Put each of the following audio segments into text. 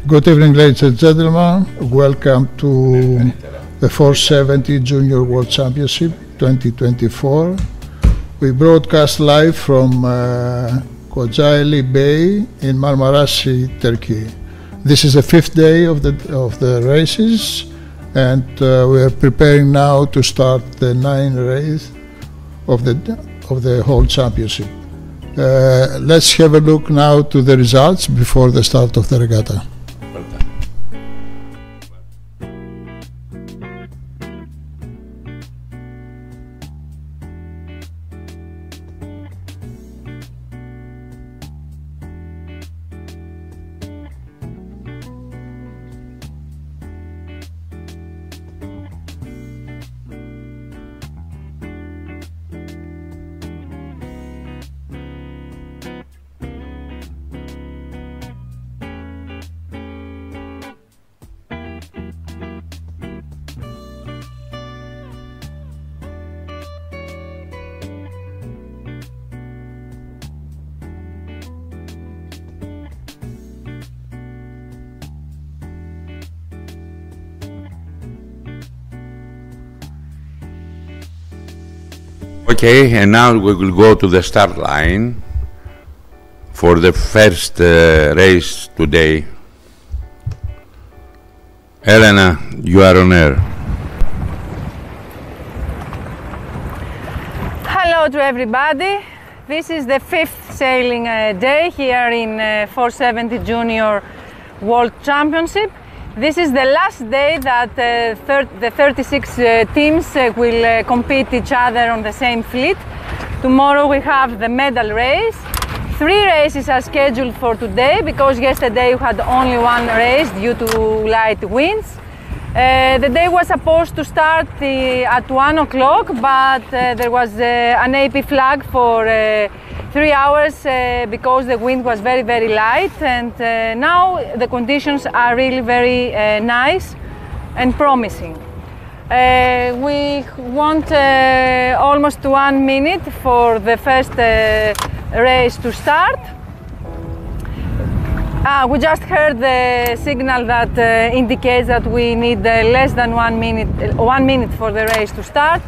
Good evening, ladies and gentlemen. Welcome to the 470 Junior World Championship 2024. We broadcast live from Kocaeli Bay in Marmarasi, Turkey. This is the fifth day of the races, and we are preparing now to start the ninth race of the whole championship. Let's have a look now to the results before the start of the regatta. Okay, and now we will go to the start line for the first race today. Elena, you are on air. Hello to everybody. This is the fifth sailing day here in 470 Junior World Championship. This is the last day that the 36 teams will compete each other on the same fleet. Tomorrow we have the medal race. 3 races are scheduled for today because yesterday we had only 1 race due to light winds. The day was supposed to start at 1 o'clock, but there was an AP flag for 3 hours because the wind was very, very light, and now the conditions are really very nice and promising. We want almost 1 minute for the first race to start. We just heard the signal that indicates that we need less than 1 minute for the race to start.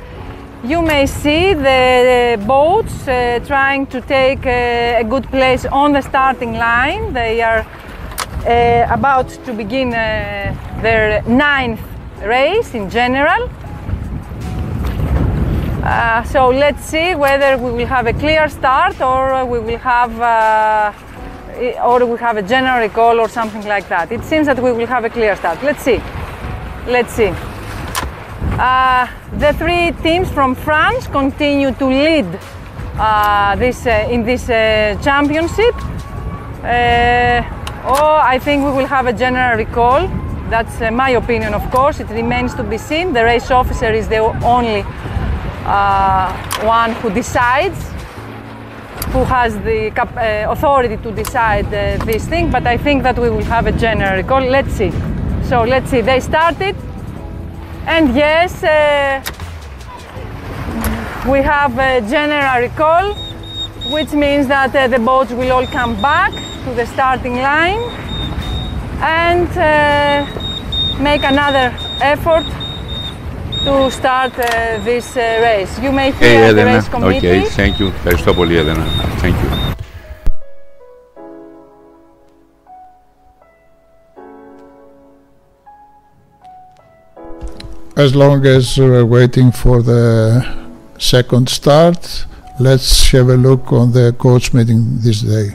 You may see the boats trying to take a good place on the starting line. They are about to begin their 9th race in general. So let's see whether we will have a clear start or we will have a general recall or something like that. It seems that we will have a clear start. Let's see. Let's see. The 3 teams from France continue to lead in this championship. I think we will have a general recall. That's my opinion, of course. It remains to be seen. The race officer is the only one who decides, who has the authority to decide this thing, but I think that we will have a general recall. Let's see. So let's see. They started. And yes, we have a general recall, which means that the boats will all come back to the starting line and make another effort to start this race. You may hear the race committee. Okay, thank you. Ευχαριστώ πολύ, Elena. Thank you. As long as we're waiting for the second start, let's have a look on the coach meeting this day.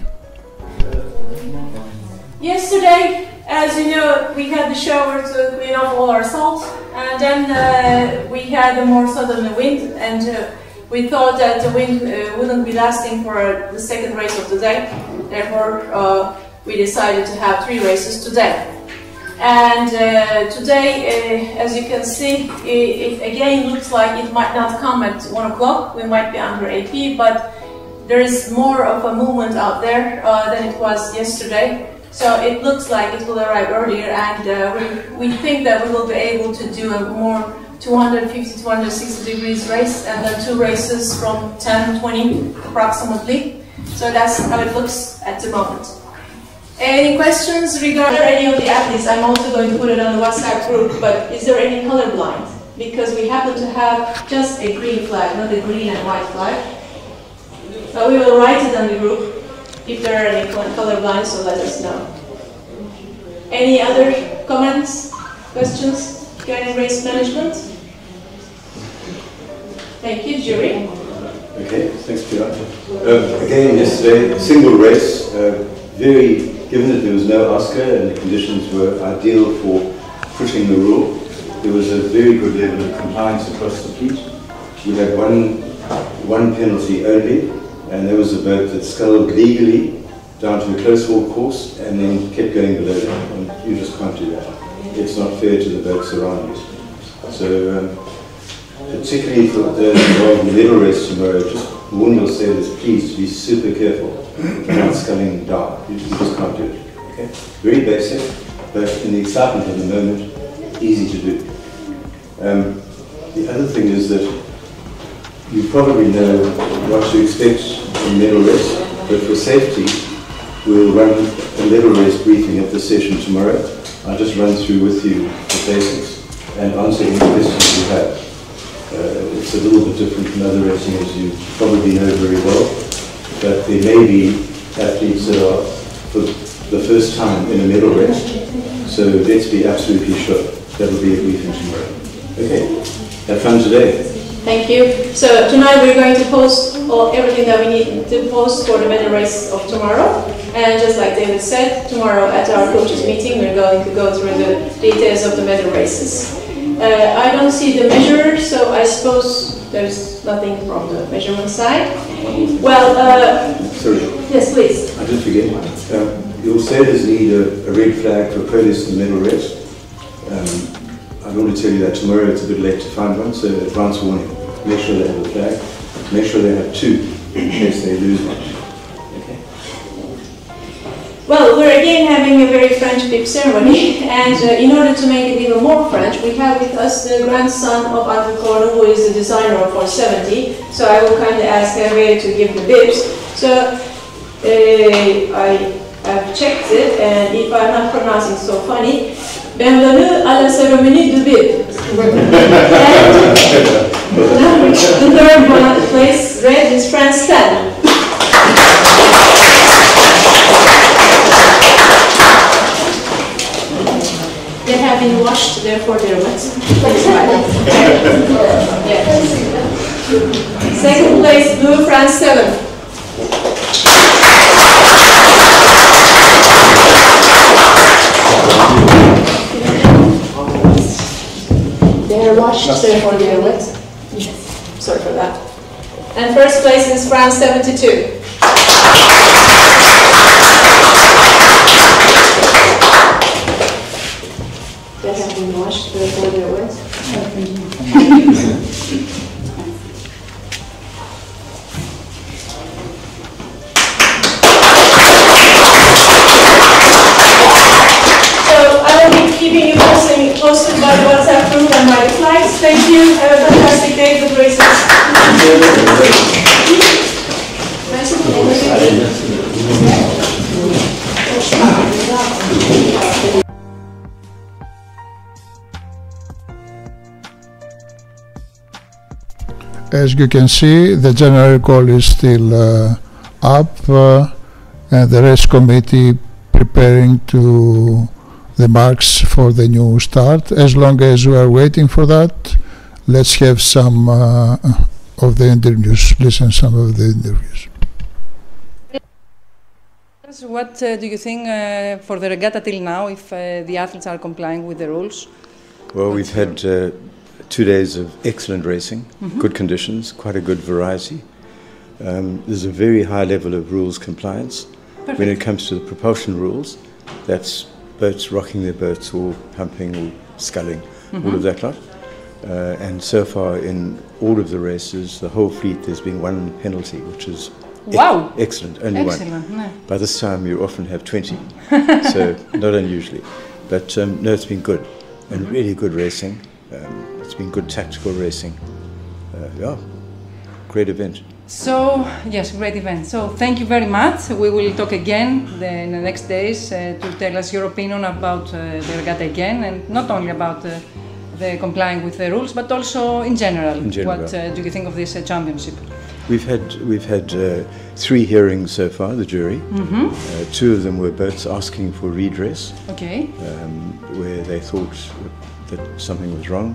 Yesterday, as you know, we had the shower to clean off all our salt, and then we had a more southerly wind, and we thought that the wind wouldn't be lasting for the second race of the day. Therefore, we decided to have 3 races today. And today, as you can see, it again looks like it might not come at 1 o'clock. We might be under AP, but there is more of a movement out there than it was yesterday. So it looks like it will arrive earlier, and we think that we will be able to do a more 250, 260 degrees race, and then 2 races from 10, 20 approximately. So that's how it looks at the moment. Any questions regarding any of the athletes? I'm also going to put it on the WhatsApp group, but is there any colorblind? Because we happen to have just a green flag, not a green and white flag. But we will write it on the group if there are any colorblind, so let us know. Any other comments, questions regarding race management? Thank you, jury. Okay, thanks, Pilar. Again, yesterday, single race, given that there was no Oscar and the conditions were ideal for pushing the rule, there was a very good level of compliance across the fleet. We had one penalty only, and there was a boat that sculled legally down to a close haul course and then kept going below that, and you just can't do that. It's not fair to the boats around you. So, particularly for those involved in the medal race tomorrow, just warn your sailors, please, to be super careful about sculling down. You just can't do it. Okay? Very basic, but in the excitement of the moment, easy to do. The other thing is that you probably know what to expect in medal race, but for safety, we'll run a medal race briefing at the session tomorrow. I'll just run through with you the basics and answer any questions you have. It's a little bit different from other racing, as you probably know very well, but there may be athletes that are for the first time in a medal race, so let's be absolutely sure. That'll be a briefing tomorrow. Okay, have fun today. Thank you. So tonight we're going to post everything that we need to post for the medal race of tomorrow, and just like David said, tomorrow at our coaches meeting we're going to go through the details of the medal races. I don't see the measure, so I suppose there's nothing from the measurement side. Well, sorry. Yes, please. I did forget. Your sailors need a red flag for protest in the medal race. I want to tell you that tomorrow it's a bit late to find one, so advance warning. Make sure they have a flag. Make sure they have two in case they lose one. Okay. Well, we're again having a very French bib ceremony, and in order to make it even more French, we have with us the grandson of Anotérω, who is the designer of 470. So I will kindly ask Hervé to give the bibs. So I have checked it, and if I'm not pronouncing so funny, bienvenue à la cérémonie du bib. And the third place red is France 10. They have been washed, therefore they're wet. Yeah. Second place, blue, France 7. They're washed, therefore they're wet. Sorry for that. And first place is France 72. They have been washed, therefore they're wet. So I will be keeping you posted by the WhatsApp group and by the flights. Thank you. Have a fantastic day. Good races. As you can see, the general call is still up, and the race committee preparing to the marks for the new start. As long as we are waiting for that, let's have some of the interviews, listen some of the interviews. What do you think for the regatta till now, if the athletes are complying with the rules? Well, we've had 2 days of excellent racing, good conditions, quite a good variety. There's a very high level of rules compliance. Perfect. When it comes to the propulsion rules, that's boats rocking their boats or pumping or sculling, all of that lot. And so far in all of the races, the whole fleet, there's been one penalty, which is wow. Excellent, only Excellent. one. No. By this time you often have 20, so not unusually. But no, it's been good, and really good racing. It's been good tactical racing. Yeah, great event. So, yes, great event. So, thank you very much. We will talk again in the next days to tell us your opinion about the regatta again, and not only about the complying with the rules, but also in general. What do you think of this championship? We've had 3 hearings so far, the jury. 2 of them were boats asking for redress, Okay. where they thought that something was wrong.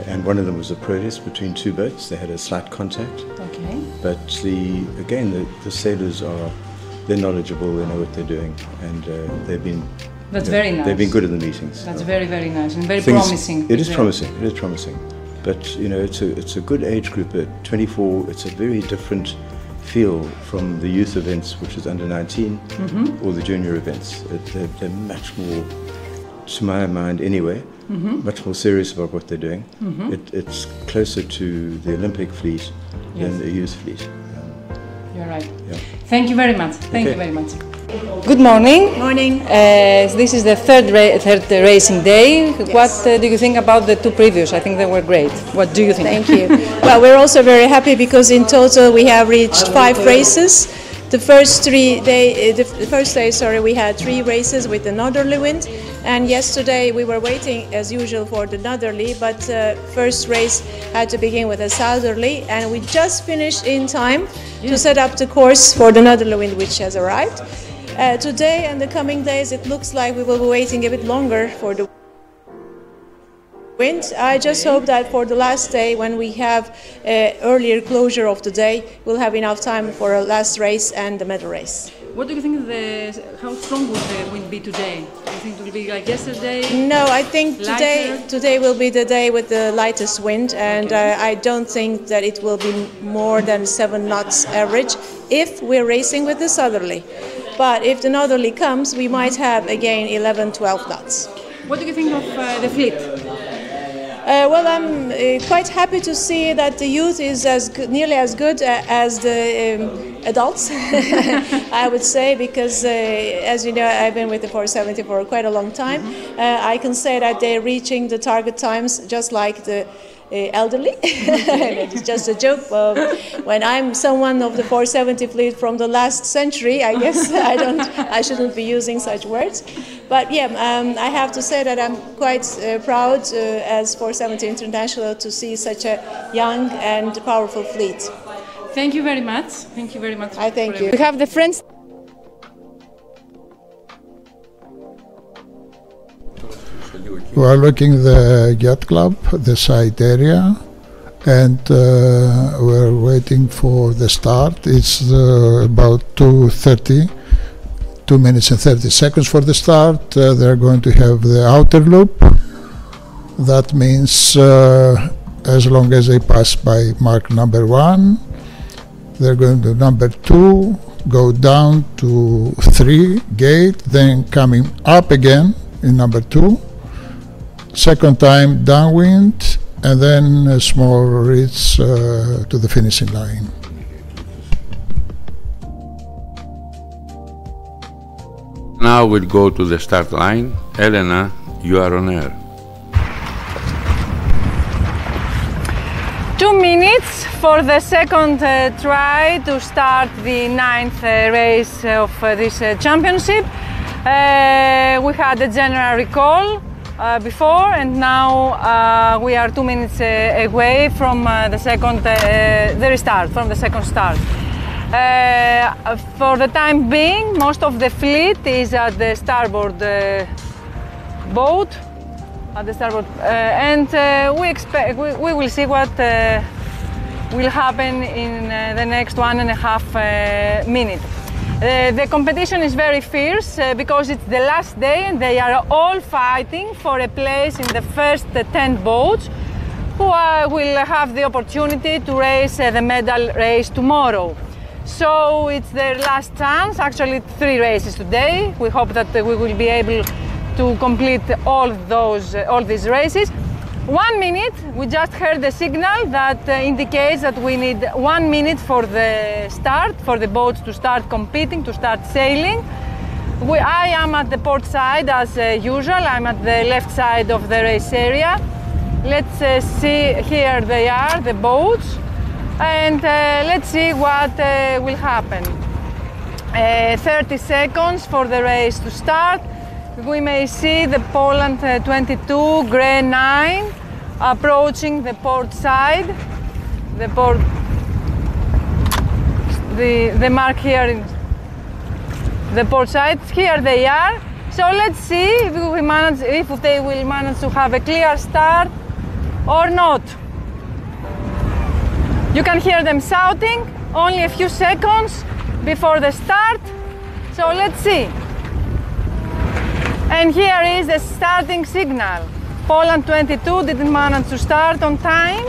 And one of them was a protest between 2 boats. They had a slight contact. Okay. But the sailors they're knowledgeable, they know what they're doing, and they've been. That's very nice. They've been good in the meetings. That's very, very nice and very promising. It is promising. It is promising. But it's a good age group at 24. It's a very different feel from the youth events, which is under 19, or the junior events. They're much more, to my mind anyway, much more serious about what they're doing. It's closer to the Olympic fleet than the youth fleet. You're right. Yeah. Thank you very much. Thank you very much. Good morning. Morning. This is the third racing day. Yes. What do you think about the 2 previous? I think they were great. What do you think? Thank you. Well, we're also very happy because in total we have reached 5 races. The first day, we had 3 races with the northerly wind, and yesterday we were waiting as usual for the northerly, but first race had to begin with a southerly, and we just finished in time to set up the course for the northerly wind, which has arrived. Today and the coming days, it looks like we will be waiting a bit longer for the wind. I just hope that for the last day, when we have earlier closure of the day, we'll have enough time for a last race and the medal race. What do you think how strong will the wind be today? Do you think it will be like yesterday? No, I think today will be the day with the lightest wind, and I don't think that it will be more than 7 knots average if we're racing with the southerly. But if the northerly comes, we might have again 11-12 knots. What do you think of the fleet? Well, I'm quite happy to see that the youth is nearly as good as the adults, I would say, because as you know, I've been with the 470 for quite a long time. I can say that they're reaching the target times just like the elderly. It's just a joke. When I'm someone of the 470 fleet from the last century, I guess I shouldn't be using such words. But yeah, I have to say that I'm quite proud as 470 International to see such a young and powerful fleet. Thank you very much. Thank you very much. I thank you. We have the friends. We are looking the yacht club, the side area, and we're waiting for the start. It's about 2 minutes and 30 seconds for the start. They're going to have the outer loop. That means as long as they pass by mark number 1, they're going to number 2, go down to 3 gate, then coming up again in number 2. Second time downwind, and then a small reach to the finishing line. Now we'll go to the start line. Elena, you are on air. 2 minutes for the second try to start the 9th race of this championship. We had a general recall before, and now we are 2 minutes away from the second restart, from the second start. For the time being, most of the fleet is at the starboard boat, at the starboard, and we will see what will happen in the next 1.5 minutes. The competition is very fierce because it's the last day and they are all fighting for a place in the first 10 boats who will have the opportunity to race the medal race tomorrow. So it's their last chance, actually 3 races today. We hope that we will be able to complete all these races. 1 minute, we just heard the signal that indicates that we need 1 minute for the start, for the boats to start competing, to start sailing. I am at the port side as usual. I'm at the left side of the race area. Let's see, here they are, the boats. and let's see what will happen. 30 seconds for the race to start. We may see the Poland 22, Grey 9, approaching the port side. The mark here in the port side. Here they are. So let's see if they will manage to have a clear start or not. You can hear them shouting only a few seconds before the start. So let's see. And here is the starting signal. Poland 22 didn't manage to start on time.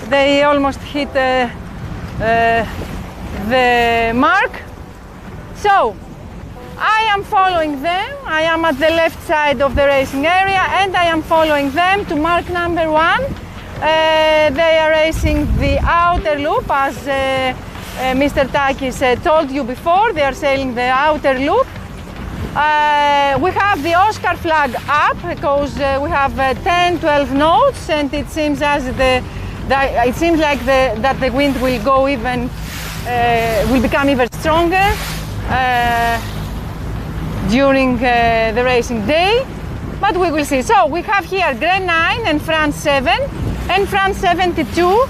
They almost hit the mark. So I am following them. I am at the left side of the racing area and I am following them to mark number 1. They are racing the outer loop as Mr. Takis told you before. They are sailing the outer loop. We have the Oscar flag up because we have 10-12 knots and it seems as that the wind will go will become even stronger during the racing day, but we will see. So we have here Grey 9 and France 7 and France 72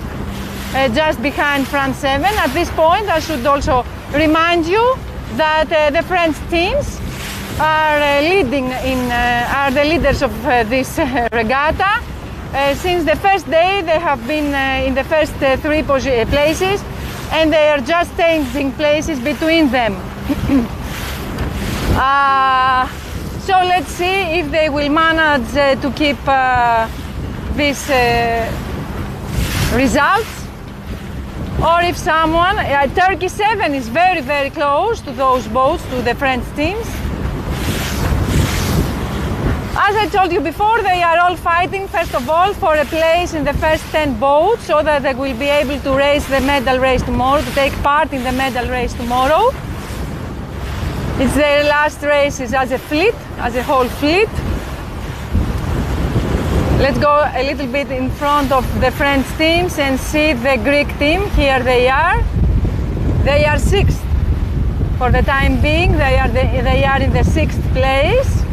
just behind France 7. At this point I should also remind you that the French teams are are the leaders of this regatta. Since the first day they have been in the first 3 places and they are just changing places between them. So let's see if they will manage to keep these results, or if someone, Turkey 7 is very, very close to those boats, to the French teams. As I told you before, they are all fighting, first of all, for a place in the first 10 boats so that they will be able to race the medal race tomorrow, to take part in the medal race tomorrow. It's their last races as a fleet, as a whole fleet. Let's go a little bit in front of the French teams and see the Greek team. Here they are. They are 6th. For the time being, they are in the 6th place.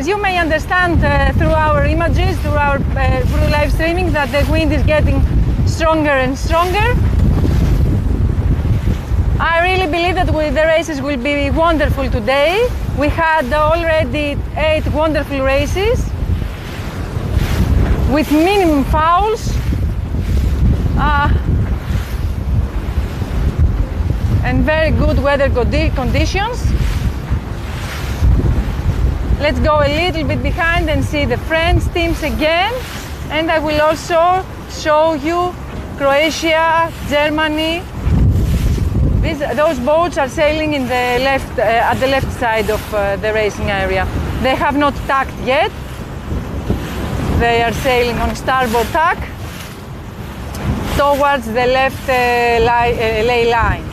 You may understand through our images, through live streaming, that the wind is getting stronger and stronger. I really believe that the races will be wonderful today. We had already 8 wonderful races with minimum fouls and very good weather conditions. Let's go a little bit behind and see the French teams again, and I will also show you Croatia, Germany. Those boats are sailing in the left, at the left side of the racing area. They have not tacked yet. They are sailing on starboard tack towards the left ley line.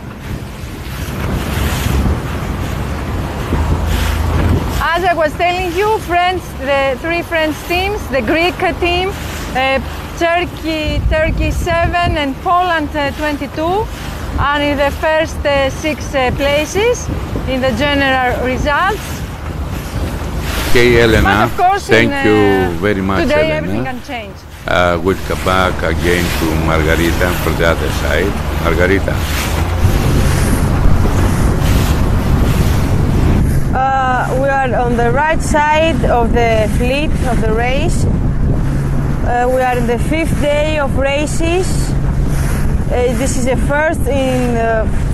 As I was telling you, the 3 French teams, the Greek team, Turkey 7 and Poland 22 are in the first 6 places in the general results. Okay, Elena, but of course, thank you very much, today Elena. Everything can change. We'll come back again to Margarita from the other side. Margarita. We are on the right side of the fleet of the race. We are in the 5th day of races. This is the first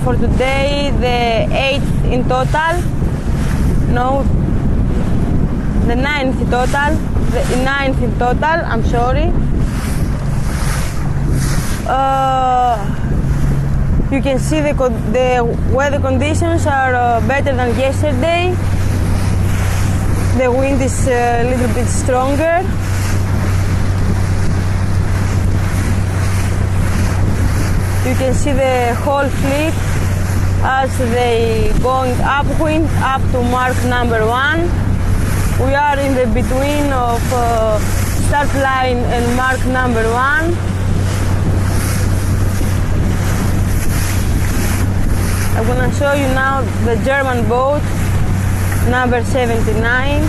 for today, the 8th in total. No, the 9th in total. The 9th in total, I'm sorry. You can see the weather conditions are better than yesterday. The wind is a little bit stronger. You can see the whole fleet as they going upwind up to mark number 1. We are in the between of start line and mark number 1. I'm gonna show you now the German boat number 79.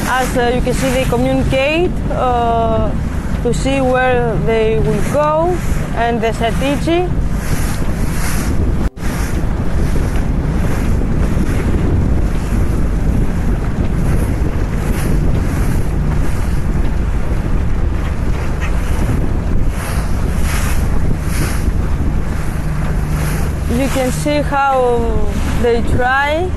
As you can see, they communicate to see where they will go and the strategy. You can see how they try.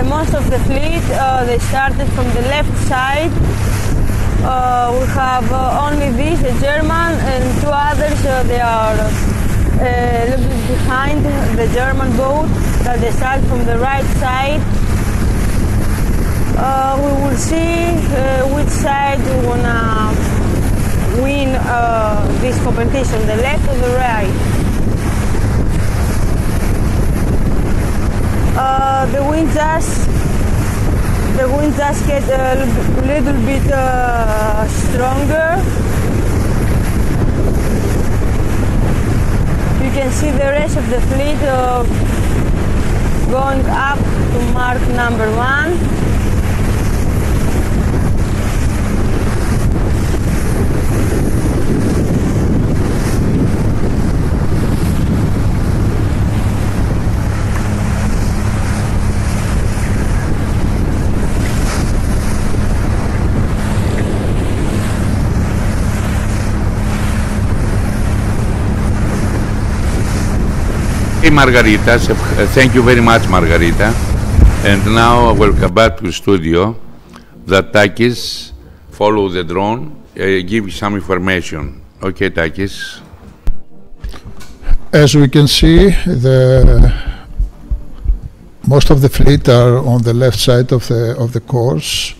Most of the fleet, they started from the left side. We have only this, a German, and 2 others, they are a little bit behind the German boat, that they start from the right side. We will see which side we wanna win this competition, the left or the right. The wind just get a little bit stronger. You can see the rest of the fleet going up to mark number 1. Hey Margarita, thank you very much Margarita. And now I will come back to the studio that Takis follow the drone, give you some information. Okay Takis. As we can see, most of the fleet are on the left side of the course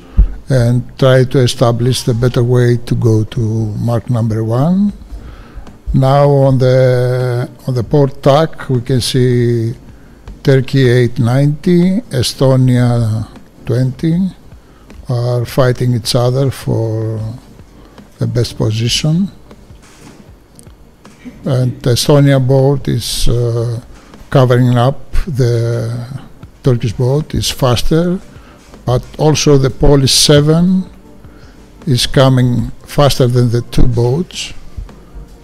and try to establish the better way to go to mark number 1. Now on the port tack we can see Turkey 890, Estonia 20 are fighting each other for the best position, and the Estonia boat is covering up the Turkish boat, is faster, but also the Polish 7 is coming faster than the 2 boats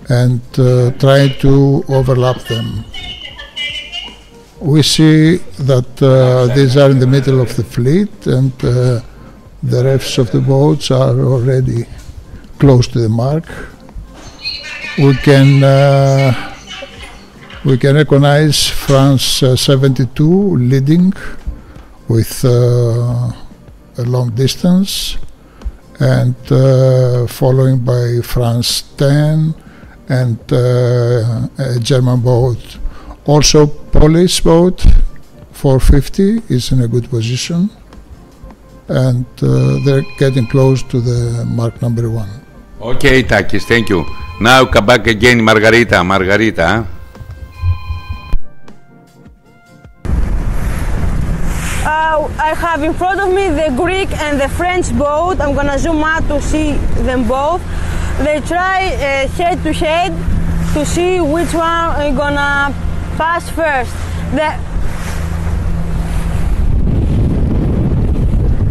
and trying to overlap them. We see that these are in the middle of the fleet, and the rest of the boats are already close to the mark. We can recognize France 72 leading with a long distance, and following by France 10 and a German boat. Also Polish boat 450 is in a good position, and they're getting close to the mark number 1. Okay Takis, thank you. Now come back again Margarita. I have in front of me the Greek and the French boat. I'm gonna zoom out to see them both. They try head to head to see which one is gonna pass first.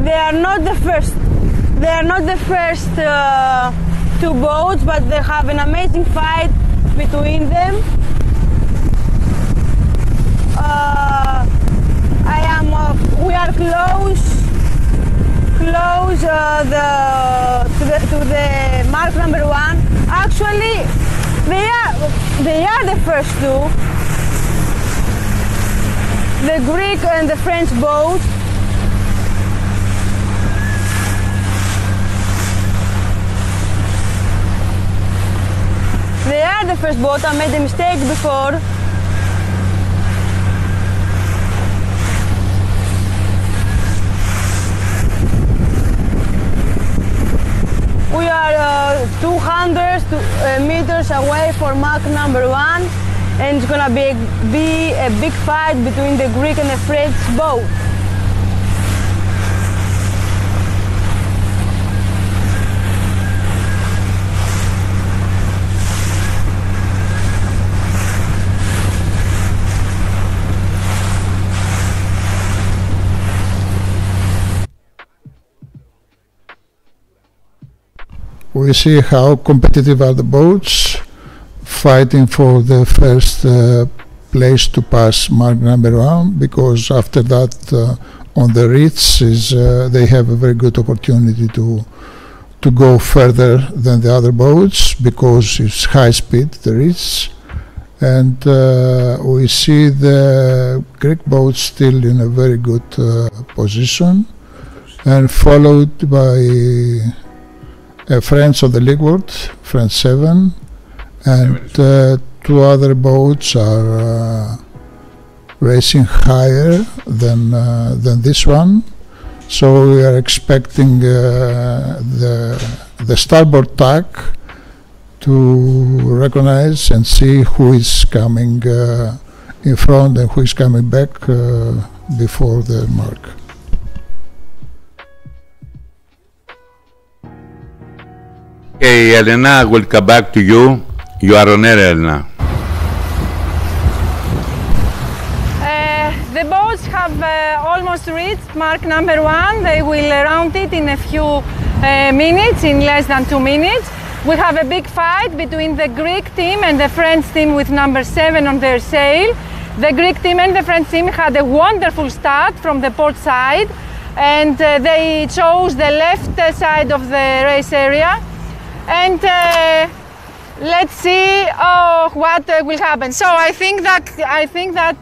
They are not the first. They are not the first 2 boats, but they have an amazing fight between them. We are close to the mark number 1. Actually, they are the first 2. The Greek and the French boat. They first boat. I made a mistake before. We are 200 meters away from mark number 1, and it's gonna be a big fight between the Greek and the French boat. We see how competitive are the boats, fighting for the first place to pass mark number 1, because after that on the reeds they have a very good opportunity to go further than the other boats, because it's high speed, the reeds. And we see the Greek boats still in a very good position, and followed by Friends of the Leeward, Friends 7, and 2 other boats are racing higher than this one. So we are expecting the starboard tack to recognize and see who is coming in front and who is coming back before the mark. Okay, Elena, we'll come back to you. You are on air, Elena. The boats have almost reached mark number 1. They will round it in a few minutes, in less than 2 minutes. We have a big fight between the Greek team and the French team with number 7 on their sail. The Greek team and the French team had a wonderful start from the port side, and they chose the left side of the race area. And let's see what will happen. So I think that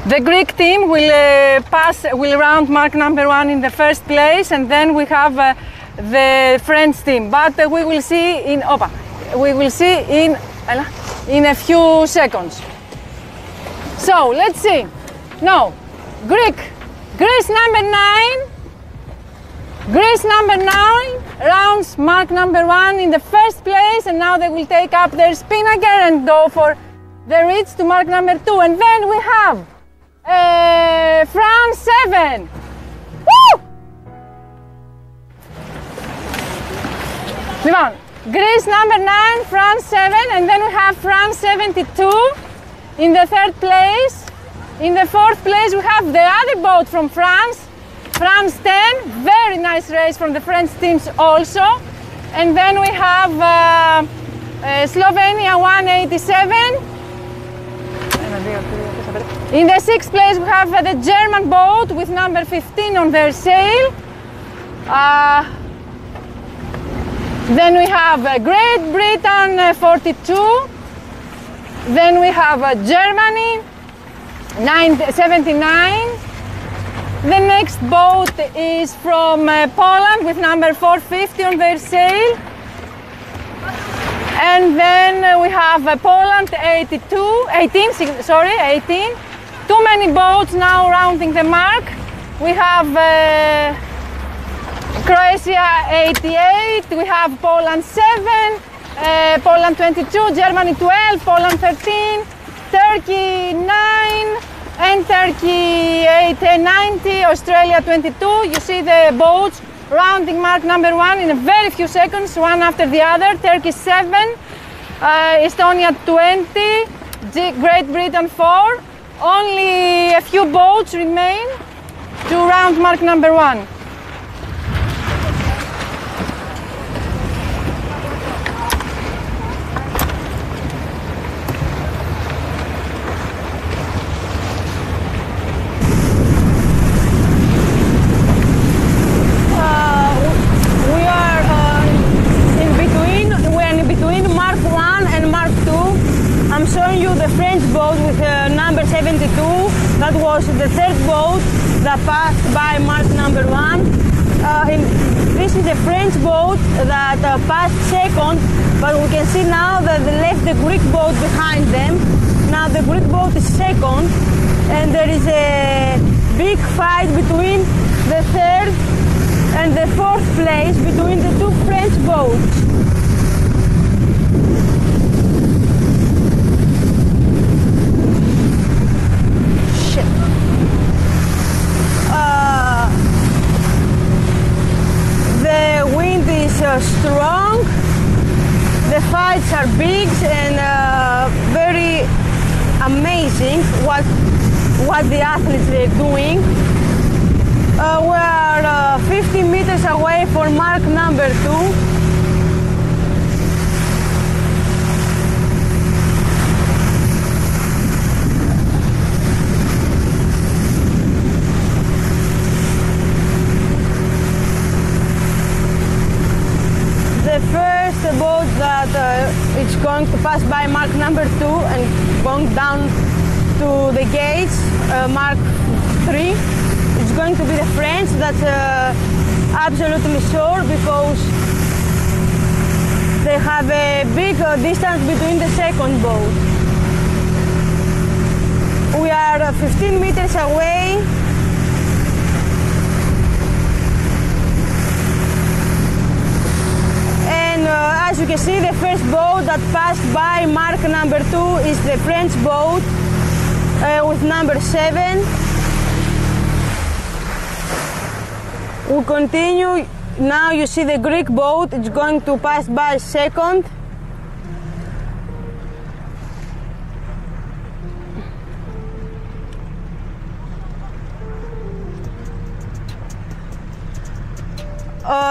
the Greek team will round mark number 1 in the first place, and then we have the French team. But we will see in a few seconds. So let's see. No, Greece number 9. Greece number 9 rounds mark number 1 in the first place, and now they will take up their spinnaker and go for the reach to mark number 2. And then we have France 7. Woo! Greece number 9, France 7, and then we have France 72 in the 3rd place. In the 4th place we have the other boat from France, France 10, very nice race from the French teams also. And then we have Slovenia 187. In the 6th place we have the German boat with number 15 on their sail. Then we have Great Britain 42. Then we have Germany 79. The next boat is from Poland with number 450 on their sail. And then we have Poland 18. Too many boats now rounding the mark. We have Croatia 88, we have Poland 7, Poland 22, Germany 12, Poland 13, Turkey 9, and Turkey 90, Australia 22. You see the boats rounding mark number 1 in a very few seconds, one after the other. Turkey 7, Estonia 20, Great Britain 4. Only a few boats remain to round mark number 1. I'm showing you the French boat with number 72. That was the 3rd boat that passed by mark number 1. This is a French boat that passed 2nd But we can see now that they left the Greek boat behind them. Now the Greek boat is second, and there is a big fight between the third and the fourth place between the two French boats. The wind is strong, the fights are big and very amazing what the athletes are doing. We are 50 meters away from mark number 2. The first boat that it's going to pass by mark number 2 and going down to the gates, mark 3, it's going to be the French. That's absolutely sure, because they have a big distance between the second boat. We are 15 meters away. And as you can see, the first boat that passed by mark number 2 is the French boat with number 7. We continue. Now you see the Greek boat. It's going to pass by second.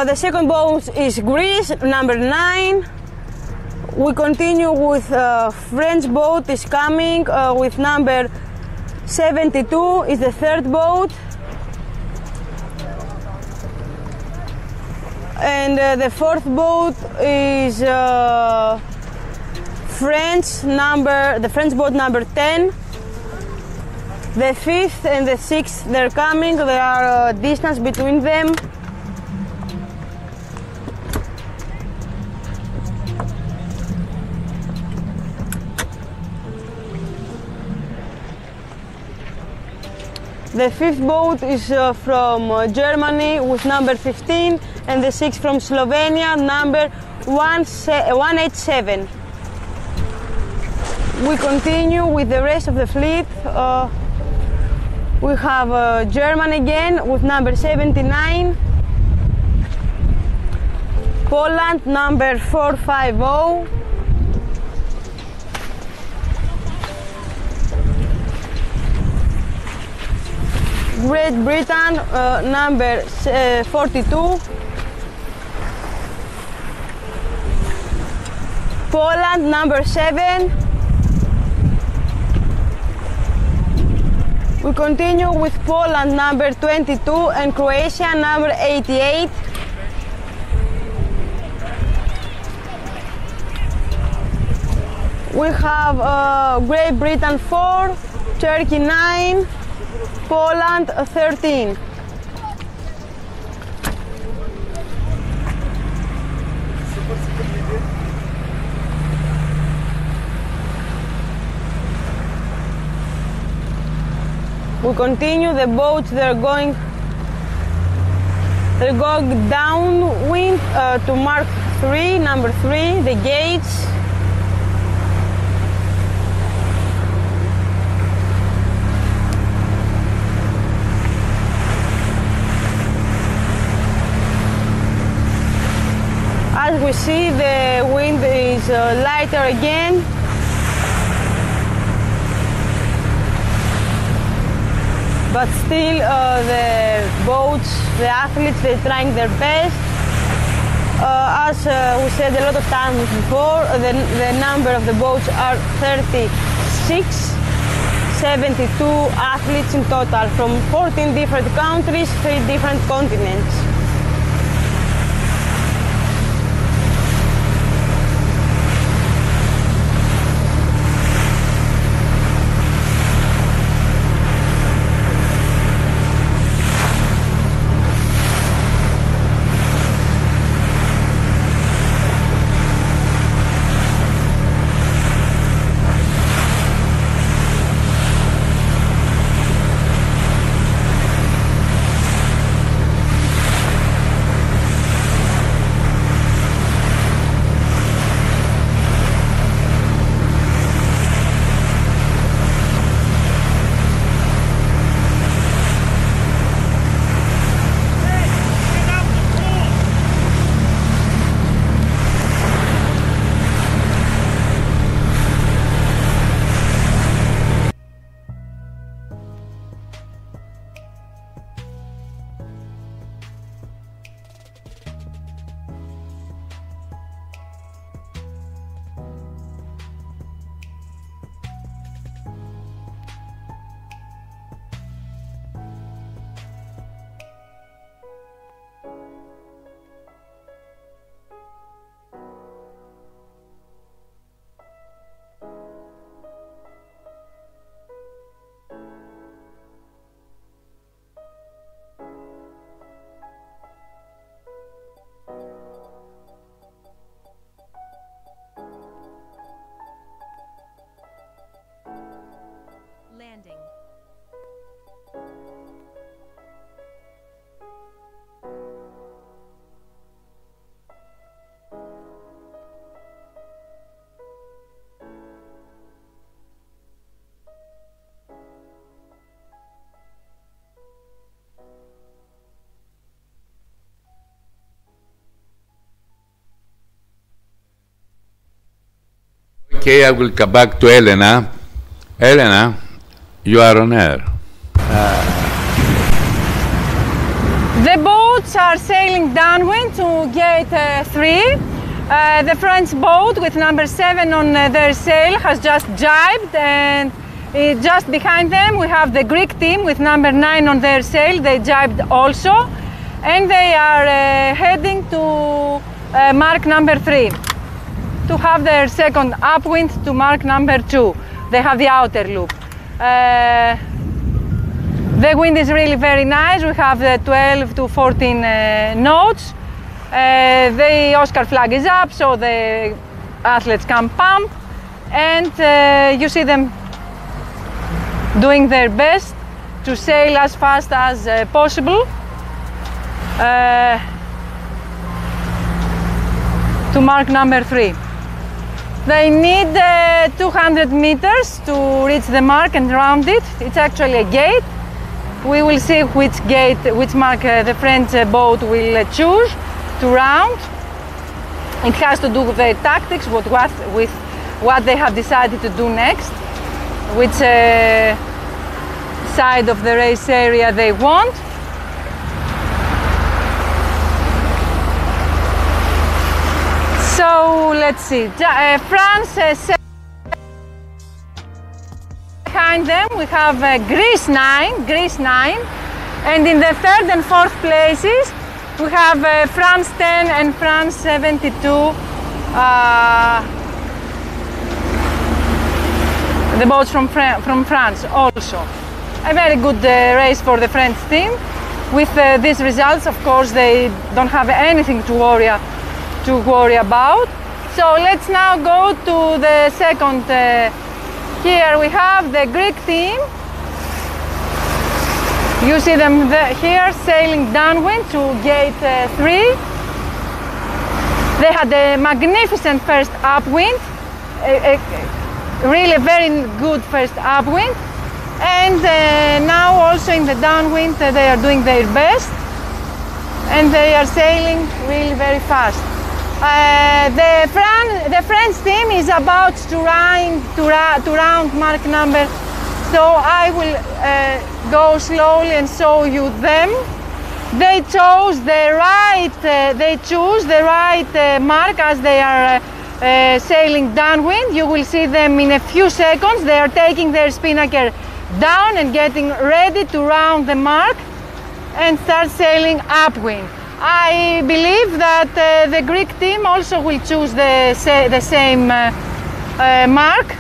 The second boat is Greece, number 9. We continue with French boat is coming with number 72 is the third boat. And the fourth boat is the French boat number 10. The fifth and the sixth, they're coming. There are distance between them. The fifth boat is from Germany with number 15, and the sixth from Slovenia, number 187. We continue with the rest of the fleet. We have Germany again with number 79, Poland number 450, Great Britain number 42, Poland number 7. We continue with Poland number 22 and Croatia number 88. We have Great Britain 4, Turkey 9, Poland 13. We continue the boats. They're going downwind to mark 3, number 3, the gates. As we see, the wind is lighter again. But still, the boats, the athletes, they're trying their best. As we said a lot of times before, the number of the boats are 36, 72 athletes in total from 14 different countries, 3 different continents. Okay, I will come back to Elena. Elena, you are on air. The boats are sailing downwind to gate 3. The French boat with number 7 on their sail has just jibed, and just behind them we have the Greek team with number 9 on their sail. They jibed also, and they are heading to mark number 3 to have their second upwind to mark number 2. They have the outer loop. The wind is really very nice. We have 12 to 14 knots. The Oscar flag is up, so the athletes can pump, and you see them doing their best to sail as fast as possible to mark number 3. They need 200 meters to reach the mark and round it. It's actually a gate. We will see which gate, which mark the French boat will choose to round. It has to do with their tactics, with what they have decided to do next, which side of the race area they want. So let's see. France behind them we have Greece 9, and in the 3rd and 4th places we have France 10 and France 72. The boats from France also. A very good race for the French team. With these results, of course, they don't have anything to worry about. So let's now go to the second. Here we have the Greek team. You see them here sailing downwind to gate 3. They had a magnificent first upwind, really very good first upwind, and now also in the downwind they are doing their best, and they are sailing really very fast. The French team is about to round mark number, so I will go slowly and show you them. They chose the right mark as they are sailing downwind. You will see them in a few seconds. They are taking their spinnaker down and getting ready to round the mark and start sailing upwind. I believe that the Greek team also will choose the same mark.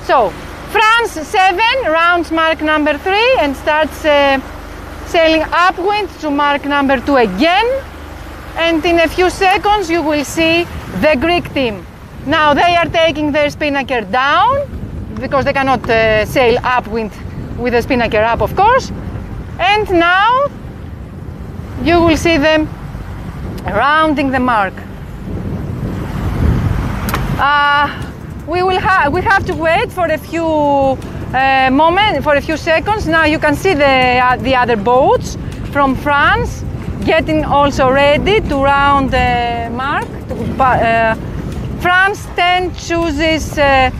So France 7 rounds mark number 3 and starts sailing upwind to mark number 2 again, and in a few seconds you will see the Greek team. Now they are taking their spinnaker down because they cannot sail upwind with the spinnaker up, of course, and now you will see them rounding the mark. We have to wait for a few for a few seconds. Now you can see the other boats from France getting also ready to round the mark. France 10 chooses the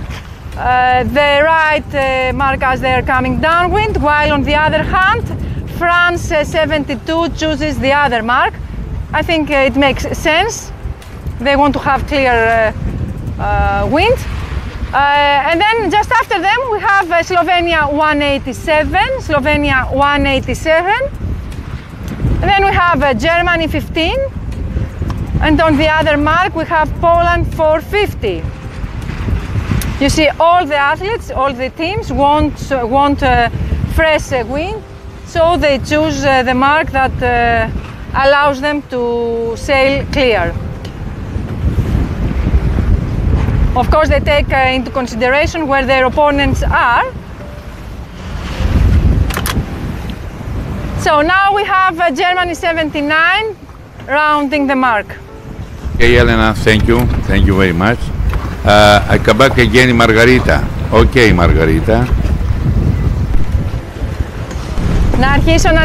right mark as they are coming downwind, while on the other hand France 72 chooses the other mark. I think it makes sense. They want to have clear wind. And then just after them we have Slovenia 187. And then we have Germany 15. And on the other mark we have Poland 450. You see, all the athletes, all the teams want fresh wind, so they choose the mark that allows them to sail clear. Of course, they take into consideration where their opponents are. So now we have Germany 79 rounding the mark. Okay, Elena, thank you very much. I come back again in Margarita. Okay, Margarita. Να αρχίσω να...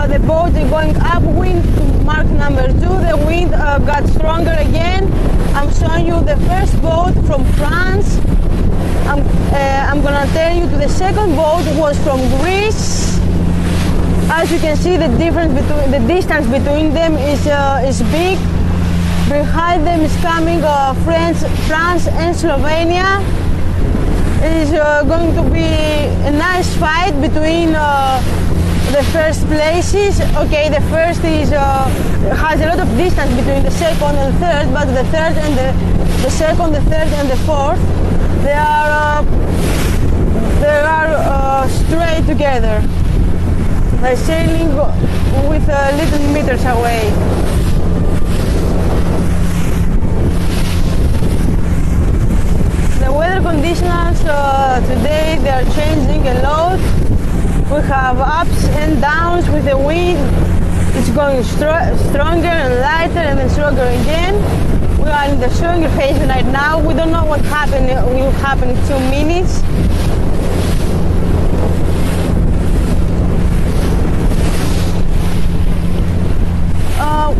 the boat is going upwind to mark number 2. The wind got stronger again. I'm showing you the first boat from France. I'm gonna tell you the second boat was from Greece. As you can see, the distance between them is big. Behind them is coming France and Slovenia. It is going to be a nice fight between the first places. Okay, the first has a lot of distance between the second and third, but the third and the second, the third and the fourth, they are straight together. They're sailing with little meters away. The weather conditions today, they are changing a lot. We have ups and downs with the wind. It's going stronger and lighter and then stronger again. We are in the stronger phase right now. We don't know what will happen in 2 minutes.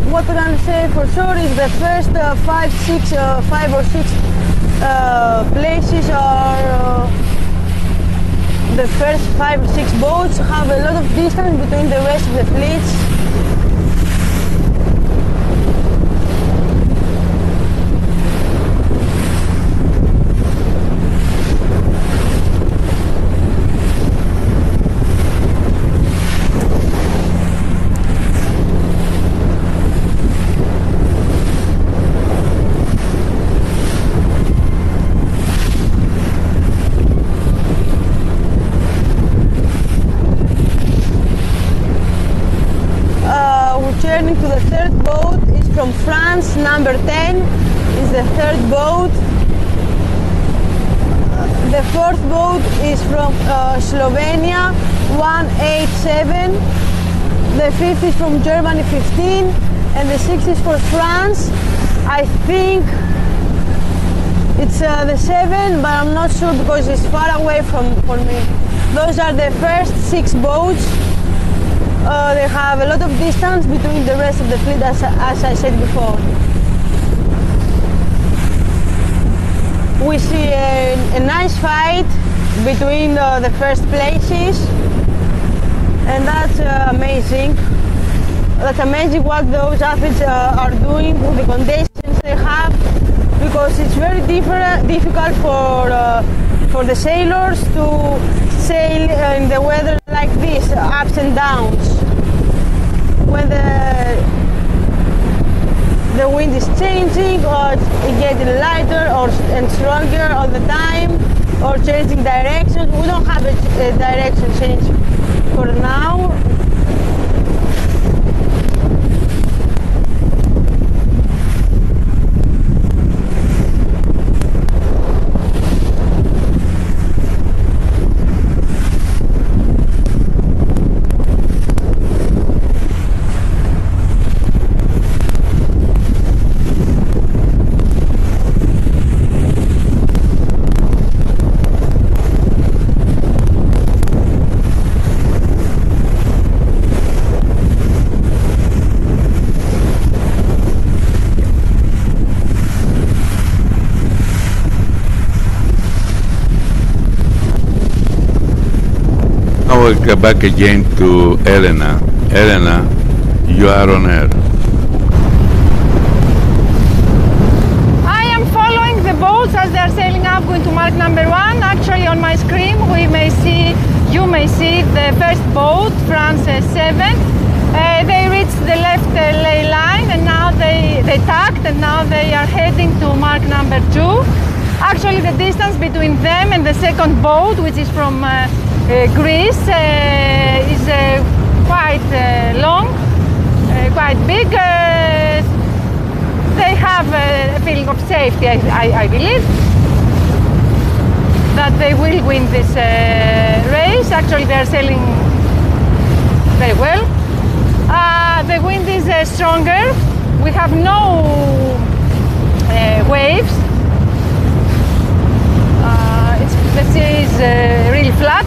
What we can say for sure is the first 5 or 6 places are the first 5 or 6 boats have a lot of distance between the rest of the fleets. Turning to the third boat is from France, number 10 is the third boat. The fourth boat is from Slovenia, 187. The fifth is from Germany, 15, and the sixth is for France. I think it's the 7, but I'm not sure because it's far away from me. Those are the first 6 boats. They have a lot of distance between the rest of the fleet, as I said before. We see a nice fight between the first places, and that's amazing. That's amazing what those athletes are doing with the conditions they have, because it's very difficult for the sailors to sail in the weather like this, ups and downs. When the wind is changing or getting lighter and stronger all the time, or changing direction. We don't have a direction change for now. Welcome back again to Elena. Elena, you are on air. I am following the boats as they are sailing up, going to mark number 1. Actually, on my screen, you may see the first boat, France 7. They reached the left ley line, and now they tacked, and now they are heading to mark number 2. Actually, the distance between them and the second boat, which is from Greece, is quite long, quite big. They have a feeling of safety, I believe, that they will win this race. Actually, they are sailing very well. The wind is stronger. We have no waves. The sea is really flat.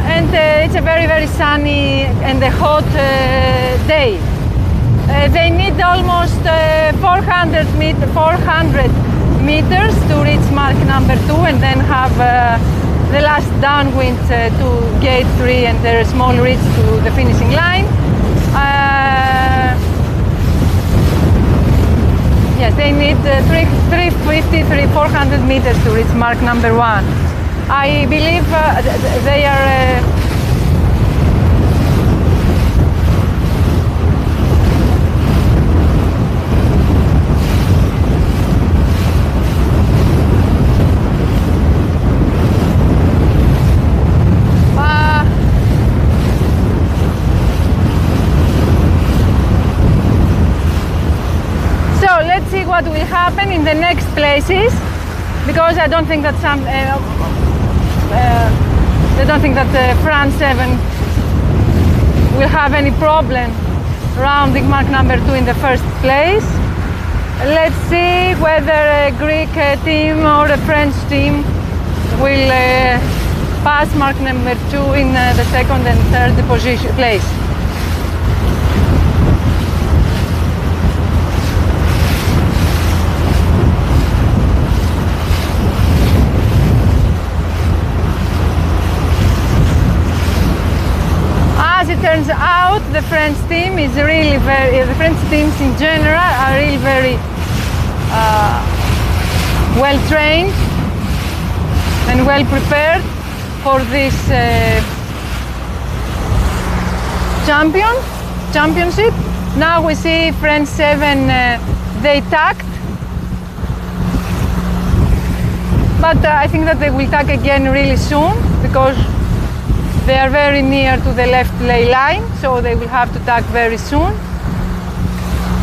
And it's a very sunny and a hot day. They need almost 400 meters to reach mark number 2 and then have the last downwind to gate 3 and a small reach to the finishing line. Yes, they need 400 meters to reach mark number 1. I believe they are what will happen in the next places, because I don't think that France 7 will have any problem rounding mark number 2 in the first place. Let's see whether a Greek team or a French team will pass mark number 2 in the second and third place. As it turns out, the French team is really the French teams in general are really very well trained and well prepared for this championship. Now we see French 7, they tacked, but I think that they will tack again really soon because they are very near to the left lay line, so they will have to tack very soon.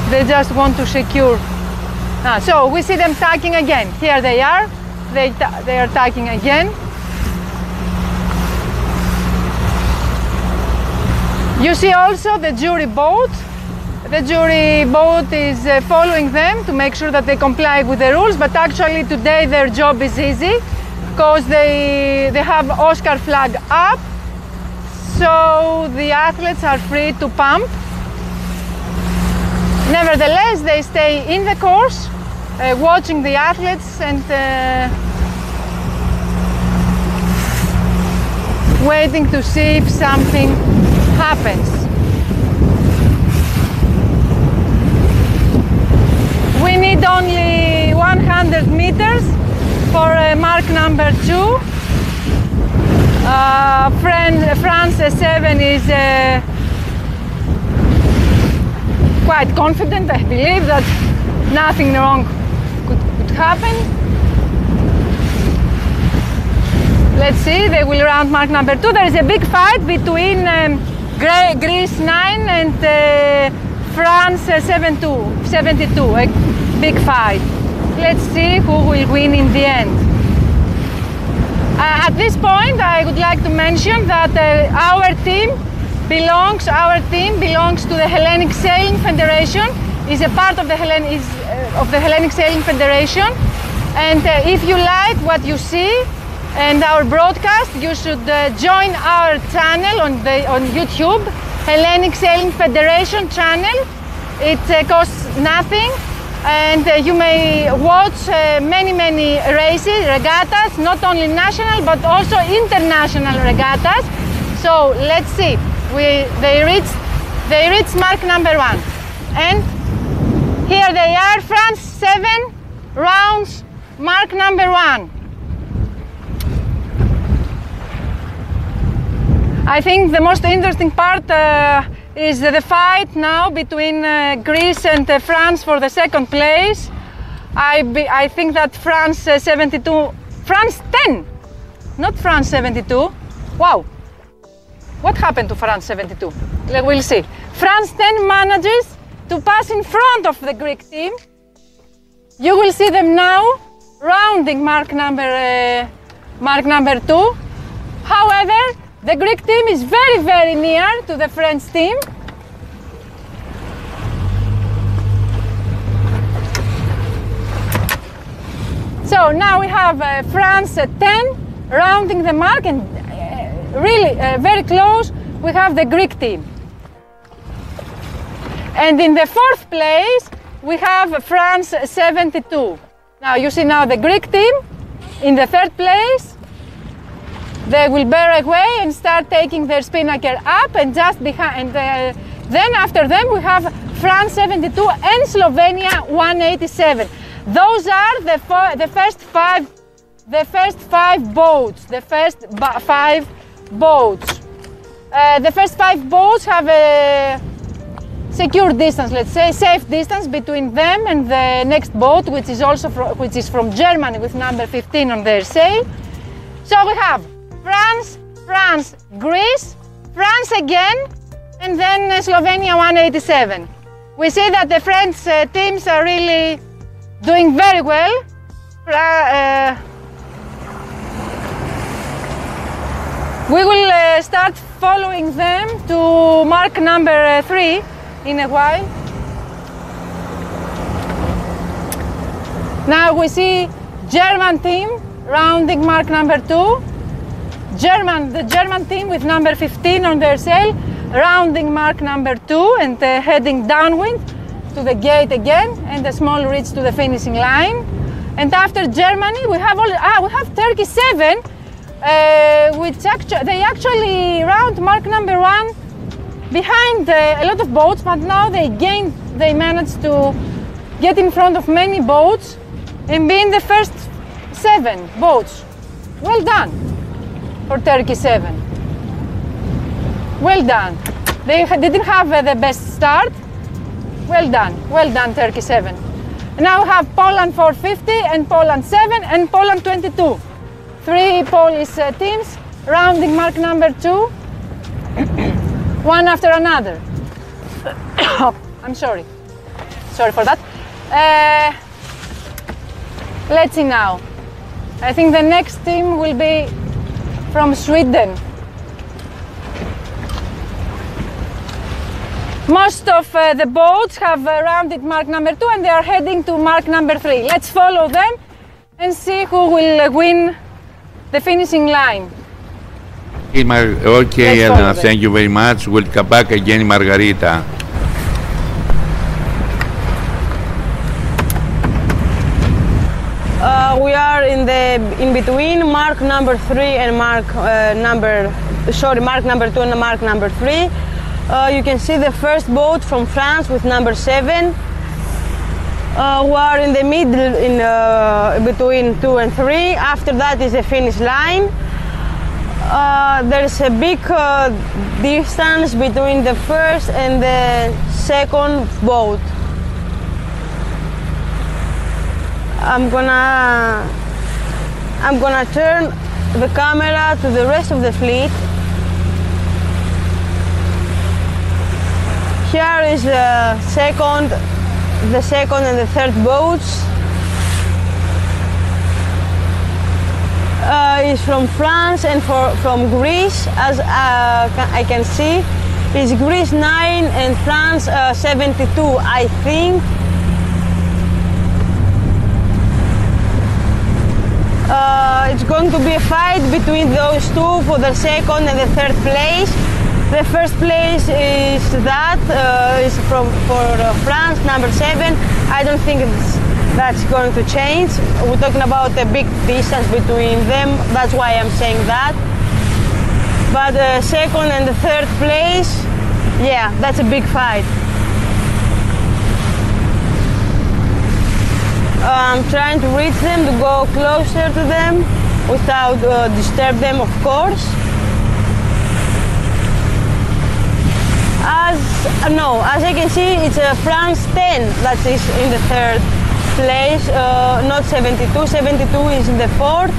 They just want to secure. So we see them tacking again. Here they are. They are tacking again. You see also the jury boat. The jury boat is following them to make sure that they comply with the rules, but actually today their job is easy because they have Oscar flag up. So the athletes are free to pump. Nevertheless, they stay in the course, watching the athletes and waiting to see if something happens. We need only 100 meters for mark number 2. France 7 is quite confident. I believe that nothing wrong could happen. Let's see, they will round mark number 2. There is a big fight between Greece 9 and France 72, a big fight. Let's see who will win in the end. At this point, I would like to mention that our team belongs to the Hellenic Sailing Federation, is a part of the Hellenic Sailing Federation. And if you like what you see and our broadcast, you should join our channel on YouTube, Hellenic Sailing Federation channel. It costs nothing. And you may watch many races, regattas, not only national but also international regattas. So let's see, they reached mark number 1, and here they are. France 7 rounds mark number 1. I think the most interesting part is the fight now between Greece and France for the second place. I think that France 72, France 10, not France 72. Wow, what happened to France 72? We'll see. France 10 manages to pass in front of the Greek team. You will see them now rounding mark number 2. However, the Greek team is very near to the French team. So now we have France 10 rounding the mark and really very close we have the Greek team. And in the fourth place, we have France 72. Now you see now the Greek team in the third place. They will bear away and start taking their spinnaker up, and just behind. Then after them we have France 72 and Slovenia 187. Those are the first five boats. The first five boats. The first five boats have a secure distance, let's say, safe distance between them and the next boat, which is from Germany with number 15 on their sail. So we have France, Greece, France again, and then Slovenia 187. We see that the French teams are really doing very well. We will start following them to mark number 3 in a while. Now we see German team rounding mark number 2. The German team with number 15 on their sail, rounding mark number 2 and heading downwind to the gate again, and a small reach to the finishing line. And after Germany, we have Turkey 7, which they actually round mark number 1 behind a lot of boats, but now they managed to get in front of many boats and be in the first 7 boats. Well done for Turkey 7. Well done. They didn't have the best start. Well done Turkey 7. Now we have Poland 450 and Poland 7 and Poland 22. 3 Polish teams rounding mark number 2, one after another. I'm sorry for that. Let's see now. I think the next team will be from Sweden. Most of the boats have rounded mark number 2 and they are heading to mark number 3. Let's follow them and see who will win the finishing line. Okay, Elena, thank you very much. We'll come back again, Margarita. We are in between mark number 3 and mark number 2 and mark number 3. You can see the first boat from France with number 7. We are in the middle, between 2 and 3. After that is the finish line. There is a big distance between the first and the second boat. I'm gonna turn the camera to the rest of the fleet. Here is the second and the third boats. Is from France and from Greece, as I can see. Is Greece 9 and France 72, I think. It's going to be a fight between those two for the second and the third place. The first place is for France, number 7. I don't think that's going to change. We're talking about a big distance between them. That's why I'm saying that. But the second and the third place, yeah, that's a big fight. I'm trying to reach them, to go closer to them without disturb them, of course. As I can see, it's France 10 that is in the third place, not 72. 72 is in the fourth.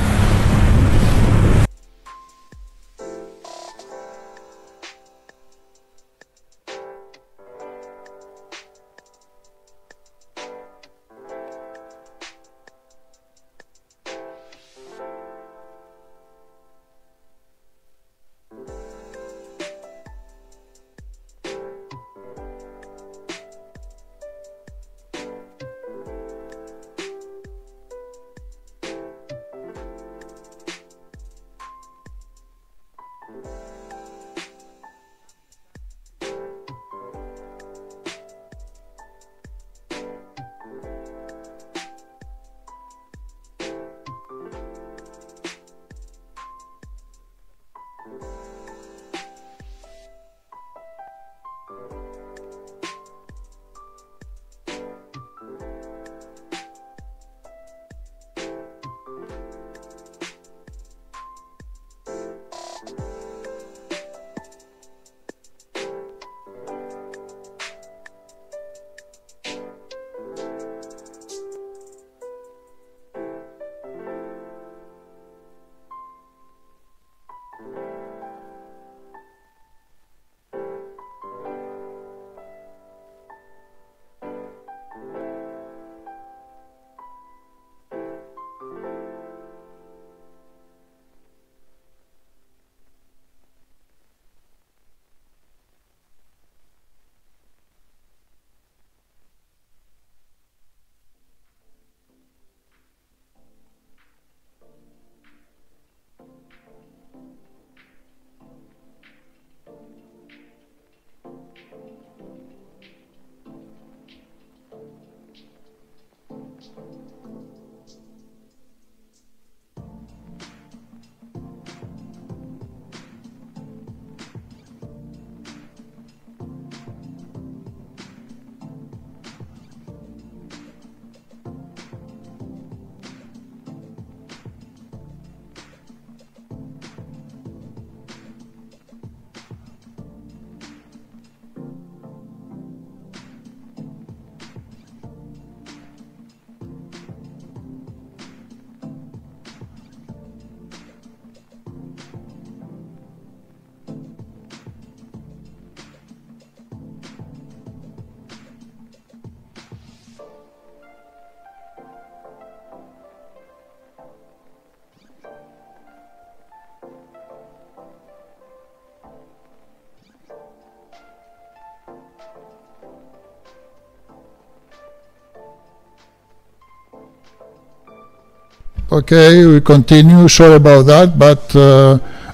Okay, we continue. Sorry about that, but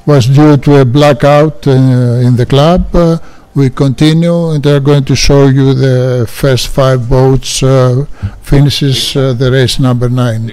was due to a blackout in the club. We continue, and they're going to show you the first 5 boats finishes the race number 9.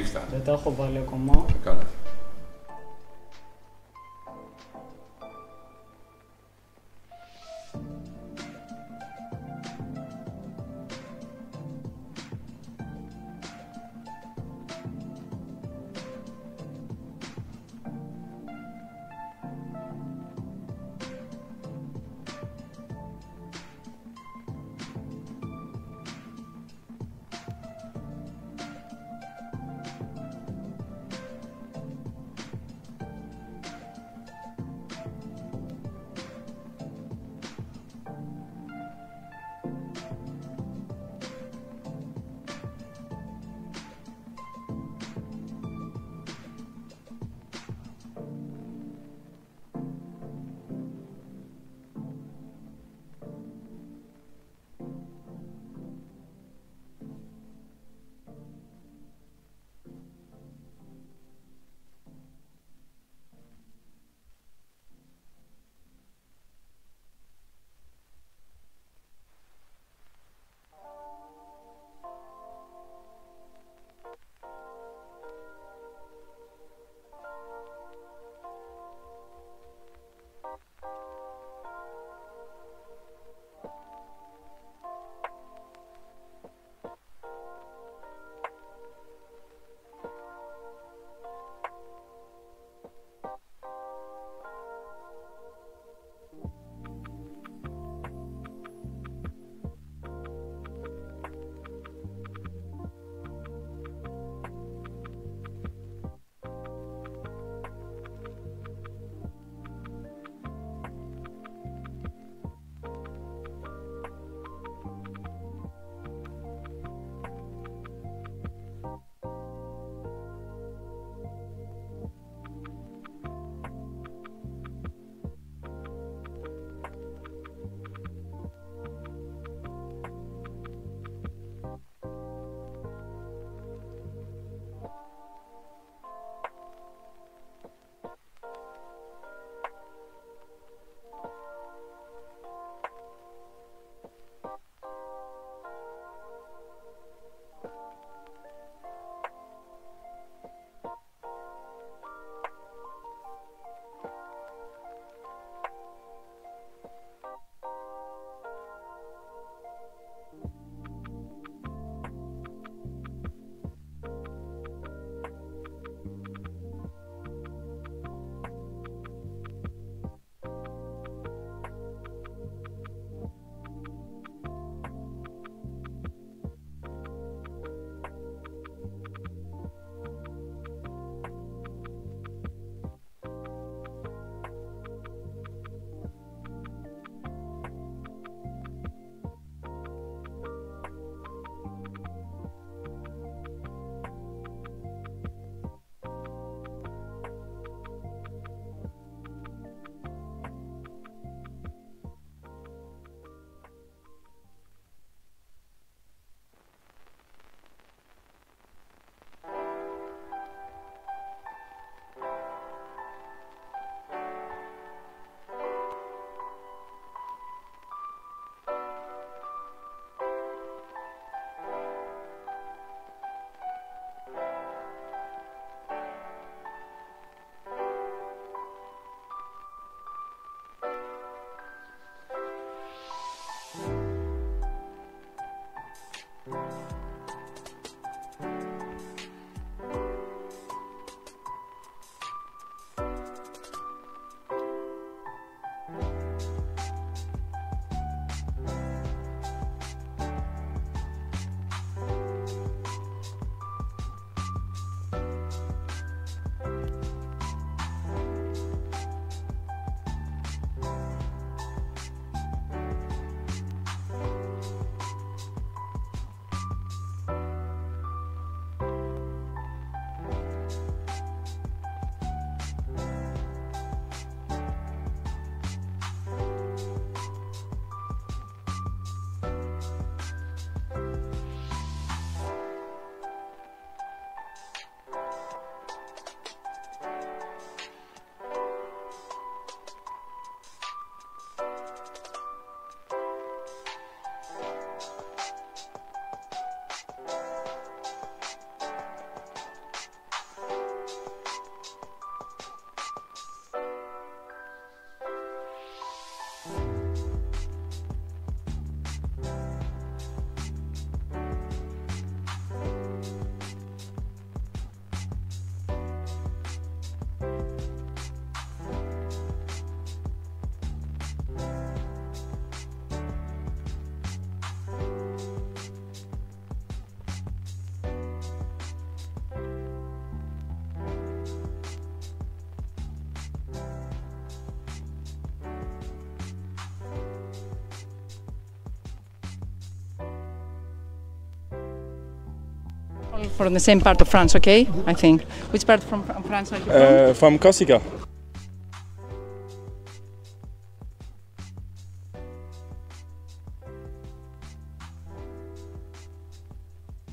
All from the same part of France, okay? I think. Which part from France are you from? From Corsica.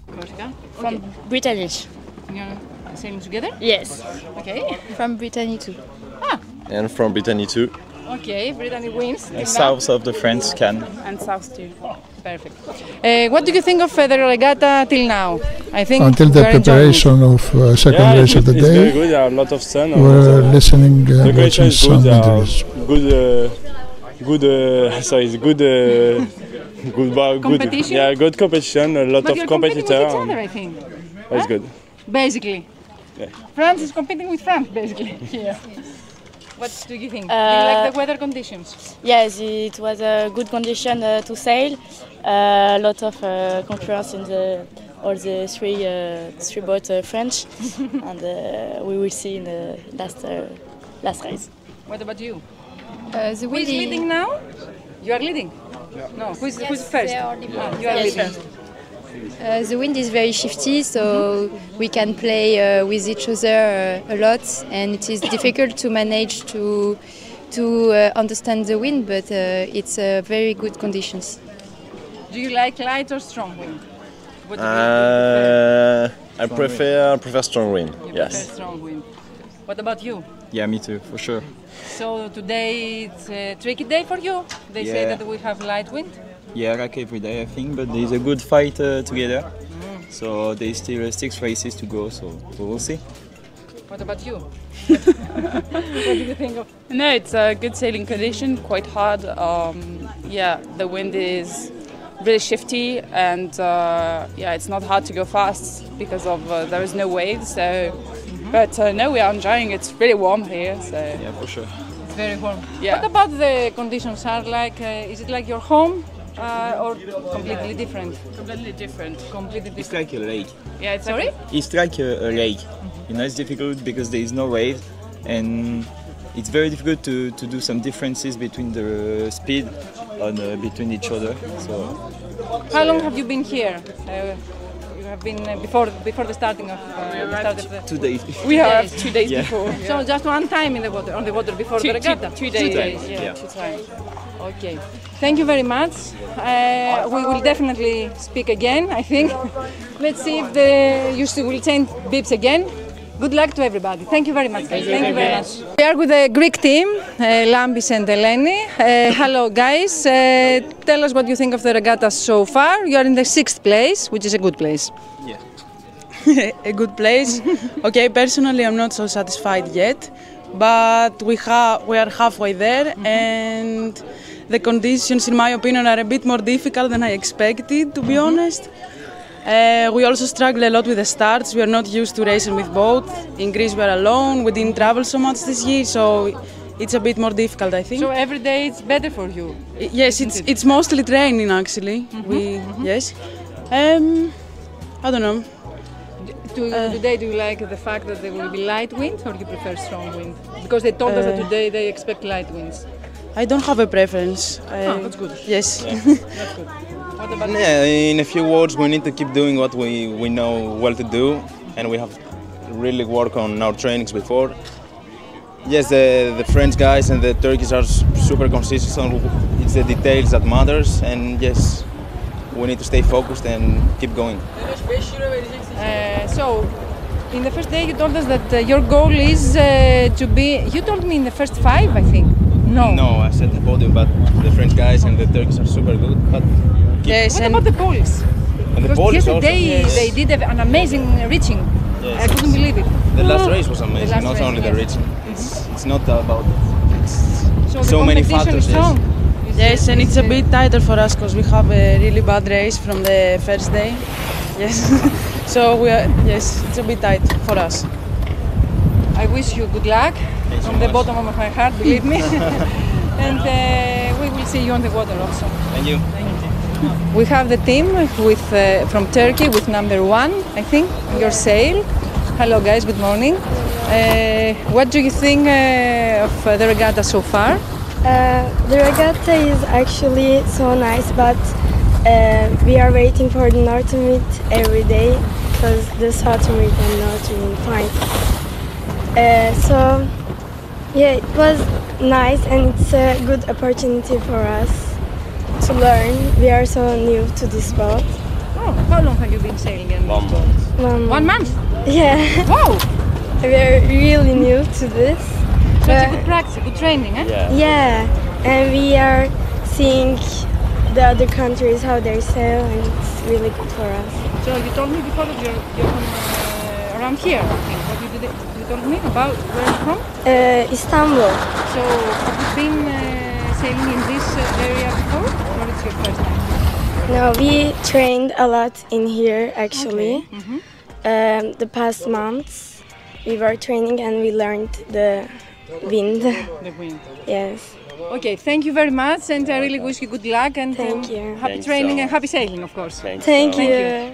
Corsica? From Okay. Brittany. You're sailing together? Yes. Okay. From Brittany too. And from Brittany too. Okay, Brittany wins. till now. South of the France can. And South too. Perfect. What do you think of the regatta till now? I think Until the we are enjoying it. preparation of second race of the it's very day, good. There are a lot of sun. we're listening the and condition watching is some good. There are interviews. good Competition? Yeah, good competition. A lot But of you're competing with competitors. each other, I think. That's good. Basically. Yeah. France is competing with France, basically. Yeah. What do you think? Do you like the weather conditions? Yes, it was a good condition to sail. A lot of concurrence in all the three boats French, and we will see in the last race. What about you? The Who is leading now? You are leading? No. Who's first? You are leading. The wind is very shifty, so we can play with each other a lot, and it is difficult to manage to understand the wind, but it's very good conditions. Do you like light or strong wind? What do you I prefer strong wind. prefer Yes. strong wind. What about you? Yeah, me too, for sure. So today it's a tricky day for you. They say Yeah. that we have light wind. Yeah, like every day I think, but there's a good fight together. So there's still 6 races to go, so we will see. What about you? What do you think of? No, it's a good sailing condition, quite hard. Yeah, the wind is really shifty, and yeah, it's not hard to go fast because of there is no waves. So, but no, we are enjoying. It's really warm here. So Yeah, for sure. It's very warm. Yeah. What about the conditions? Are like? Is it like your home, or completely different? completely different. Completely It's different. like a lake. Yeah, it's Sorry? It's like a lake. You know, it's difficult because there is no wave, and it's very difficult to do some differences between the speed on between each other. So How long have you been here? You have been before the starting of the start of the. 2 days. We have 2 days Yeah. before. So just one time in the water, on the water before the regatta? 2 days. Yeah. Yeah. 2 times. Okay. Thank you very much. We will definitely speak again, I think. Let's see if you will change bips again. Good luck to everybody. Thank you very much. Thank you very much. We are with the Greek team, Lambis and Eleni. Hello guys. Tell us what you think of the regatta so far. You are in the 6th place, which is a good place. A good place. Okay, personally, I'm not so satisfied yet, but we are halfway there, and the conditions, in my opinion, are a bit more difficult than I expected, to be honest. We also struggle a lot with the starts. We are not used to racing with both. In Greece, we are alone. We didn't travel so much this year, so it's a bit more difficult, I think. So every day it's better for you? Yes, it's mostly training, actually. Yes. I don't know. Today, do you like the fact that there will be light wind, or you prefer strong wind? Because they told us that today they expect light winds. I don't have a preference. That's good. Yes. That's good. What about Yeah, in a few words, we need to keep doing what we know well to do, and we have really worked on our trainings before. Yes, the French guys and the Turkish are super consistent. It's the details that matters, and yes, we need to stay focused and keep going. So, in the first day you told us that your goal is to be, you told me in the first 5, I think. No, I said the podium, but the French guys and the Turkish are super good. But Yes, What and about the Poles? and the Because Polish yesterday also. they did an amazing reaching. Yes. I couldn't believe it. The last race was amazing, last not race, only the yes. reaching. It's not about So, so the many competition factors. is strong. yes, and it's a bit tighter for us because we have a really bad race from the first day. Yes. So it's a bit tight for us. I wish you good luck from the bottom of my heart, believe me. And we will see you on the water also. Thank you. We have the team with from Turkey with number 1, I think, on your sail. Hello guys, good morning. What do you think of the regatta so far? The regatta is actually so nice, but we are waiting for the northern wind every day, because the South American not really fine. So yeah, it was nice and it's a good opportunity for us to learn. We are so new to this sport. Oh, how long have you been sailing in this boat? 1 month? Yeah. Wow! We are really new to this. So it's a good practice, a good training, eh? Yeah, and we are seeing the other countries how they sail, and it's really good for us. So you told me before that you're from around here, I think. What you told me about where you're from? Istanbul. So have you been sailing in this area before, or it's your first time? No, we trained a lot in here actually. Okay. The past months we were training and we learned the wind. The wind. Yes. Okay, thank you very much, and I really wish you good luck and thank you. Happy training and happy sailing, of course. Thank you.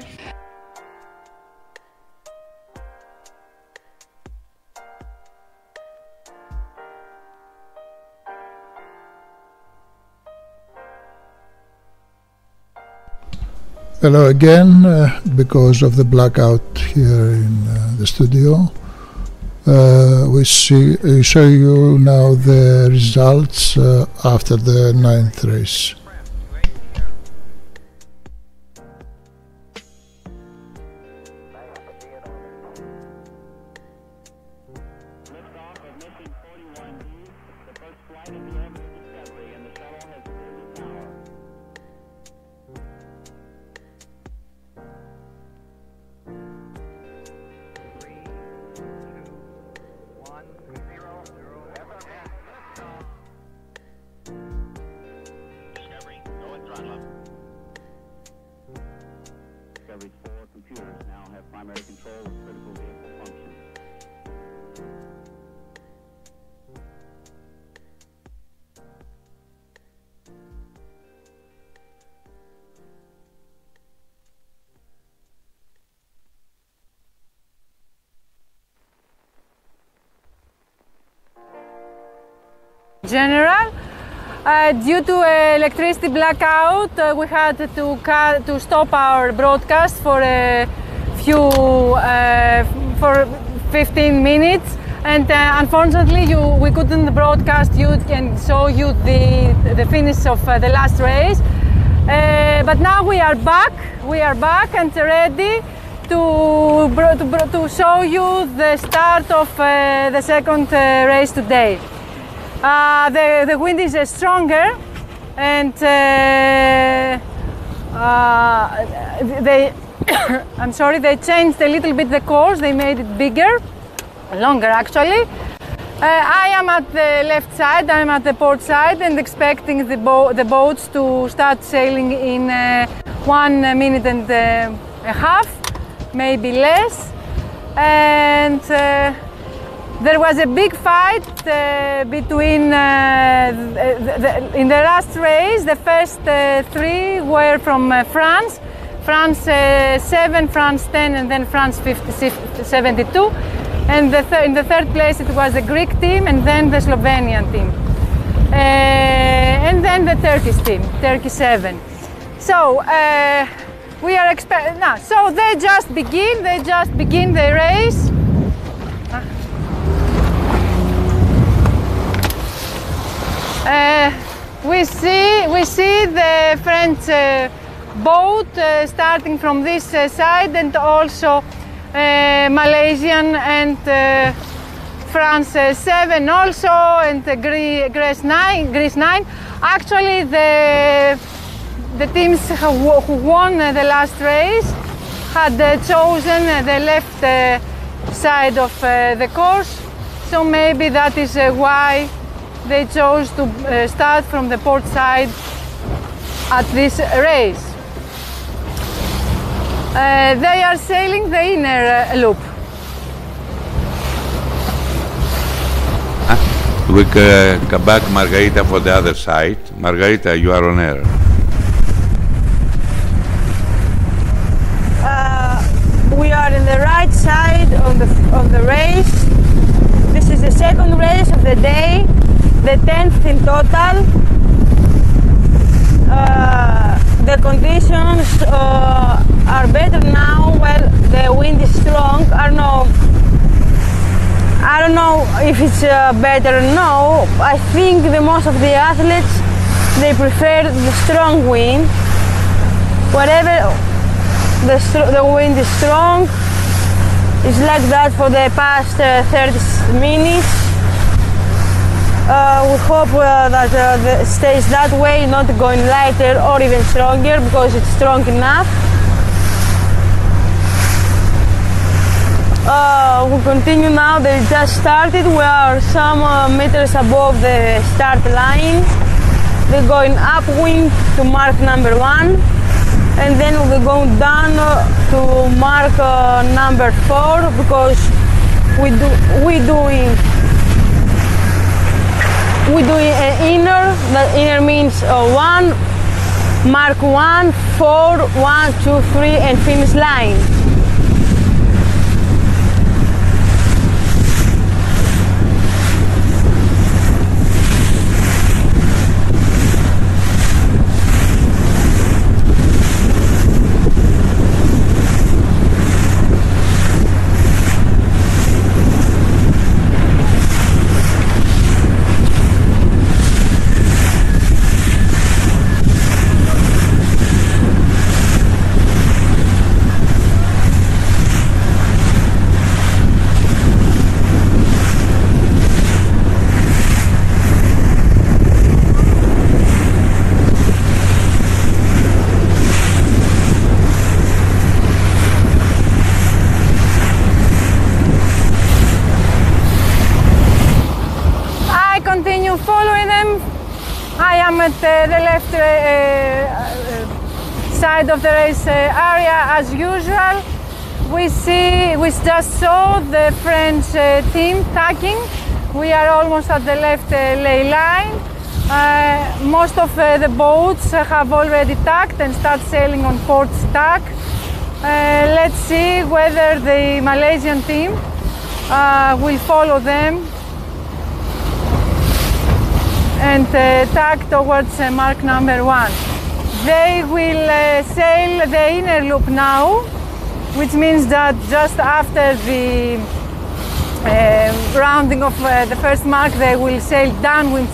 Hello again, because of the blackout here in the studio. We show you now the results after the 9th race. General, due to electricity blackout, we had to stop our broadcast for a few for 15 minutes, and unfortunately we couldn't broadcast you and show you the finish of the last race. But now we are back and ready to show you the start of the second race today. The wind is stronger, and I'm sorry, they changed a little bit the course. They made it bigger, longer actually. I am at the left side, I'm at the port side, and expecting the boats to start sailing in 1 minute and a half, maybe less. And there was a big fight between, in the last race, the first 3 were from France, France 7, France 10, and then France 72. And in the third place it was the Greek team, and then the Slovenian team. And then the Turkish team, Turkey 7. So we are expecting, so they just begin the race. We see the French boat starting from this side, and also Malaysian and France 7 also, and Greece 9. Actually, the teams who won the last race had chosen the left side of the course, so maybe that is why they chose to start from the port side at this race. They are sailing the inner loop. We come back Margarita for the other side. Margarita, you are on air. We are in the right side of the race. This is the second race of the day, the 10th in total. the conditions are better now. Well, the wind is strong. I don't know if it's better or no. I think the most of the athletes, they prefer the strong wind. Wherever the wind is strong, it's like that for the past 30 minutes. We hope that it stays that way, not going lighter or even stronger, because it's strong enough. We continue now. They just started. We are some meters above the start line. They're going upwind to mark number 1, and then we'll be going down to mark number 4, because we're doing an inner. That inner means 1, mark 1, 4, 1, 2, 3, and finish line. Following them, I am at the left side of the race area as usual. We just saw the French team tacking. We are almost at the left ley line. Most of the boats have already tacked and start sailing on port tack. Let's see whether the Malaysian team will follow them and tack towards mark number 1. They will sail the inner loop now, which means that just after the rounding of the first mark, they will sail downwind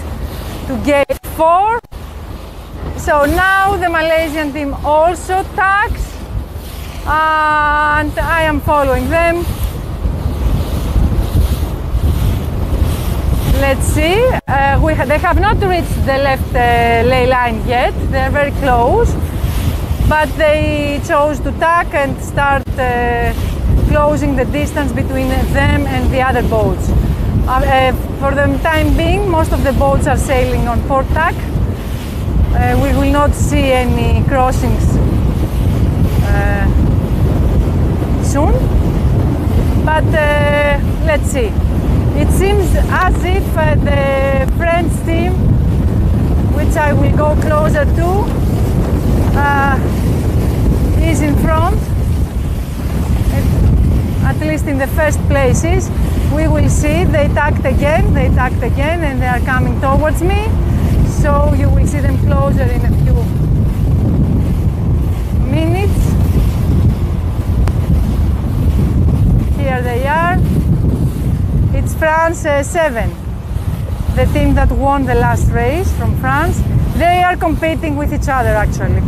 to gate 4. So now the Malaysian team also tacks, and I am following them. Let's see, they have not reached the left ley line yet. They're very close, but they chose to tack and start closing the distance between them and the other boats. For the time being, most of the boats are sailing on port tack. We will not see any crossings soon, but let's see. It seems as if the French team, which I will go closer to, is in front, at least in the first places. We will see. They tacked again, and they are coming towards me. So you will see them closer in a few minutes. Here they are. It's France 7, the team that won the last race from France. They are competing with each other actually.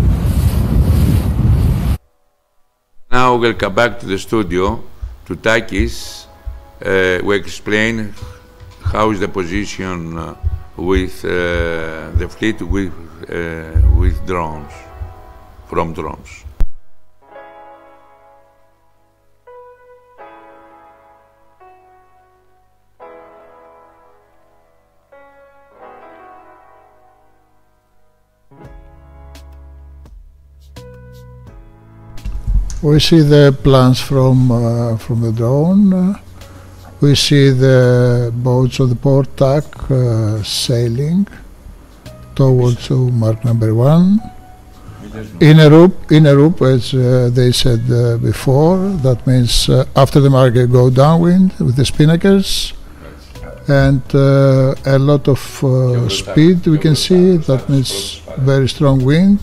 Now we'll come back to the studio to Takis. We explain how is the position with the fleet with drones, from drones. We see the plans from the drone. We see the boats of the port tack sailing towards mark number 1. Inner loop, as they said before. That means after the mark go downwind with the spinnakers, and a lot of speed we can see. That means very strong wind.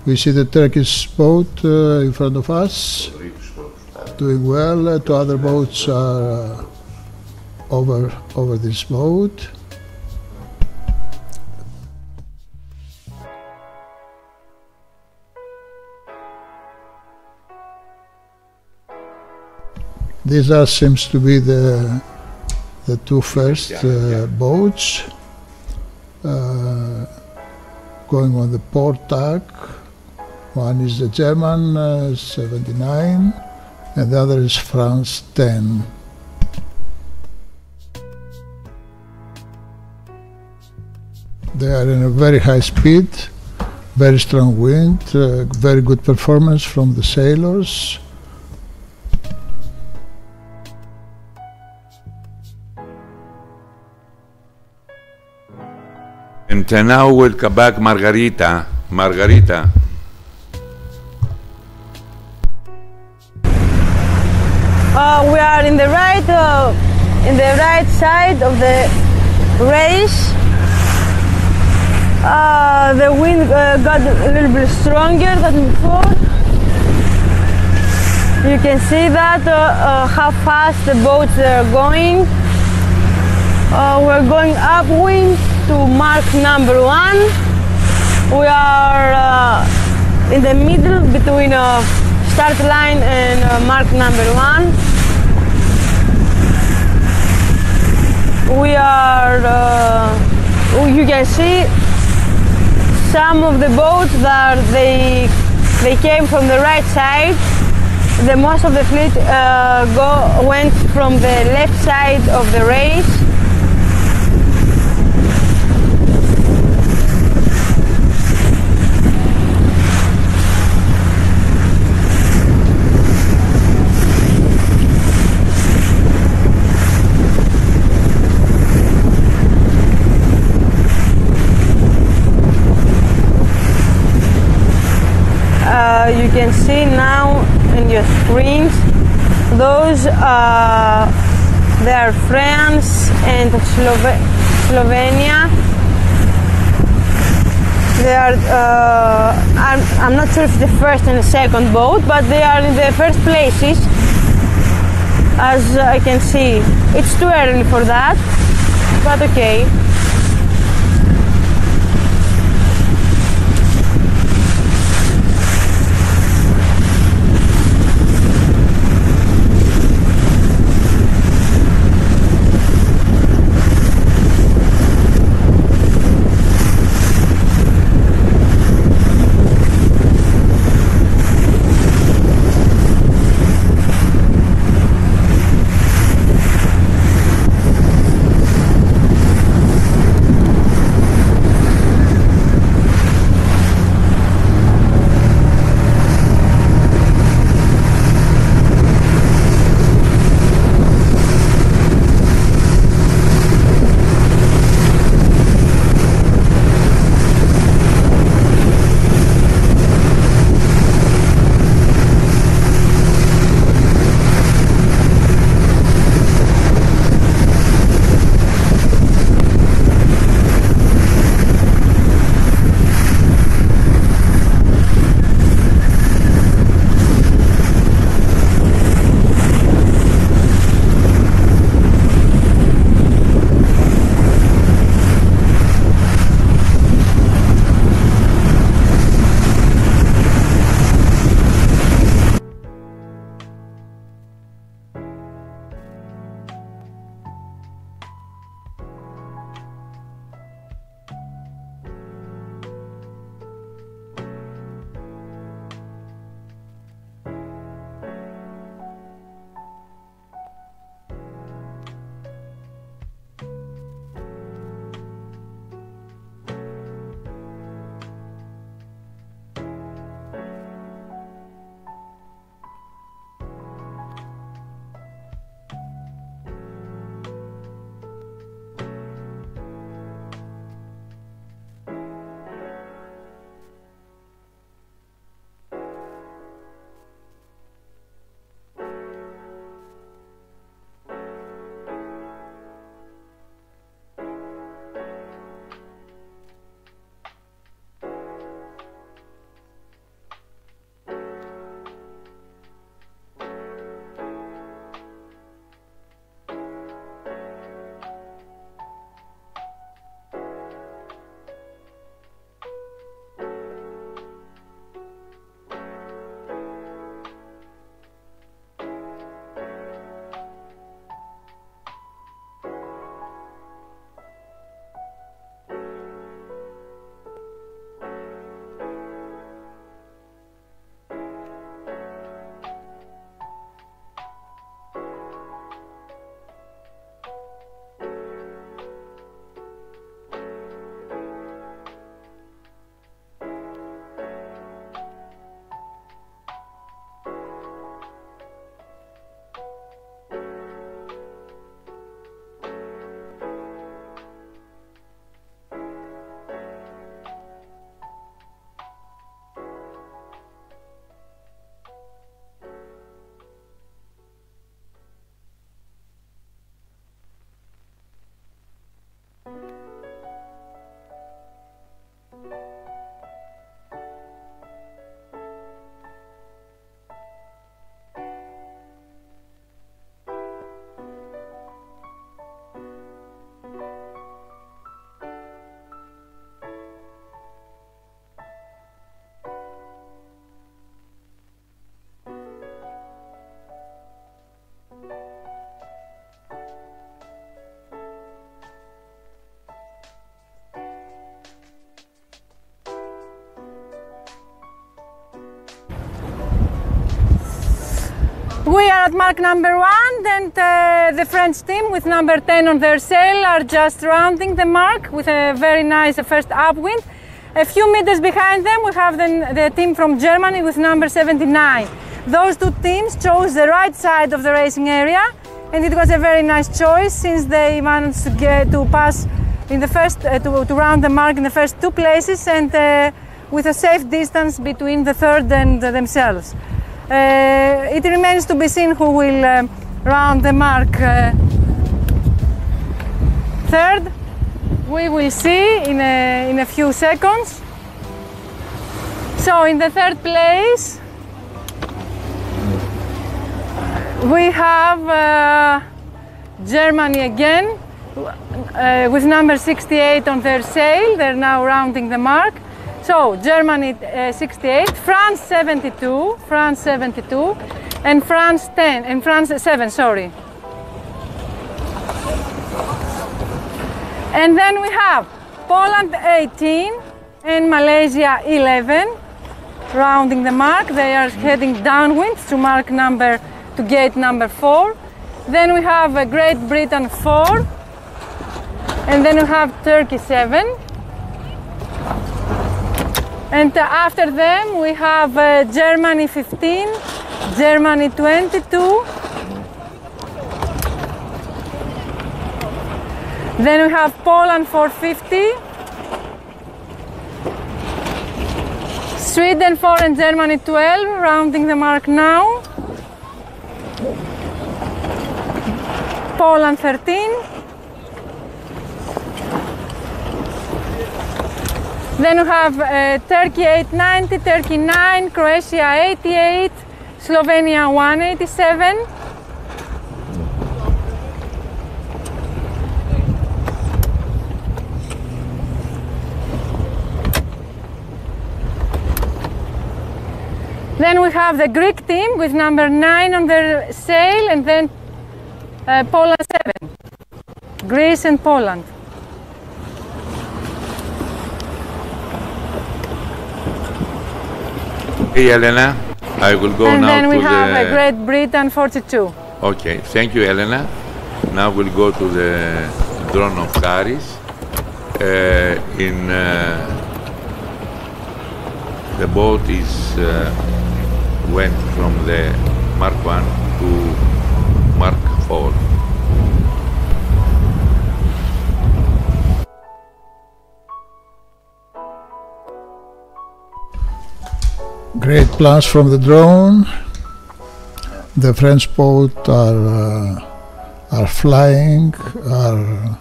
We see the Turkish boat in front of us, doing well. Two other boats are over this boat. These seems to be the two first boats going on the port tack. One is the German 79 and the other is France 10. They are in a very high speed, very strong wind, very good performance from the sailors. And now welcome back Margarita. Margarita. We are in the right side of the race. The wind got a little bit stronger than before. You can see that how fast the boats are going. We're going upwind to mark number 1. We are in the middle between start line and mark number 1. We are, you can see some of the boats that they came from the right side. The most of the fleet went from the left side of the race. You can see now in your screens, those they are France and Slovenia. They are, I'm not sure if the first and the second boat, but they are in the first places, as I can see. It's too early for that, but okay. We are at mark number 1, and the French team with number 10 on their sail are just rounding the mark with a very nice first upwind. A few meters behind them we have the team from Germany with number 79. Those two teams chose the right side of the racing area, and it was a very nice choice since they managed to pass in the first to round the mark in the first two places, and with a safe distance between the third and themselves. It remains to be seen who will round the mark third. We will see in a few seconds. So in the third place we have Germany again with number 68 on their sail. They're now rounding the mark. So Germany 68, France 72, France 72, and France 10, and France 7, sorry. And then we have Poland 18 and Malaysia 11 rounding the mark. They are heading downwind to gate number 4. Then we have Great Britain 4, and then we have Turkey 7. And after them we have Germany 15, Germany 22. Then we have Poland 450, Sweden 4 and Germany 12, rounding the mark now. Poland 13. Then we have Turkey 890, Turkey 9, Croatia 88, Slovenia 187. Then we have the Greek team with number 9 on their sail, and then Poland 7, Greece and Poland. Hey Elena, I will go and now then we to have the... Great Britain 42. Okay, thank you Elena. Now we'll go to the drone of Karis. The boat is went from the Mark 1 to Mark 4. Great plans from the drone. The French boat are flying, are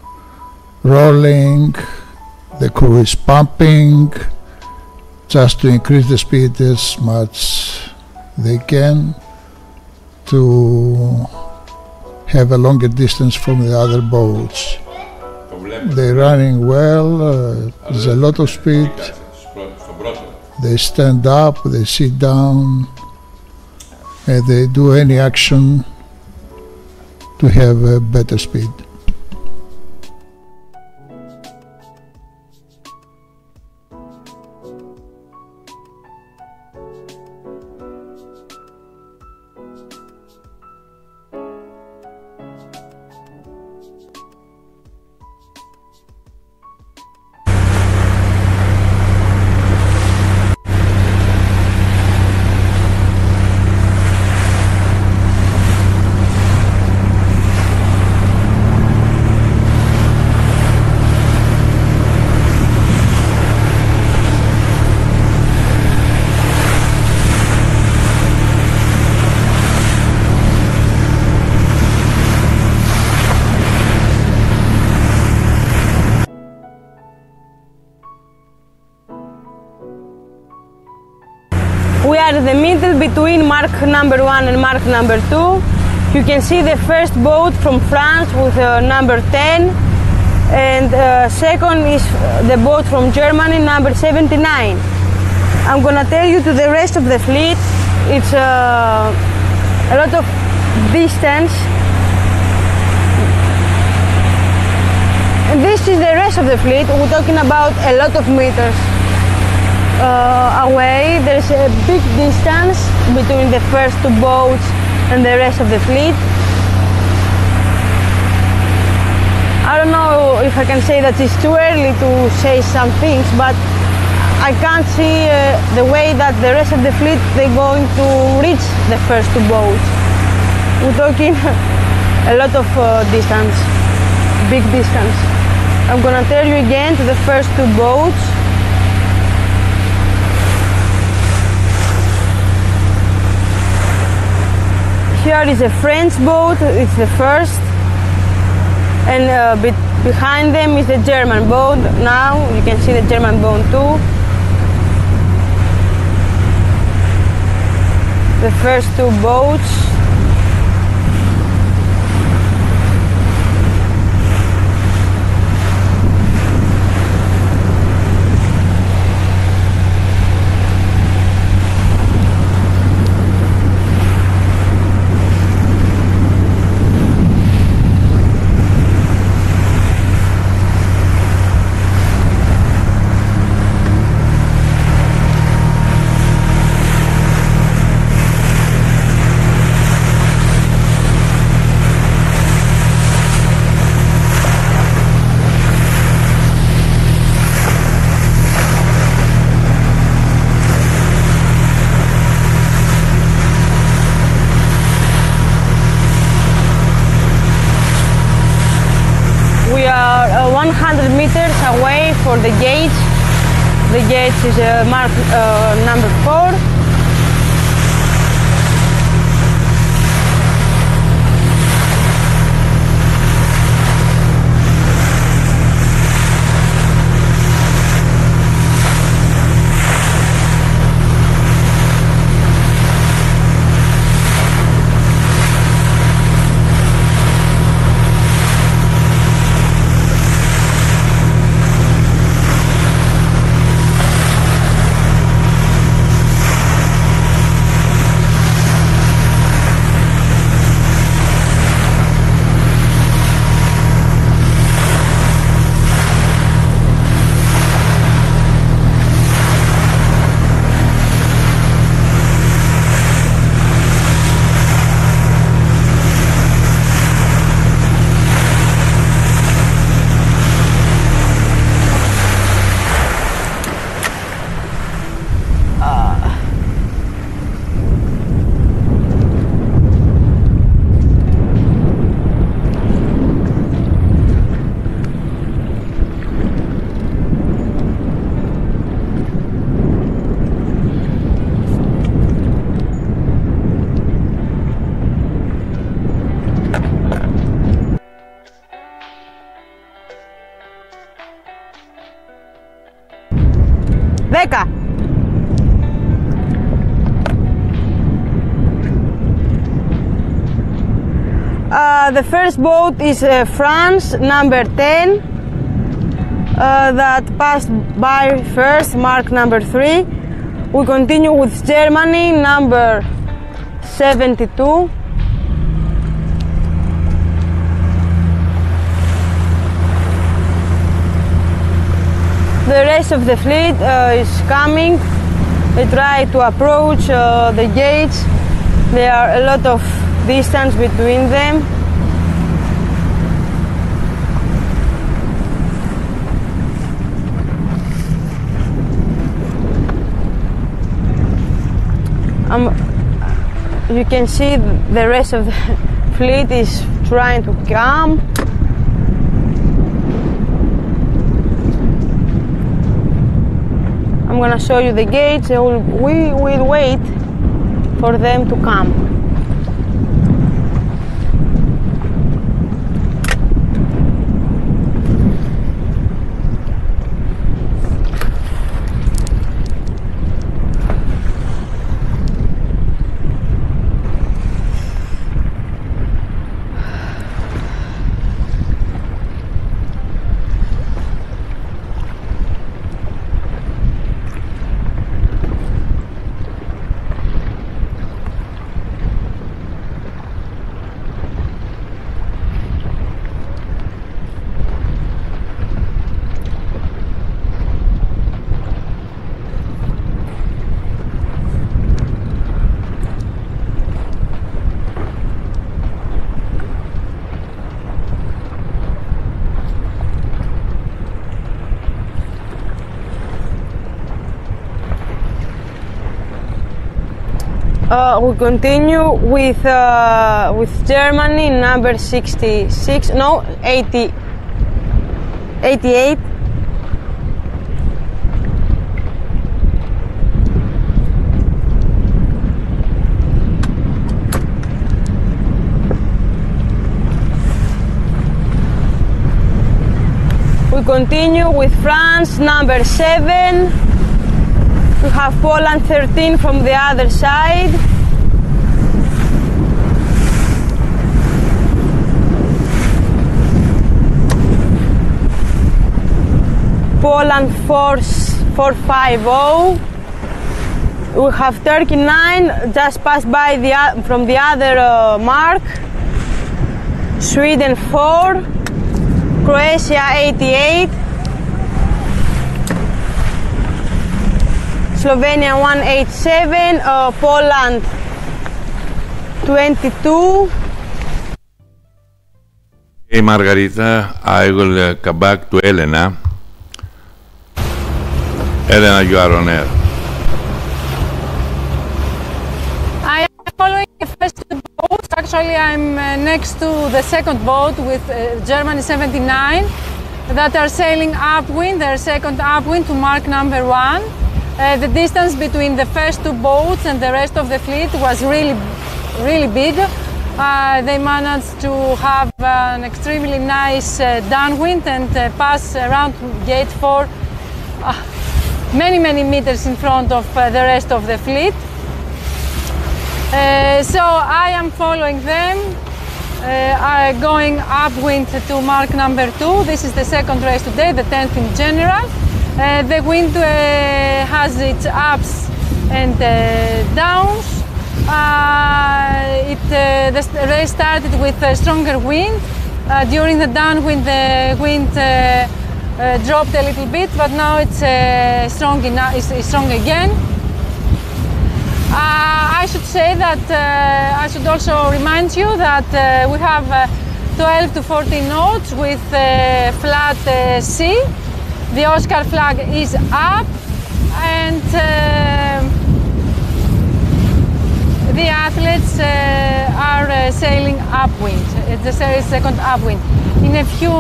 rolling. The crew is pumping, just to increase the speed as much they can to have a longer distance from the other boats. They're running well, there's a lot of speed. They stand up, they sit down, and they do any action to have a better speed. We are in the middle between mark number 1 and mark number 2. You can see the first boat from France with number 10, and second is the boat from Germany, number 79. I'm gonna tell you to the rest of the fleet, it's a lot of distance. And this is the rest of the fleet. We're talking about a lot of meters away. There's a big distance between the first two boats and the rest of the fleet. I don't know if I can say that it's too early to say some things, but I can't see the way that the rest of the fleet they're going to reach the first two boats. We're talking a lot of distance, big distance. I'm gonna tell you again to the first two boats. Here is a French boat, it's the first, and behind them is the German boat. Now you can see the German boat too. The first two boats. We are 100 meters away for the gate. The gate is marked number 4. The first boat is France, number 10, that passed by first, mark number 3. We continue with Germany, number 72. The rest of the fleet is coming. They try to approach the gates. There are a lot of distance between them. You can see the rest of the fleet is trying to come. I'm gonna show you the gates. We will wait for them to come. We continue with Germany, number 66, no, 88. We continue with France, number 7. We have Poland 13 from the other side. Poland 450. We have Turkey 9, just passed by from the other mark. Sweden 4. Croatia 88. Slovenia 187, Poland 22. Hey Margarita, I will come back to Elena. Elena, you are on air. I am following the first boat. Actually, I'm next to the second boat with Germany 79 that are sailing upwind, their second upwind to mark number 1. The distance between the first two boats and the rest of the fleet was really big. They managed to have an extremely nice downwind and pass around gate 4 many meters in front of the rest of the fleet. So I am following them, going upwind to mark number 2. This is the second race today, the 10th in general. The wind has its ups and downs. The race started with a stronger wind. During the downwind, the wind dropped a little bit, but now it's strong again. I should say that I should also remind you that we have 12 to 14 knots with flat sea. The Oscar flag is up and the athletes are sailing upwind. It's the second upwind. In a few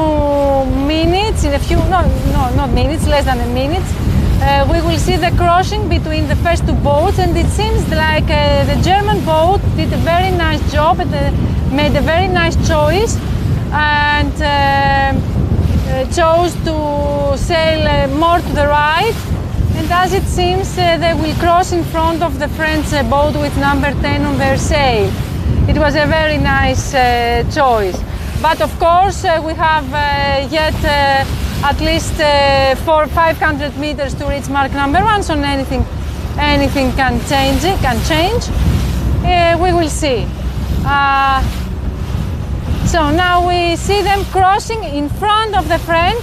minutes, not minutes, less than a minute, we will see the crossing between the first two boats, and it seems like the German boat did a very nice job and made a very nice choice and chose to sail more to the right, and as it seems they will cross in front of the French boat with number 10 on their sail. It was a very nice choice, but of course we have yet at least 500 meters to reach mark number 1, so anything can change. We will see. So now we see them crossing in front of the French,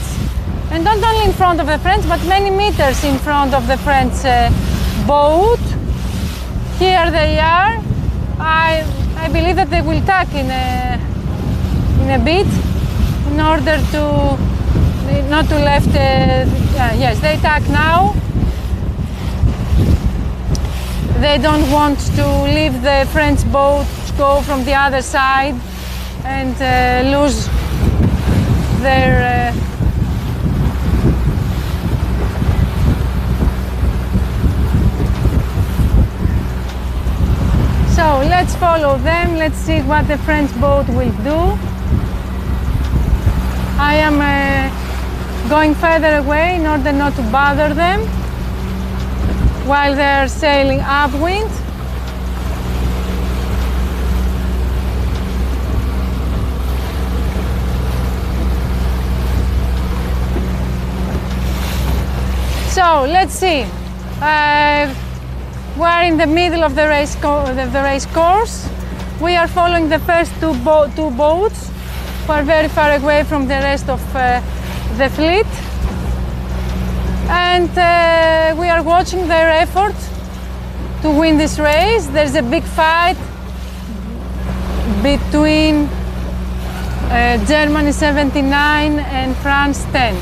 and not only in front of the French, but many meters in front of the French boat. Here they are. I believe that they will tack in a bit in order to not to left. Yes, they tack now. They don't want to leave the French boat, go from the other side and lose their so let's follow them. Let's see what the French boat will do. I am going further away in order not to bother them while they're sailing upwind. So let's see. We're in the middle of the race course. We are following the first two boats who are very far away from the rest of the fleet, and we are watching their effort to win this race. There's a big fight between Germany 79 and France 10.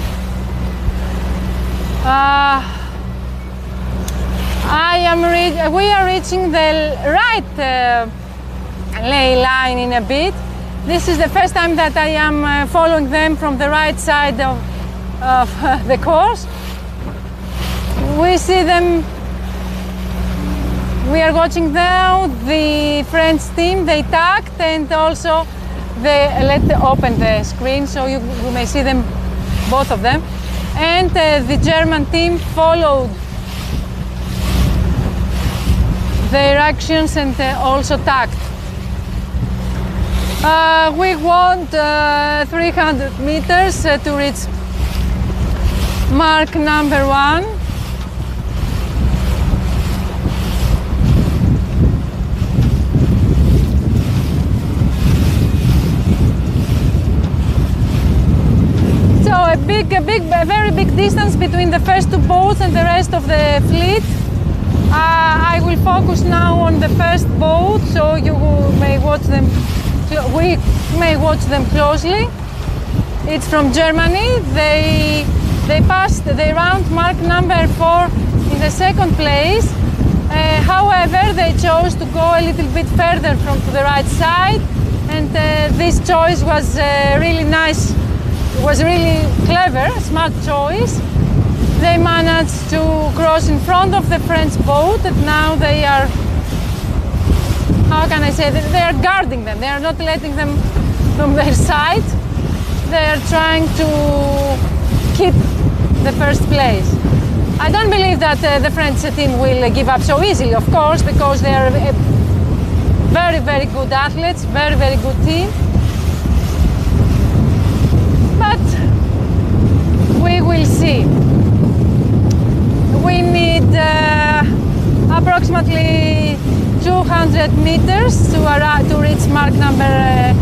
We are reaching the right ley line in a bit. This is the first time that I am following them from the right side of the course. We see them. We are watching now the French team. They tagged, and also let's open the screen so you may see them, both of them. And the German team followed their actions and also tagged. We want 300 meters to reach mark number 1. So a very big distance between the first two boats and the rest of the fleet. I will focus now on the first boat, so you may watch them. We may watch them closely. It's from Germany. They passed the round mark number 4 in the second place. However, they chose to go a little bit further to the right side, and this choice was really nice. It was really clever, smart choice. They managed to cross in front of the French boat, and now they are, how can I say, they are guarding them. They are not letting them from their side. They are trying to keep the first place. I don't believe that the French team will give up so easily, of course, because they are very, very good athletes, very, very good team. But we will see. We need approximately 200 meters to reach mark number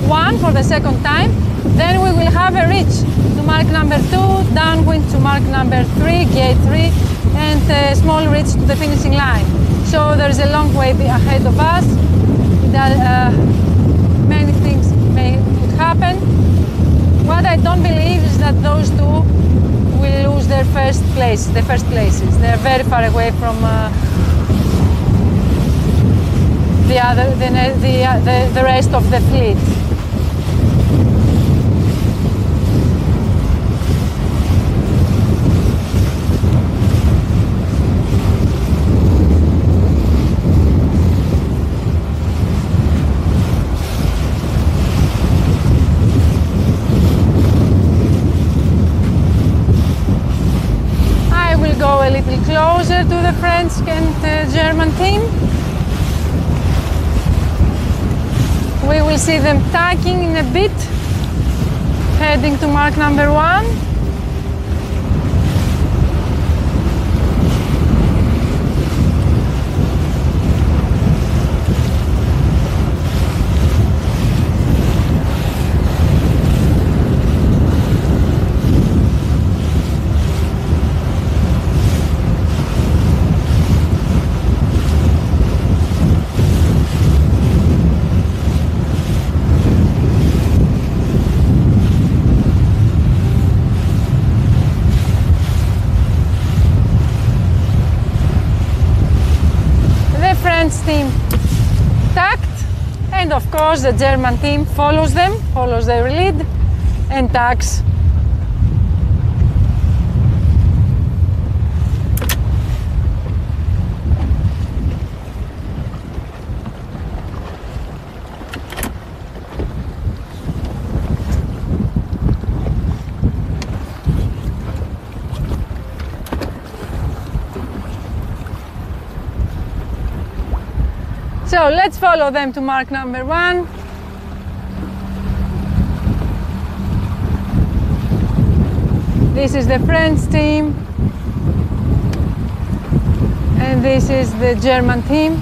1 for the second time. Then we will have a reach to mark number 2, downwind to mark number 3, gate 3, and a small reach to the finishing line. So there is a long way ahead of us. Many things could happen. What I don't believe is that those two will lose their first places. They are very far away from the rest of the fleet. A little closer to the French and German team. We will see them tacking in a bit, heading to mark number 1. Team tacked, and of course the German team follows them, follows their lead and tacks. So let's follow them to mark number 1. This is the French team, and this is the German team.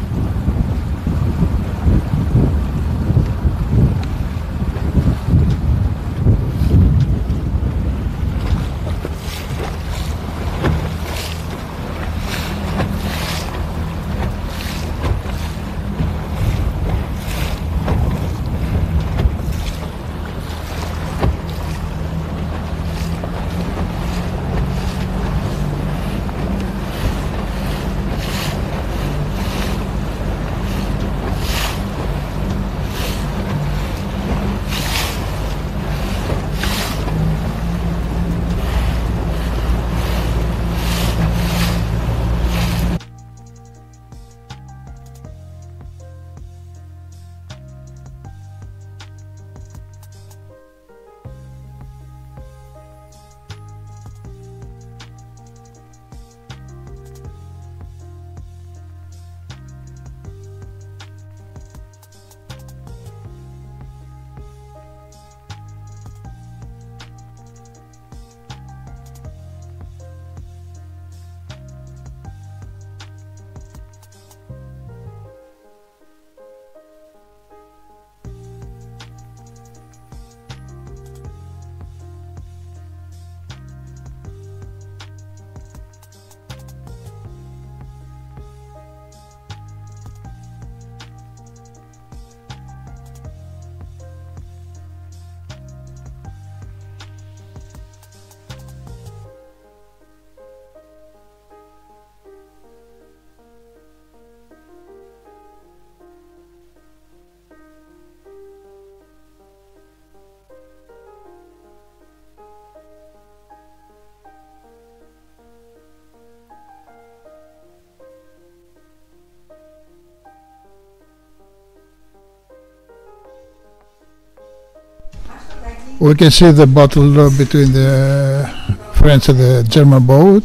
We can see the battle between the French and the German boat.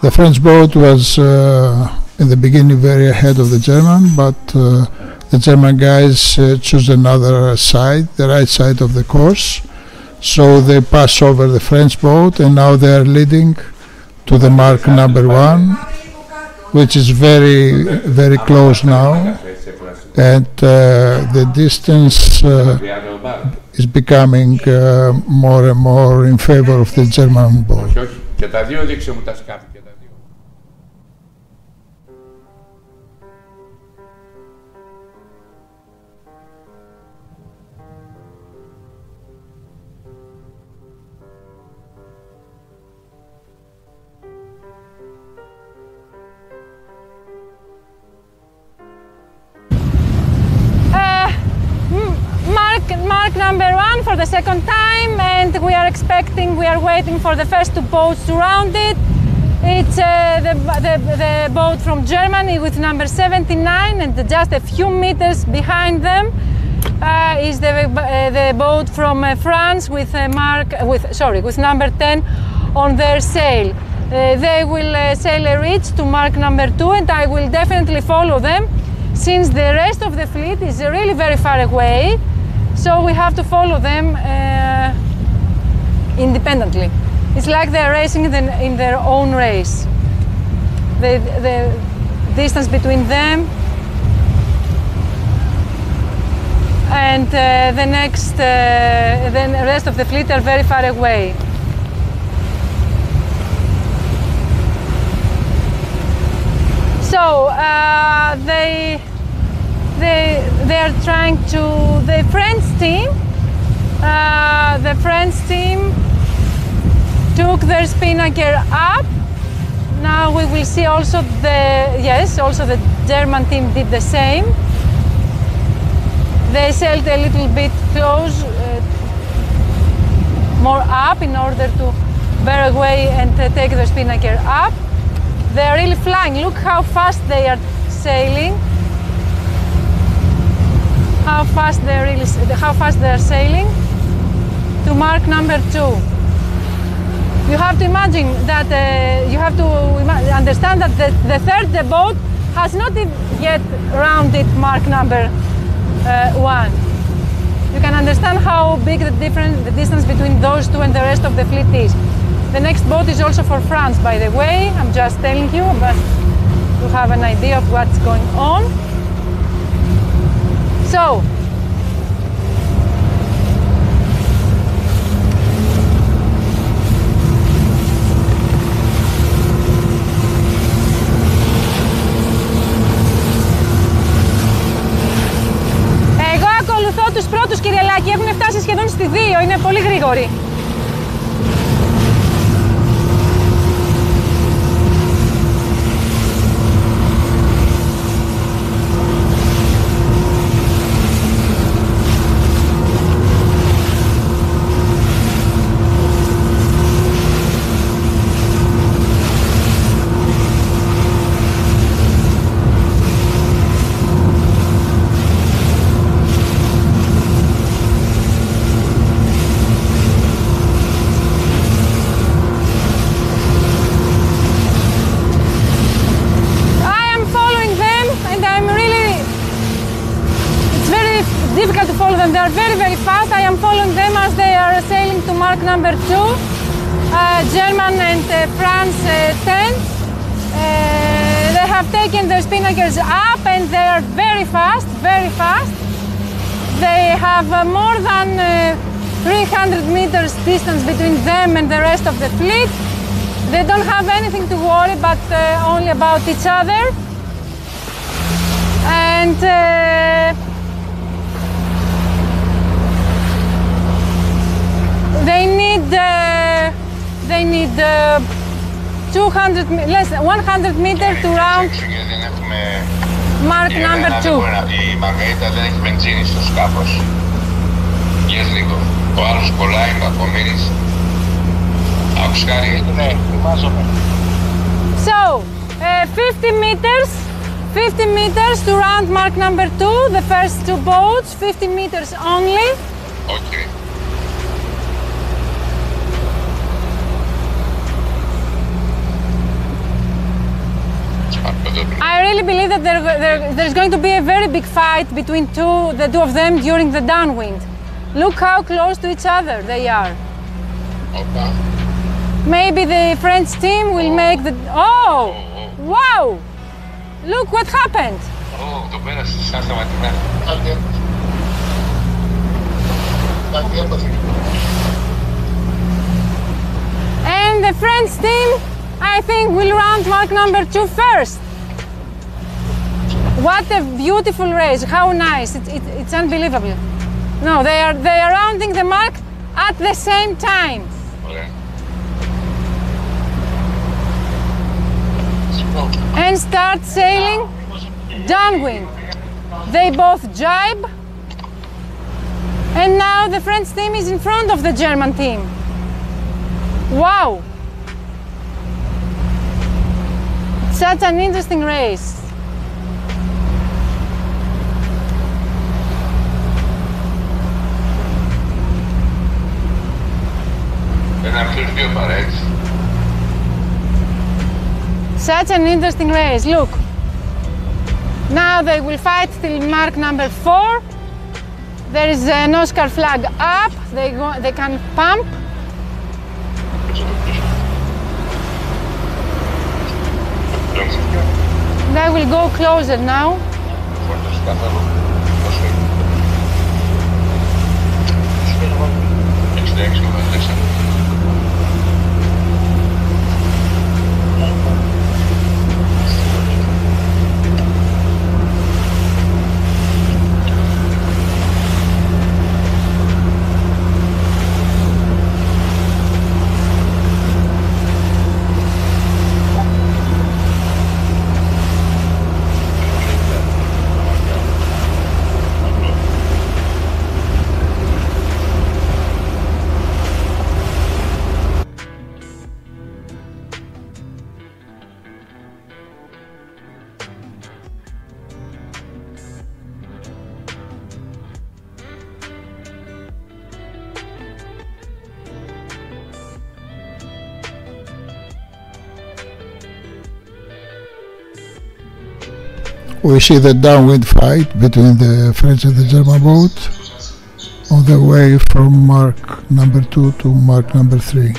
The French boat was in the beginning very ahead of the German, but the German guys choose another side, the right side of the course. So they pass over the French boat, and now they are leading to the mark number 1, which is very, very close now. And the distance is becoming more and more in favor of the German boat. Mark number 1 for the second time, and we are waiting for the first two boats to round it. It's the boat from Germany with number 79, and just a few meters behind them is the boat from France with number 10 on their sail. They will sail a reach to mark number 2, and I will definitely follow them, since the rest of the fleet is really very far away. So we have to follow them independently. It's like they're racing in their own race. The distance between them and the rest of the fleet are very far away. So they are trying to, the French team took their spinnaker up. Now we will see also the German team did the same. They sailed a little bit close, more up, in order to bear away and take their spinnaker up. They are really flying. Look how fast they are sailing. How fast they are sailing to mark number 2. You have to imagine that you have to understand that the third boat has not yet rounded mark number 1. You can understand how big the distance between those two and the rest of the fleet is. The next boat is also for France, by the way. I'm just telling you, but to have an idea of what's going on. So, εγώ ακολουθώ τους πρώτους, κυριελάκι, έχουν φτάσει σχεδόν στη 2, είναι πολύ γρήγοροι. Difficult to follow them. They are very, very fast. I am following them as they are sailing to mark number 2. German and France 10. They have taken their spinnakers up and they are very fast, very fast. They have more than 300 meters distance between them and the rest of the fleet. They don't have anything to worry but only about each other. And they need 100 meters to round mark number 2. Η Μαργαρίτα δεν έχει βενζίνη στο σκάφος. Γες λίγο. Ο άλλος κολλάει, το απομείνεις. Άκους χάρη. Ναι, ετοιμάζομαι. So, 50 meters to round mark number 2, the first two boats, 50 meters only. Okay. really believe that there's going to be a very big fight between the two of them during the downwind. Look how close to each other they are. Okay. Maybe the French team will make the... Oh! Wow! Look what happened. Το πέρασε σαν σταματημένο. Κάτι έπαθε. And the French team, I think, will round mark number 2 first. What a beautiful race! How nice! It's unbelievable. No, they are rounding the mark at the same time. Okay. And start sailing downwind. They both jibe, and now the French team is in front of the German team. Wow! Such an interesting race. Such an interesting race, look. Now they will fight till mark number 4. There is an Oscar flag up, they can pump. They will go closer now. We see the downwind fight between the French and the German boat on the way from mark number 2 to mark number 3.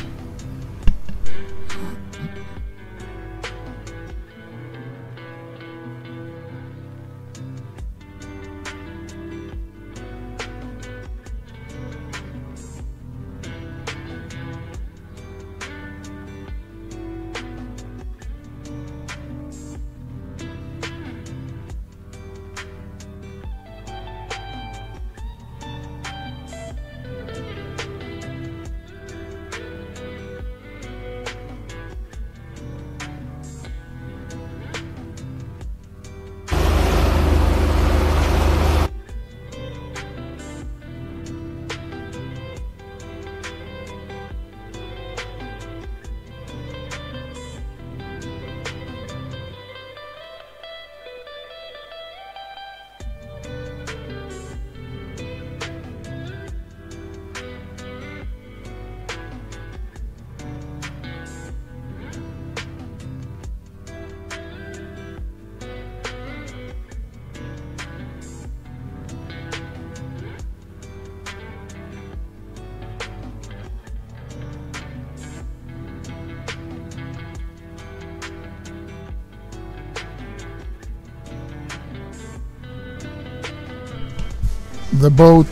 The boat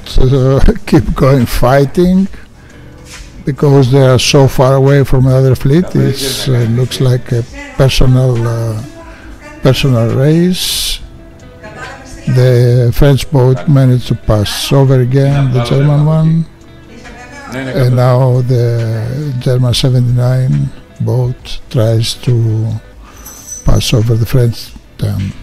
keep going fighting because they are so far away from the other fleet. It looks like a personal race. The French boat managed to pass over again the German one, and now the German 79 boat tries to pass over the French 10.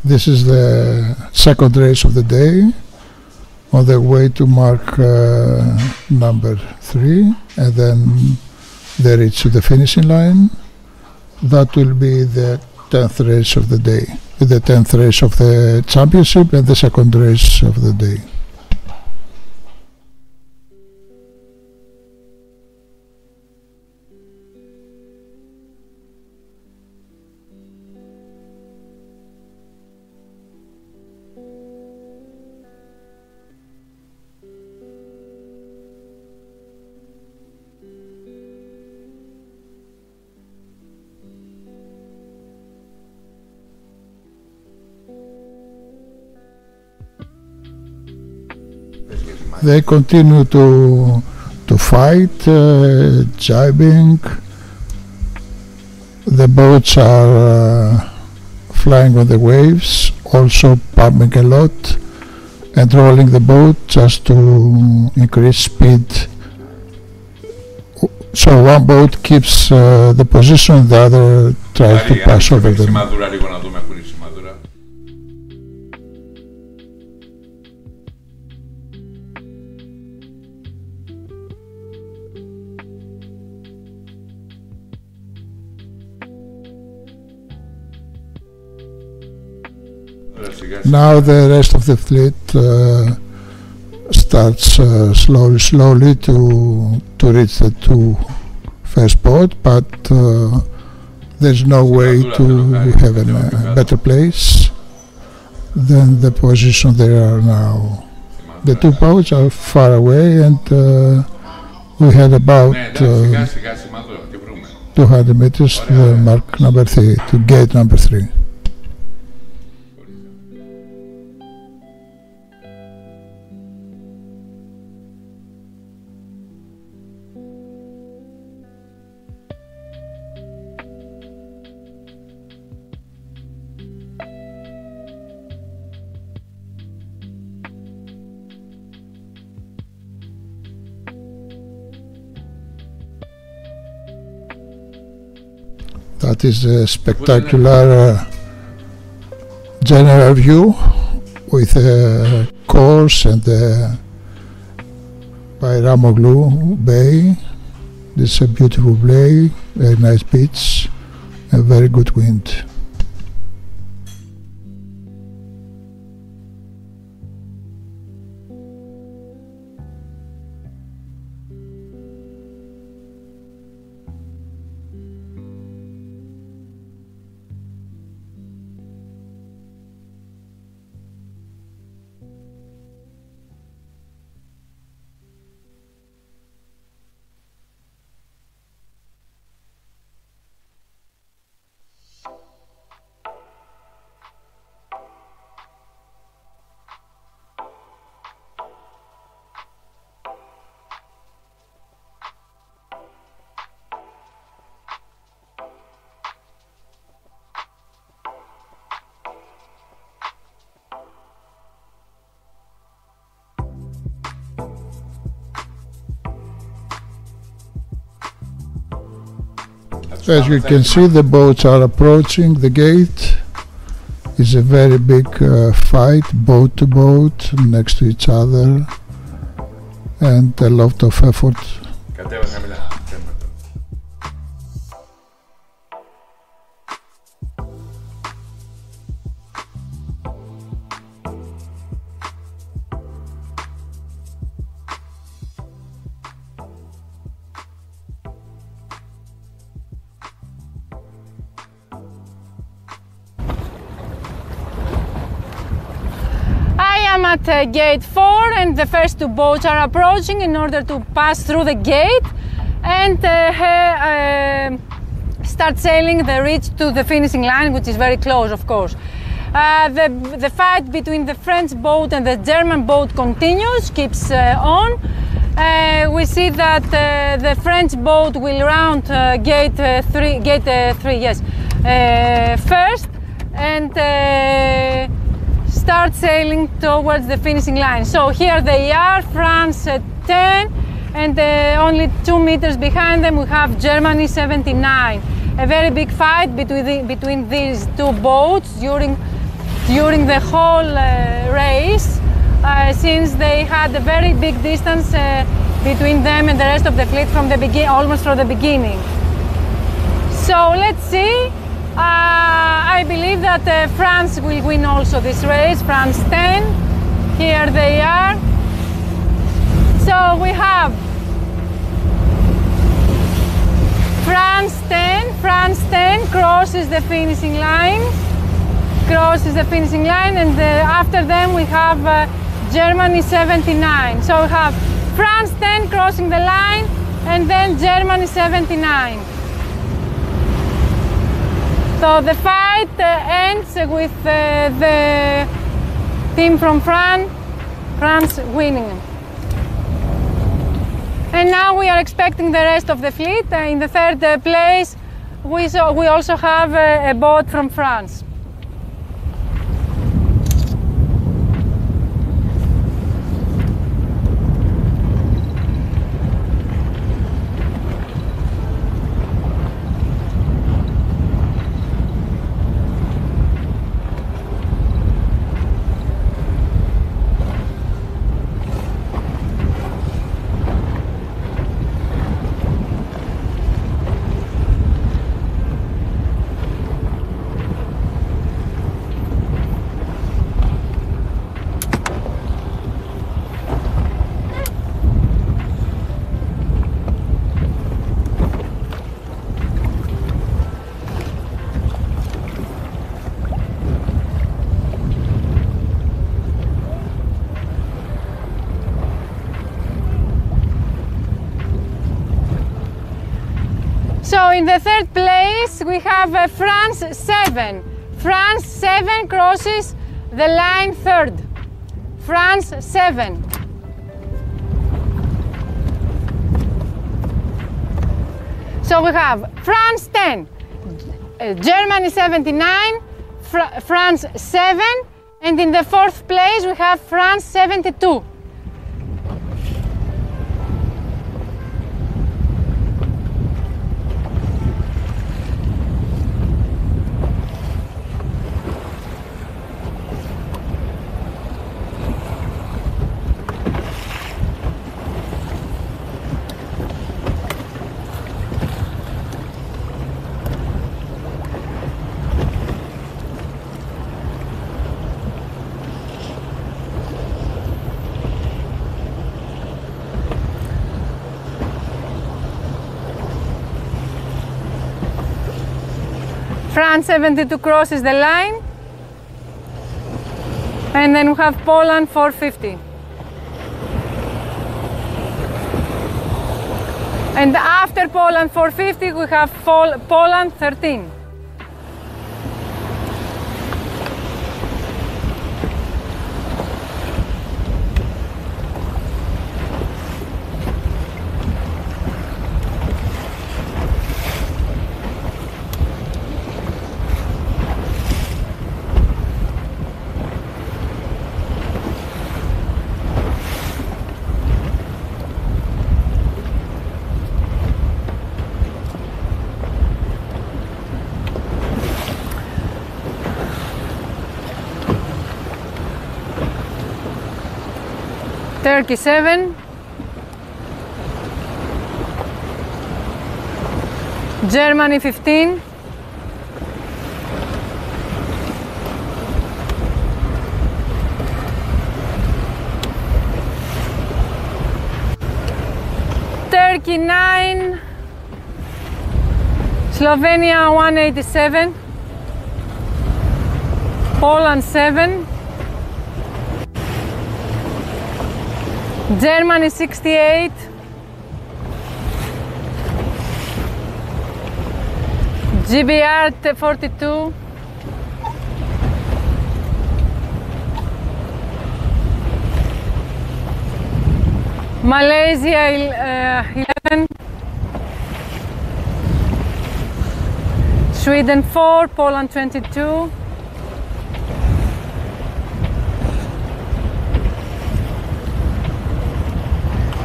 This is the second race of the day, on the way to mark number 3, and then they reach to the finishing line. That will be the 10th race of the day, the 10th race of the championship and the second race of the day. They continue to fight, jibing. The boats are flying on the waves, also pumping a lot and rolling the boat just to increase speed. So one boat keeps the position, the other tries to pass over them. Now the rest of the fleet starts slowly to reach the two first boat, but there's no way to have a better place than the position they are now. The two boats are far away, and we had about 200 meters to the mark number 3, to gate number 3. That is a spectacular general view with a course and the Bayramoglu Bay. This is a beautiful bay, very nice beach, and very good wind. As you can see, the boats are approaching the gate. It's a very big fight, boat to boat, next to each other, and a lot of effort. At gate 4, and the first two boats are approaching in order to pass through the gate and start sailing the reach to the finishing line, which is very close, of course. The fight between the French boat and the German boat continues, keeps on. We see that the French boat will round gate 3, yes, first, and start sailing towards the finishing line. So here they are, France 10, and only 2 meters behind them we have Germany 79. A very big fight between these two boats during the whole race, since they had a very big distance between them and the rest of the fleet from the almost from the beginning. So let's see. I believe that France will win also this race. France 10. Here they are. So we have France 10 crosses the finishing line. And after them we have Germany 79. So we have France 10 crossing the line and then Germany 79. So the fight ends with the team from France winning. And now we are expecting the rest of the fleet. In the third place we also have a boat from France. So in the third place we have France 7. France 7 crosses the line third. France 7. So we have France 10, Germany 79, France 7, and in the fourth place we have France 72. France 72 crosses the line, and then we have Poland 450. And after Poland 450 we have Poland 13. Turkey 7, Germany 15, Turkey 9, Slovenia 187, Poland 7, Germany 68, GBR 42, Malaysia 11, Sweden 4, Poland 22,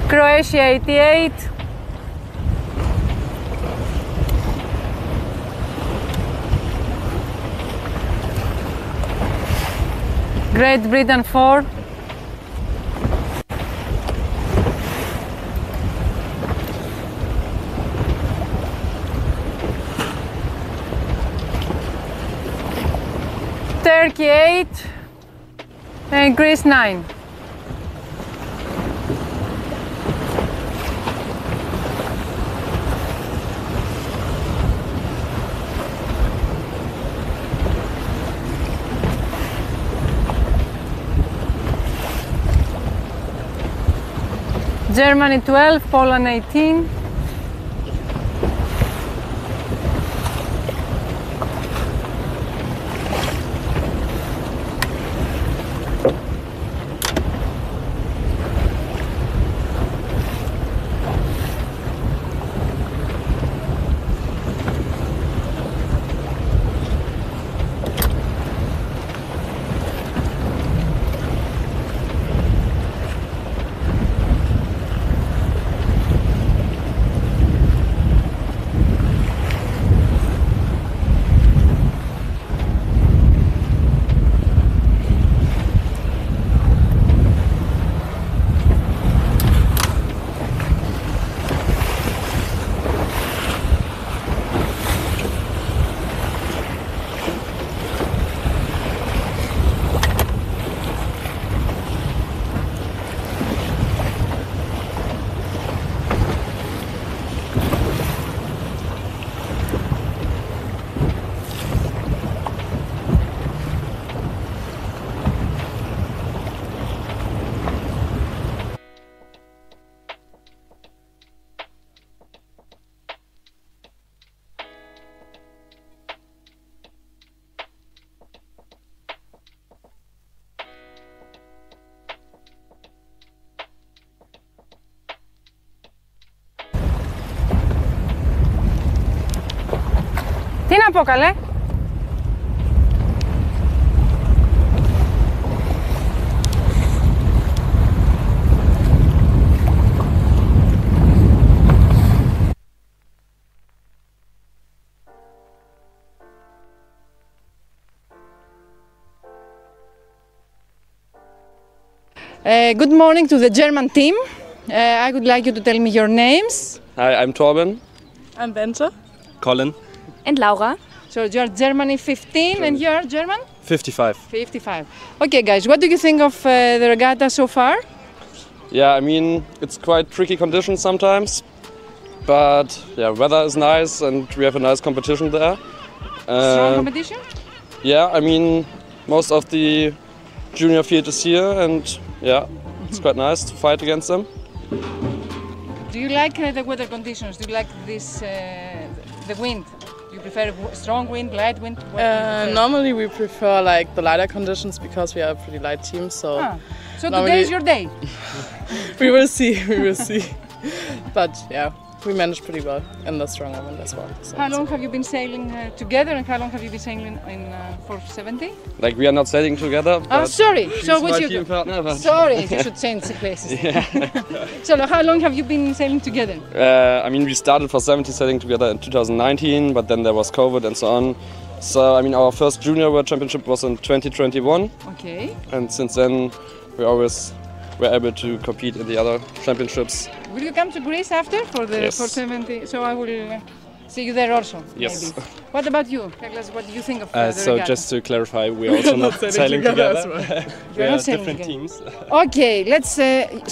Croatia 88, Great Britain 4, Turkey 8 and Greece 9. Germany 12, Poland 18. Τι να πω καλέ? Good morning to the German team. I would like you to tell me your names. Hi, I'm Torben. I'm Bente. Colin. And Laura. So you are Germany 15 and you are German? 55. 55. Okay guys, what do you think of the regatta so far? Yeah, I mean, it's quite tricky conditions sometimes, but yeah, weather is nice and we have a nice competition there. Strong competition? Yeah, I mean, most of the junior field is here and yeah, it's quite nice to fight against them. Do you like the weather conditions? Do you like this, the wind? Do you prefer strong wind, light wind? Normally we prefer like the lighter conditions because we are a pretty light team. So, so today is your day? we will see, we will see. But yeah, we managed pretty well in the stronger wind as well. So how long have you been sailing together and how long have you been sailing in 470? Like we are not sailing together. Oh, sorry. So my which team partner, but sorry, you should change the places. Yeah. So how long have you been sailing together? I mean, we started for 70 sailing together in 2019, but then there was COVID and so on. So I mean, our first Junior World Championship was in 2021. Okay. And since then, we always were able to compete in the other championships. Will you come to Greece after for the 470? So I will see you there also. Yes. Maybe. What about you, Douglas? What do you think of the So regatta? just to clarify, we're also not sailing together. You're not sailing different together. teams. Okay, let's.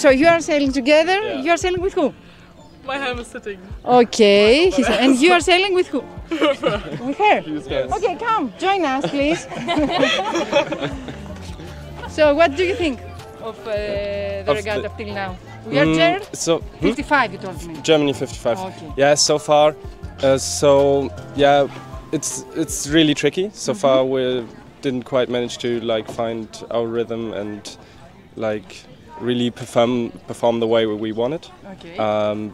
So you are sailing together. Yeah. You are sailing with who? my hand is sitting. Okay, and you are sailing with who? With her? Yes. Okay, come, join us, please. So, what do you think of the regatta till now? We are Germany 55, you told me. Germany 55. Okay. Yeah, so far, yeah, it's really tricky. So far, we didn't quite manage to find our rhythm and really perform the way we want it. Okay.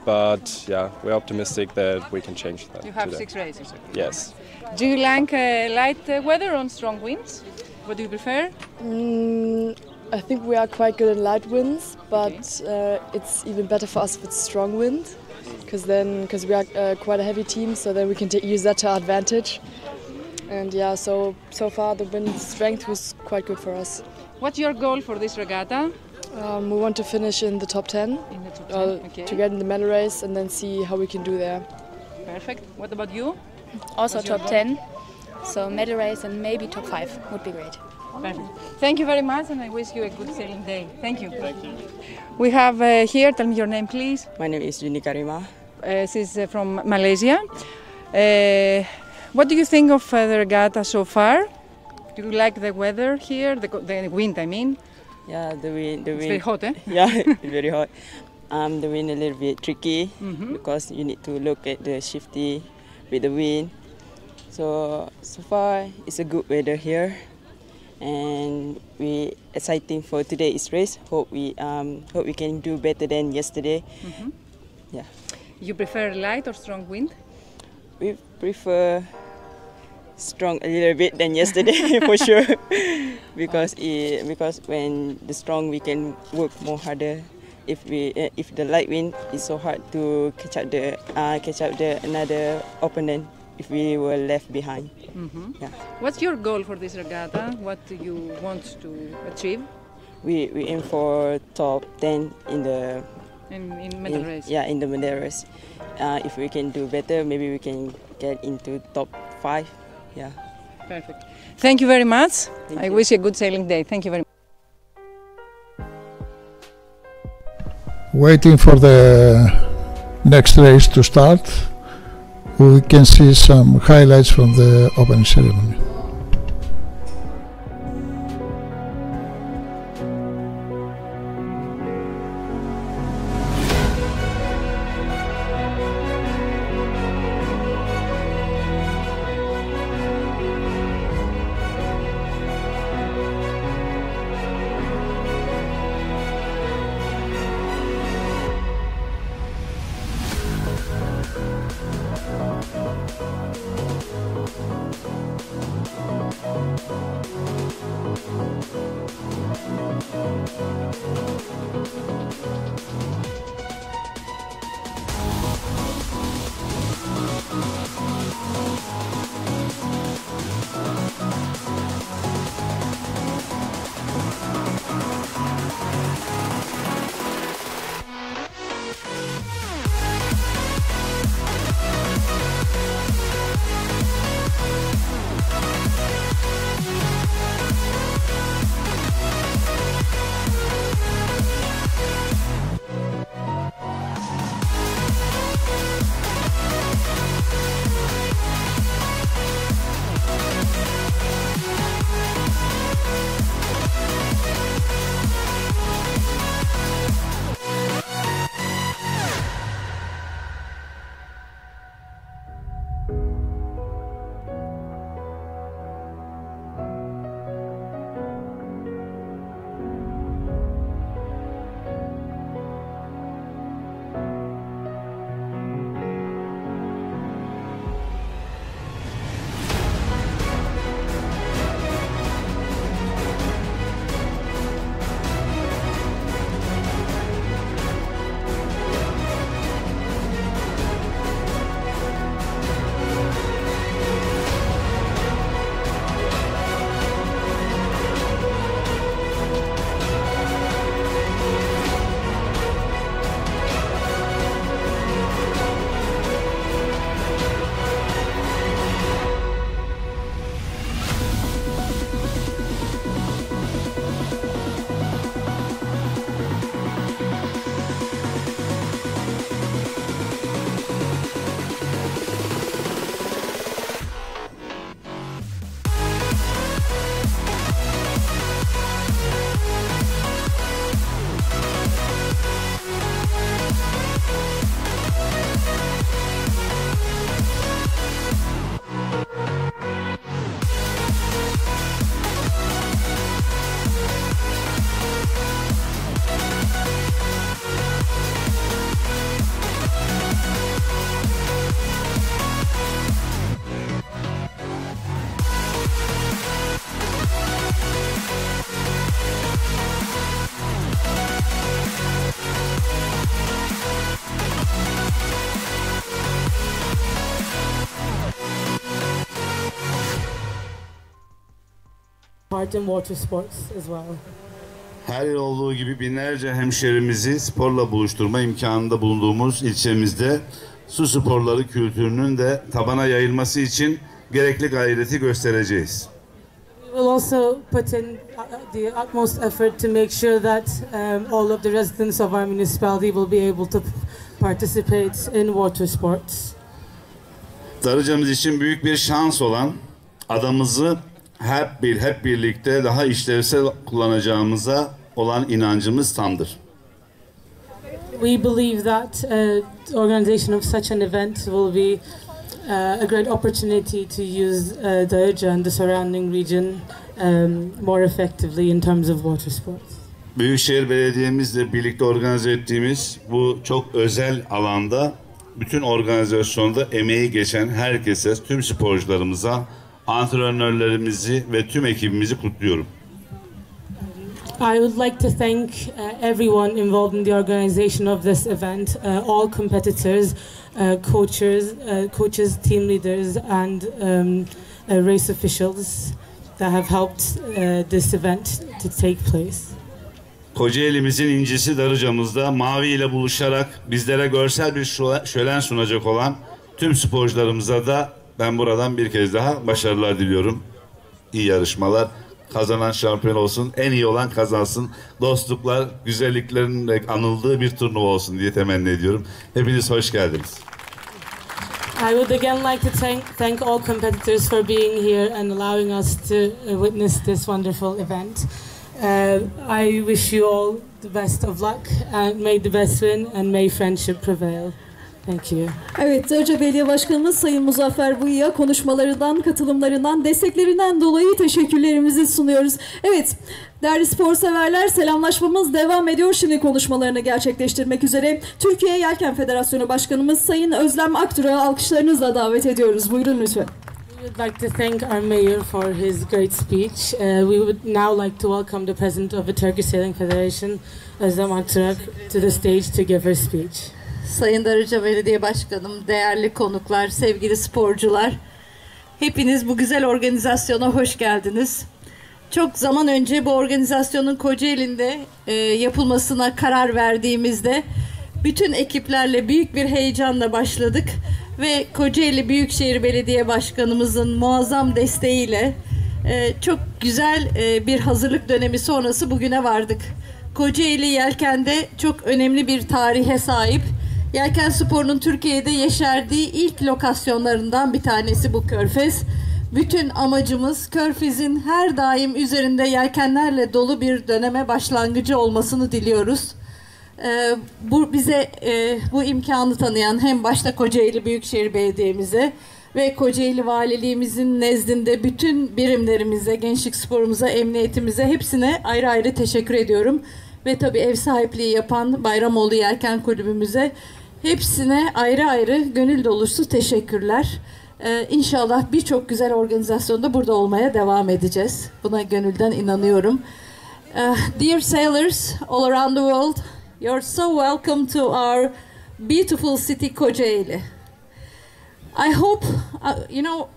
But yeah, we're optimistic that we can change that. You have today. 6 races. Yes. Do you like light weather or strong winds? What do you prefer? I think we are quite good in light winds, but it's even better for us if it's strong wind, because we are quite a heavy team, so then we can use that to our advantage. And yeah, so far the wind strength was quite good for us. What's your goal for this regatta? We want to finish in the top 10, In the top 10, okay. to get in the medal race and then see how we can do there. Perfect. What about you? Also top 10. So medal race and maybe top 5 would be great. Perfect. Thank you very much, and I wish you a good sailing day. Thank you. Thank you. We have here, tell me your name, please. My name is Juni Karima. She's from Malaysia. What do you think of the regatta so far? Do you like the weather here, the wind, I mean? Yeah, the wind. It's very hot, eh? Yeah, very hot. The wind a little bit tricky because you need to look at the shifty with the wind. So far it's a good weather here, and we exciting for today's race. Hope we can do better than yesterday. Yeah. You prefer light or strong wind? We prefer strong a little bit than yesterday for sure, because when the strong we can work more harder. If the light wind is so hard to catch up the another opponent if we were left behind. Yeah. What's your goal for this regatta? What do you want to achieve? We aim for top 10 in the medal race. Yeah, in the medal race. If we can do better, maybe we can get into top 5. Yeah. Perfect. Thank you very much. I wish you a good sailing day. Thank you very much. Waiting for the next race to start, we can see some highlights from the opening ceremony. part in water sports as well. Her yıl olduğu gibi binlerce hemşerimizi sporla buluşturma imkanında bulunduğumuz ilçemizde su sporları kültürünün de tabana yayılması için gerekli gayreti göstereceğiz. We will also put in the utmost effort to make sure that all of the residents of our municipality will be able to participate in water sports. Darıca'mız için büyük bir şans olan adamızı hep birlikte daha işlevsel kullanacağımıza olan inancımız tamdır. We believe that organization of such an event will be a great opportunity to use Darıca and the surrounding region more effectively in terms of water sports. Büyükşehir Belediye'mizle birlikte organize ettiğimiz bu çok özel alanda bütün organizasyonda emeği geçen herkese, tüm sporcularımıza, antrenörlerimizi ve tüm ekibimizi kutluyorum. I would like to thank everyone involved in the organization of this event, all competitors, coaches, team leaders, and race officials that have helped this event to take place. Kocaeli'mizin incisi Darıca'mızda mavi ile buluşarak bizlere görsel bir şölen sunacak olan tüm sporcularımıza da ben buradan bir kez daha başarılar diliyorum. İyi yarışmalar. Kazanan şampiyon olsun, en iyi olan kazansın. Dostluklar, güzelliklerin anıldığı bir turnuva olsun diye temenni ediyorum. Hepiniz hoş geldiniz. I would again like to thank all competitors for being here and allowing us to witness this wonderful event. I wish you all the best of luck and may the best win and may friendship prevail. Thank you. Evet, Darıca Belediye Başkanımız Sayın Muzaffer Buyu'ya konuşmalarından, katılımlarından, desteklerinden dolayı teşekkürlerimizi sunuyoruz. Evet, değerli spor severler, selamlaşmamız devam ediyor. Şimdi konuşmalarını gerçekleştirmek üzere Türkiye Yelken Federasyonu Başkanımız Sayın Özlem Aktur'a alkışlarınızla davet ediyoruz. Buyurun lütfen. We would like to thank our mayor for his great speech. We would now like to welcome the president of the Turkish Sailing Federation, Özlem Aktur, to the stage to give her speech. Sayın Darıca Belediye Başkanım, değerli konuklar, sevgili sporcular, hepiniz bu güzel organizasyona hoş geldiniz. Çok zaman önce bu organizasyonun Kocaeli'nde yapılmasına karar verdiğimizde bütün ekiplerle büyük bir heyecanla başladık ve Kocaeli Büyükşehir Belediye Başkanımızın muazzam desteğiyle çok güzel bir hazırlık dönemi sonrası bugüne vardık. Kocaeli Yelken'de çok önemli bir tarihe sahip. Yelken sporunun Türkiye'de yeşerdiği ilk lokasyonlarından bir tanesi bu Körfez. Bütün amacımız Körfez'in her daim üzerinde yelkenlerle dolu bir döneme başlangıcı olmasını diliyoruz. Bize bu imkanı tanıyan hem başta Kocaeli Büyükşehir Belediye'mize ve Kocaeli Valiliğimizin nezdinde bütün birimlerimize, gençlik sporumuza, emniyetimize hepsine ayrı ayrı teşekkür ediyorum. Ve tabii ev sahipliği yapan Bayramoğlu Yelken Kulübümüze hepsine ayrı ayrı gönül dolusu teşekkürler. İnşallah birçok güzel organizasyonda burada olmaya devam edeceğiz. Buna gönülden inanıyorum. Dear sailors all around the world, you're so welcome to our beautiful city Kocaeli. I hope, you know,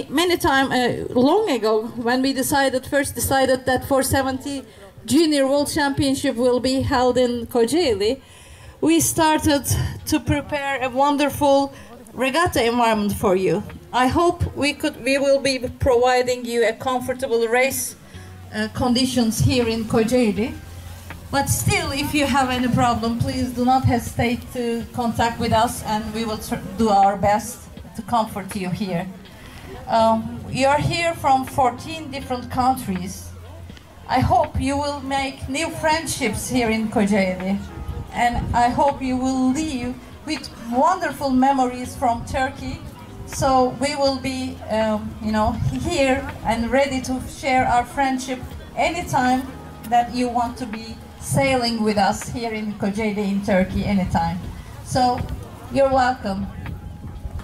many time long ago when we first decided that 470 Junior World Championship will be held in Kocaeli, we started to prepare a wonderful regatta environment for you. I hope we will be providing you a comfortable race conditions here in Kocaeli. But still, if you have any problem, please do not hesitate to contact with us, and we will do our best to comfort you here. You are here from 14 different countries. I hope you will make new friendships here in Kocaeli, and I hope you will leave with wonderful memories from Turkey. So we will be, here and ready to share our friendship anytime that you want to be sailing with us here in Kocaeli in Turkey anytime. So you're welcome.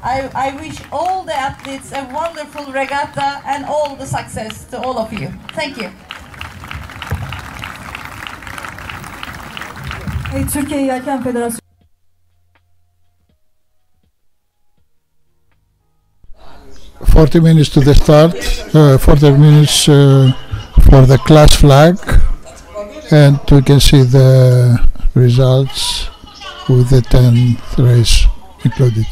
I wish all the athletes a wonderful regatta and all the success to all of you. Thank you. Türkiye Yelken Federasyonu 40 minutes to the start, 40 minutes for the class flag, and we can see the results with the 10th race included.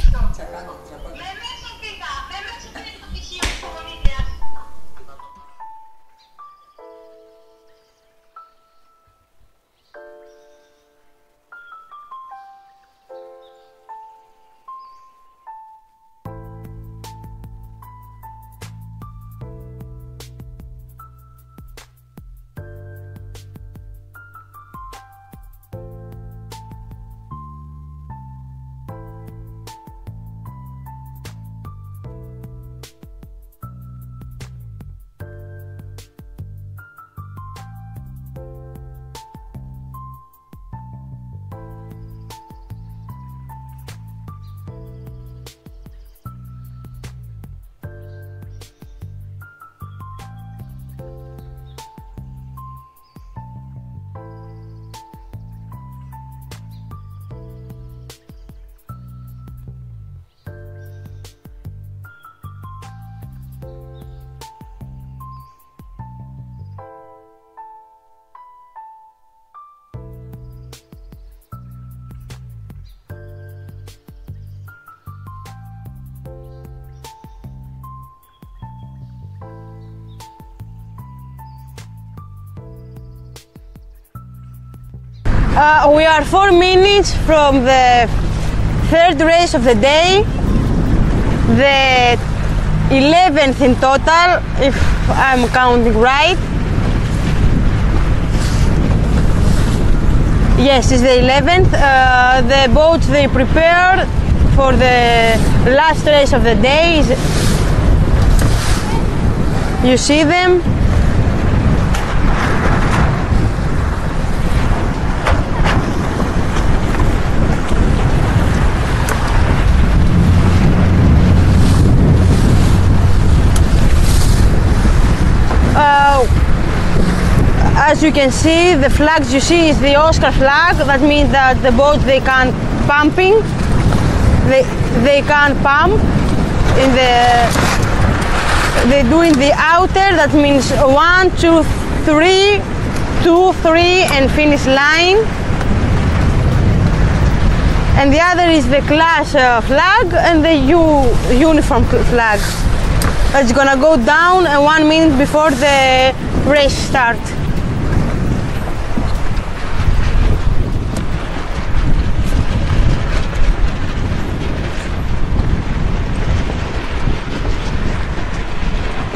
We are 4 minutes from the third race of the day, the 11th in total, if I'm counting right. Yes, it's the 11th. The boats they prepared for the last race of the day. You see them? As you can see, the flags you see is the Oscar flag. That means that the boats they can pumping. They can pump in the. They do in the outer. That means 1, 2, 3, 2, 3, and finish line. And the other is the class flag and the uniform flag. That's gonna go down 1 minute before the race start.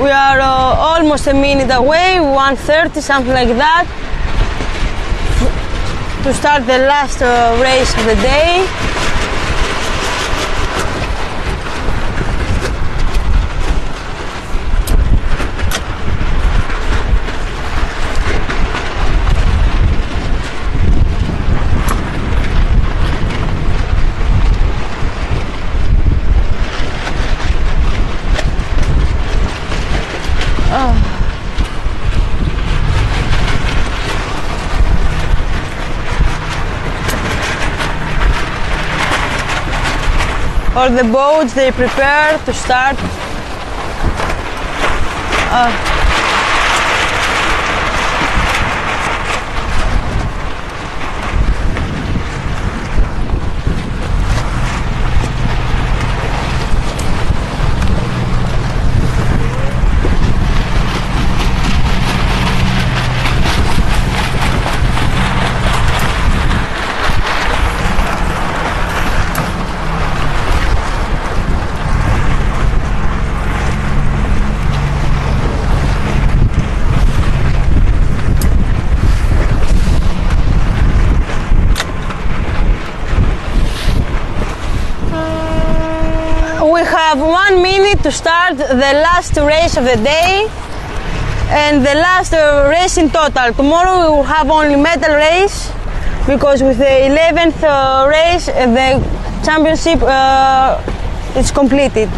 We are almost a minute away, 1:30, something like that, to start the last race of the day. All the boats they prepare to start. We have 1 minute to start the last race of the day and the last race in total. Tomorrow we will have only medal race because with the 11th race the championship is completed.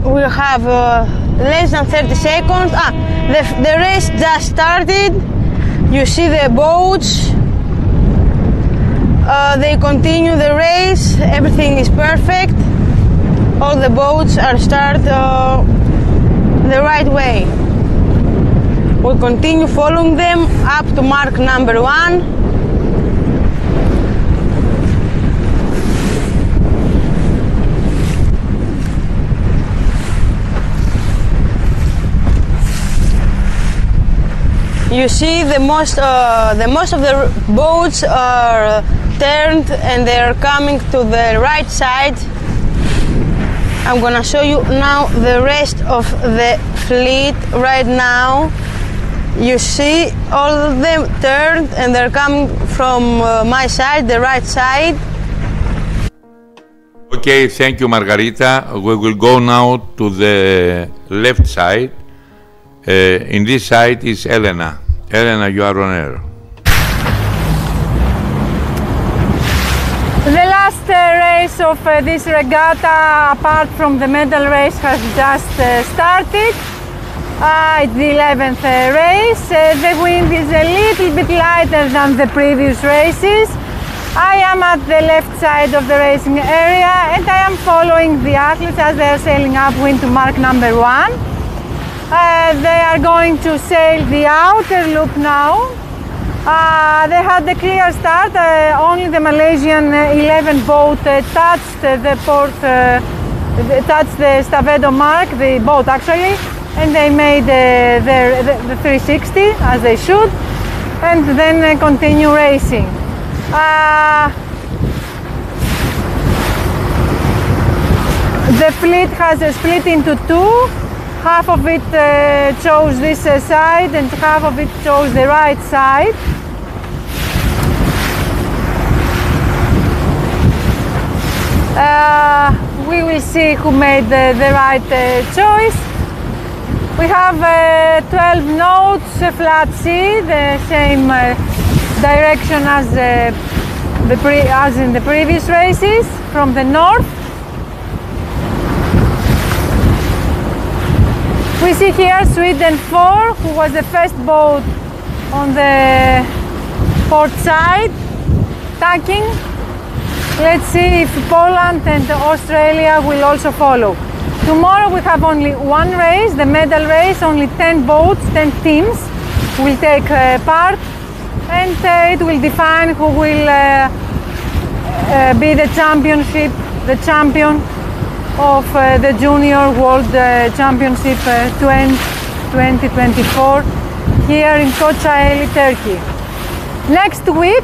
We'll have less than 30 seconds. The race just started. You see the boats. They continue the race. Everything is perfect. All the boats are start the right way. We'll continue following them up to mark number 1. You see the most of the boats are turned and they are coming to the right side. I'm gonna show you now the rest of the fleet right now. You see all of them turned and they're coming from my side, the right side. Okay, thank you, Margarita. We will go now to the left side. In this side is Elena. Elena, you are on air. The last first race of this regatta, apart from the medal race, has just started. It's the 11th race. The wind is a little bit lighter than the previous races. I am at the left side of the racing area and I am following the athletes as they are sailing upwind to mark number 1. They are going to sail the outer loop now. They had a clear start. Only the Malaysian 11 boat touched the port, touched the Stavedo mark, the boat actually, and they made the 360 as they should, and then continue racing. The fleet has split into two. Half of it chose this side and half of it chose the right side. We will see who made the right choice. We have 12 knots, flat sea, the same direction as in the previous races from the north. We see here Sweden 4, who was the first boat on the port side, tacking. Let's see if Poland and Australia will also follow. Tomorrow we have only one race, the medal race. Only 10 boats, 10 teams will take part, and it will define who will be the champion of the Junior World Championship 2024 here in Kocaeli, Turkey. Next week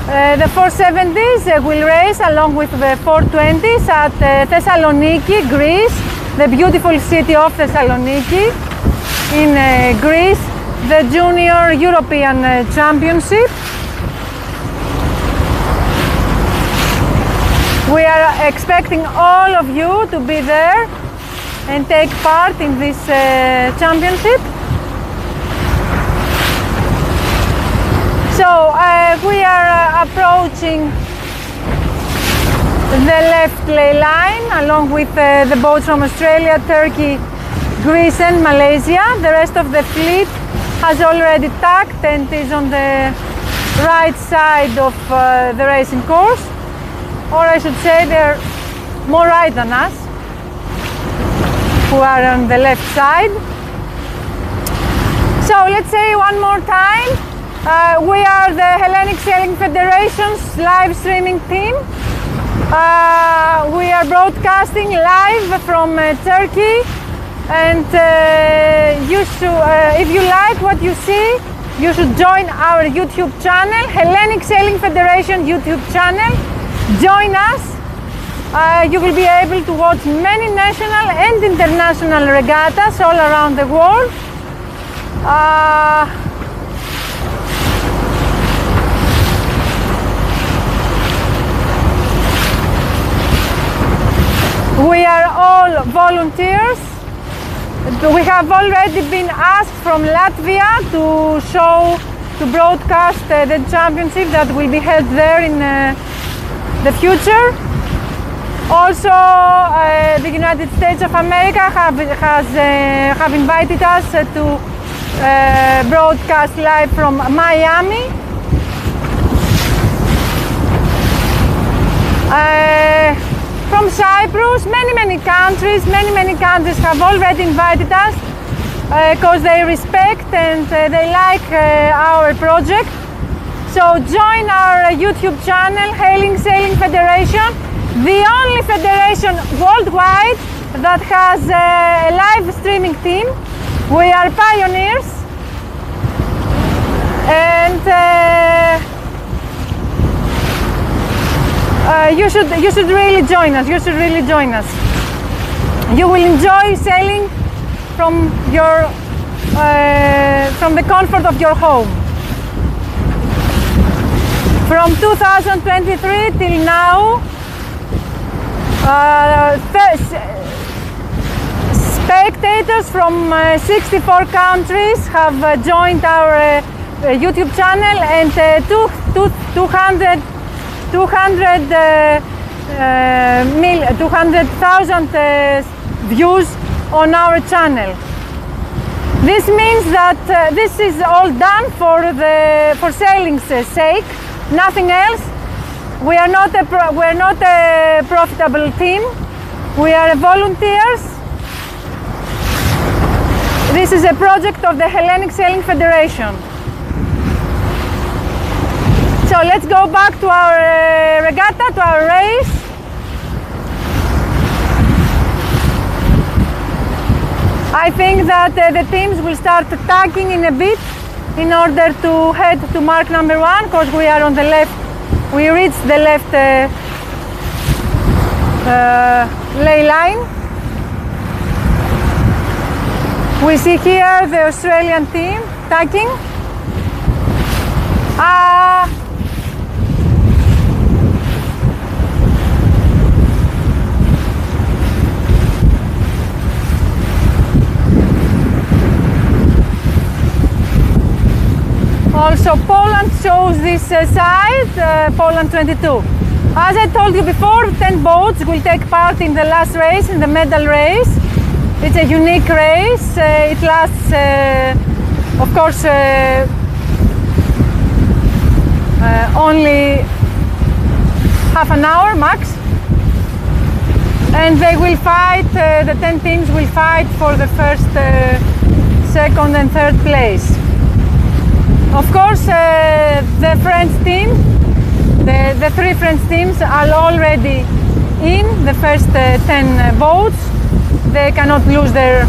the 470s will race along with the 420s at Thessaloniki, Greece, the beautiful city of Thessaloniki in Greece, the Junior European Championship. We are expecting all of you to be there and take part in this championship. So we are approaching the left ley line along with the boats from Australia, Turkey, Greece and Malaysia. The rest of the fleet has already tacked and is on the right side of the racing course. Or I should say they're more right than us, who are on the left side. So let's say one more time, we are the Hellenic Sailing Federation's live streaming team. We are broadcasting live from Turkey, and you should, if you like what you see, you should join our YouTube channel, Hellenic Sailing Federation YouTube channel. Join us. You will be able to watch many national and international regattas all around the world. We are all volunteers. We have already been asked from Latvia to broadcast the championship that will be held there in the future. Also, the United States of America have invited us to broadcast live from Miami. From Cyprus, many countries have already invited us because they respect and they like our project. So join our YouTube channel, Hellenic Sailing Federation, the only federation worldwide that has a live streaming team. We are pioneers, and you should really join us. You should really join us. You will enjoy sailing from the comfort of your home. From 2023 till now, spectators from 64 countries have joined our YouTube channel, and 200 200,000 views on our channel. This means that this is all done for sailing's sake, nothing else. We are not a profitable team. We are volunteers. This is a project of the Hellenic Sailing Federation. So let's go back to our regatta, to our race. I think that the teams will start tacking in a bit in order to head to mark number 1, because we are on the left. We reached the left ley line. We see here the Australian team tacking. Also Poland shows this side, Poland 22. As I told you before, 10 boats will take part in the last race, in the medal race. It's a unique race. It lasts, of course, only half an hour max. And they will fight, the 10 teams will fight for the first, second and third place. Of course, the French team, the 3 French teams are already in the first 10 boats. They cannot lose their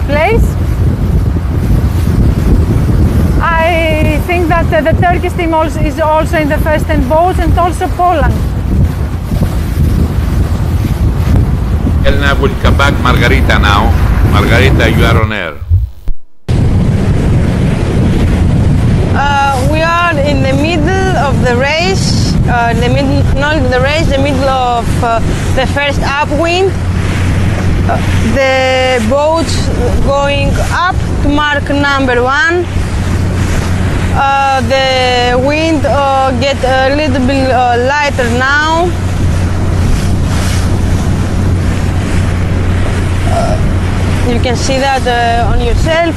place. I think that the Turkish team is also in the first 10 boats, and also Poland. Elena will come back. Margarita now. Margarita, you are on air. We are in the middle of the race, the middle of the first upwind. The boats going up to mark number 1. The wind get a little bit lighter now. You can see that on yourself.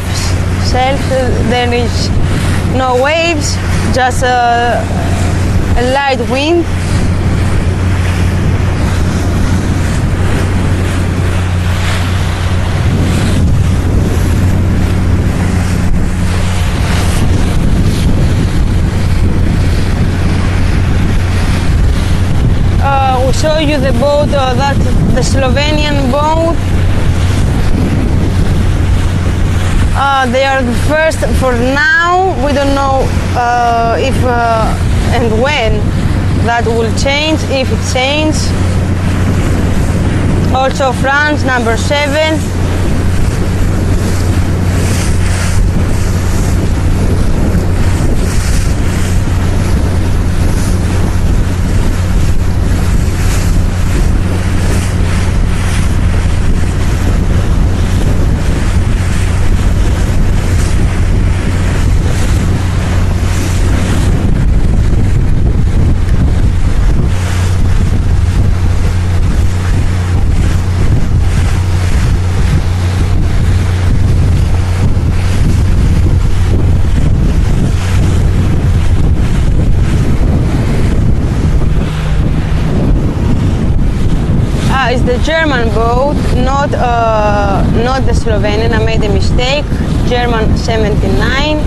There is no waves, just a light wind. We show you the boat, that's the Slovenian boat. They are the first for now. We don't know if and when that will change, if it changes. Also France, number 7. It's the German boat, not the Slovenian. I made a mistake. German 79.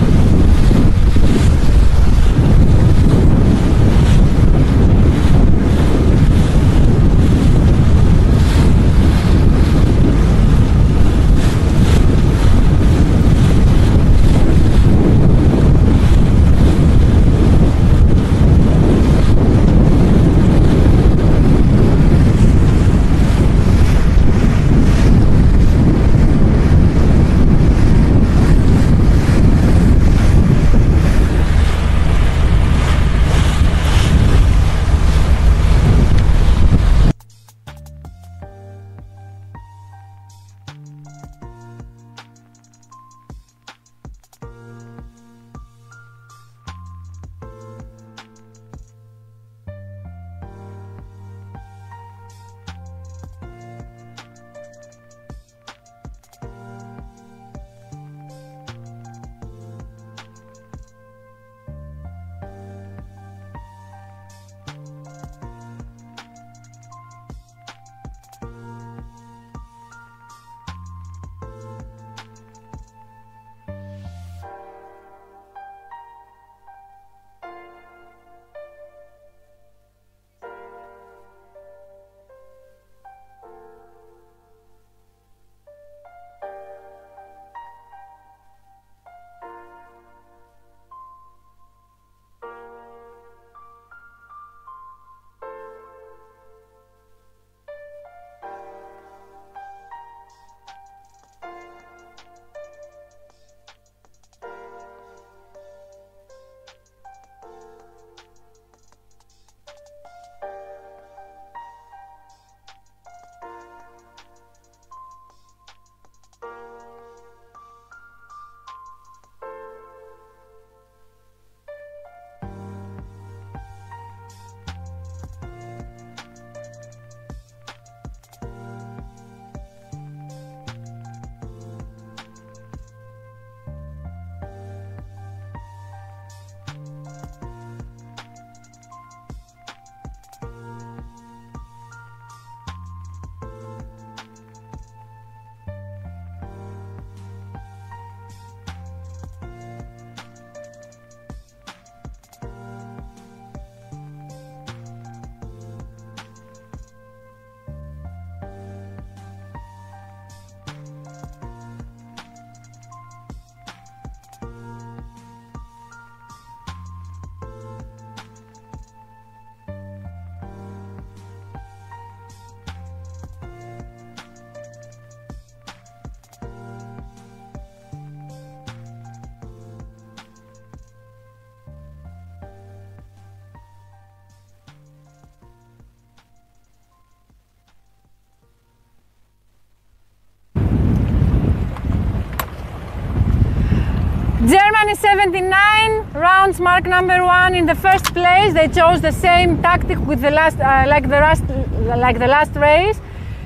79 rounds mark number 1 in the first place. They chose the same tactic with the last, like the last race.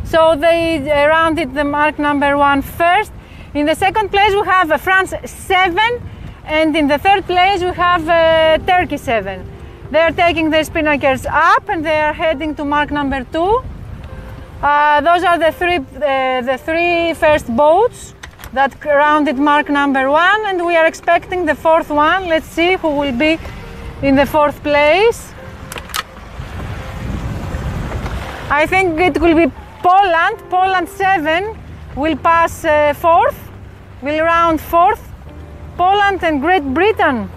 So they rounded the mark number 1 first. In the second place we have France 7, and in the third place we have Turkey 7. They are taking their spinnakers up and they are heading to mark number 2. Those are the three first boats that rounded mark number 1, and we are expecting the fourth one. Let's see who will be in the fourth place. I think it will be Poland. Poland 7 will pass fourth, will round fourth. Poland and Great Britain.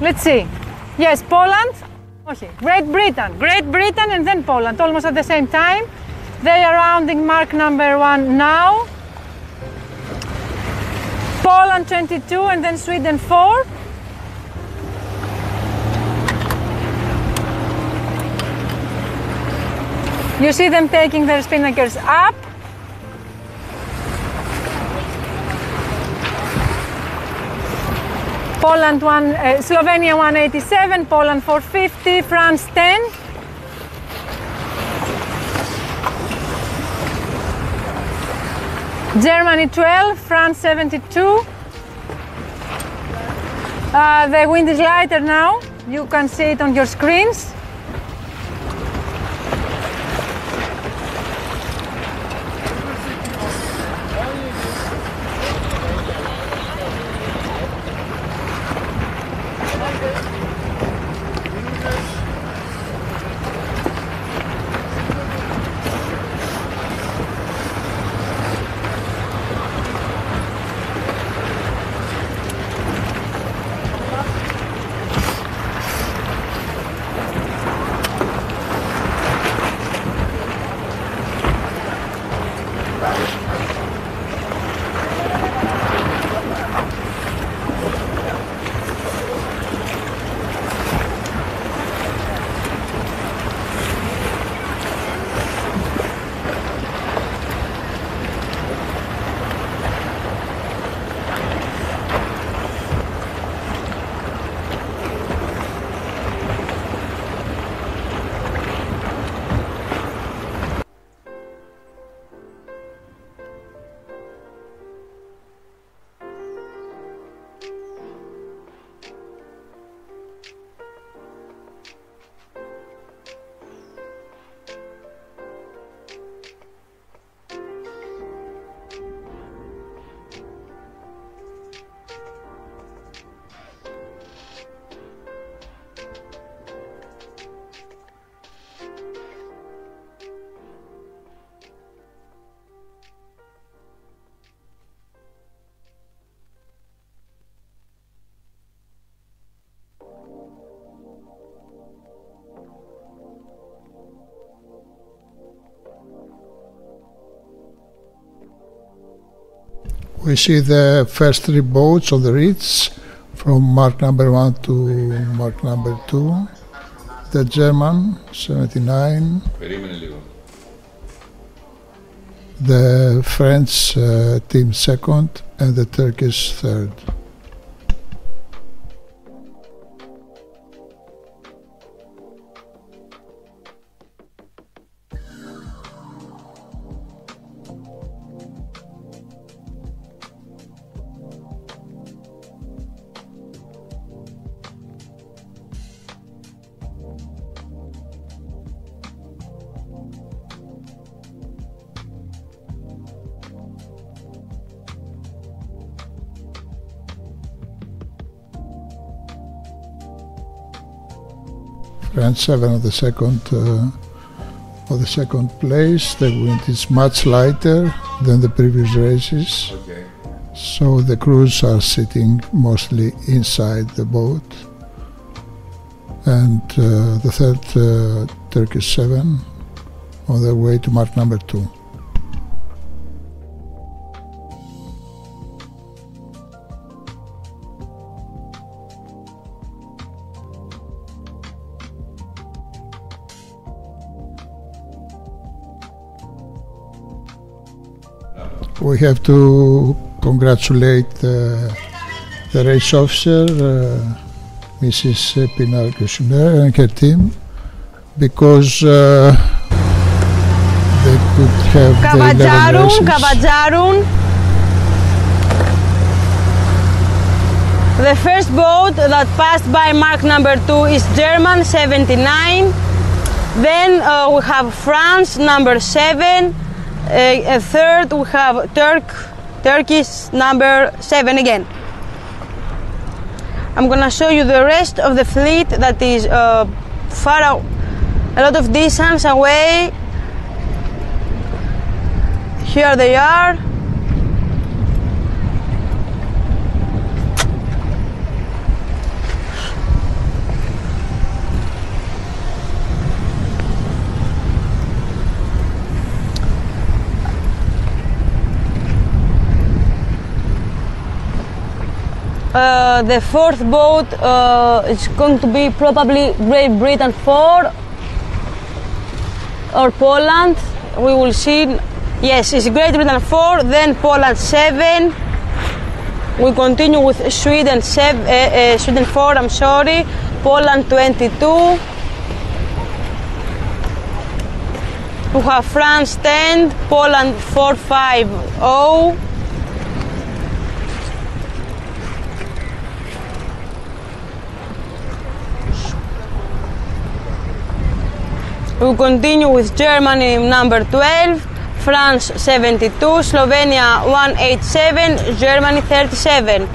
Let's see. Yes, Poland. Okay. Great Britain and then Poland, almost at the same time. They are rounding mark number 1 now. Poland 22 and then Sweden 4. You see them taking their spinnakers up. Poland Slovenia 187, Poland 450, France 10. Germany 12, France 72. The wind is lighter now. You can see it on your screens. We see the first 3 boats on the reeds from mark number 1 to mark number 2. The German 79. The French team second and the Turkish third. France 7 on the second place. The wind is much lighter than the previous races, so the crews are sitting mostly inside the boat. And the third Turkish 7 on their way to mark number 2. We have to congratulate the the race officer, Mrs. Pinar Kushner and her team, because they could have the 11 races. Καβατζάρουν. The first boat that passed by mark number 2 is German 79. Then we have France number 7. A third we have Turkish number 7 again. I'm gonna show you the rest of the fleet that is far out, a lot of distance away. Here they are. The fourth boat is going to be probably Great Britain 4 or Poland. We will see. Yes, it's Great Britain 4, then Poland 7. We continue with Sweden 4, I'm sorry, Poland 22. We have France 10, Poland 450. We continue with Germany number 12, France 72, Slovenia 187, Germany 37.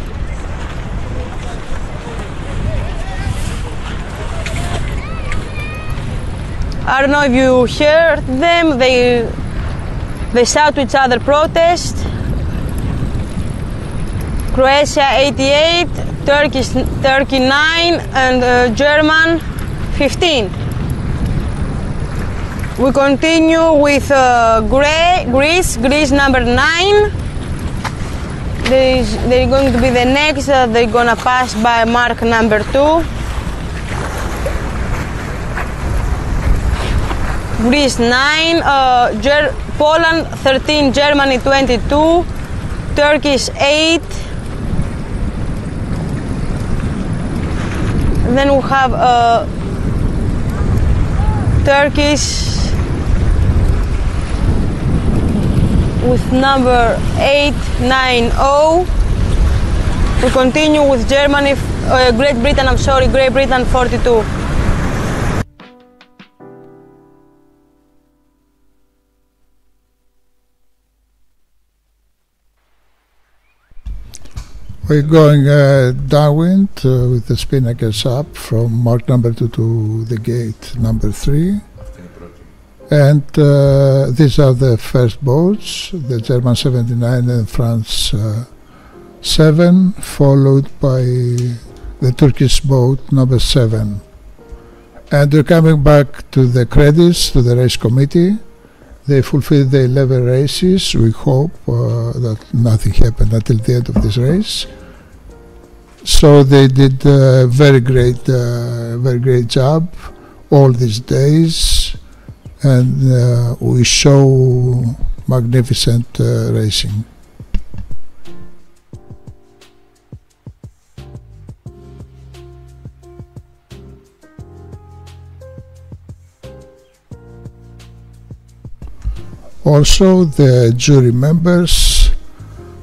I don't know if you heard them, they shout to each other protest. Croatia 88, Turkey 9 and German 15. We continue with Greece number 9. They're going to be the next, they're going to pass by mark number 2. Greece 9, Poland 13, Germany 22, Turkish 8. Then we have Turkish with number 890. We continue with Germany, Great Britain 42. We're going downwind with the spinnakers up from mark number 2 to the gate number 3. And these are the first boats, the German 79 and France 7, followed by the Turkish boat number 7. And we're coming back to the credits, to the race committee. They fulfilled the 11 races. We hope that nothing happened until the end of this race. So they did a very great job all these days, and we show magnificent racing. Also, the jury members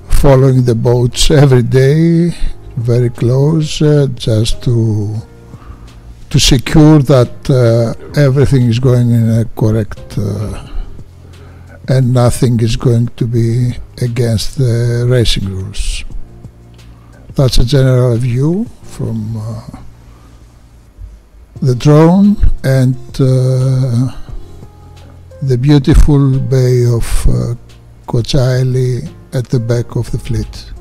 following the boats every day, very close, just to secure that everything is going in a correct and nothing is going to be against the racing rules. That's a general view from the drone and the beautiful bay of Kocaeli at the back of the fleet.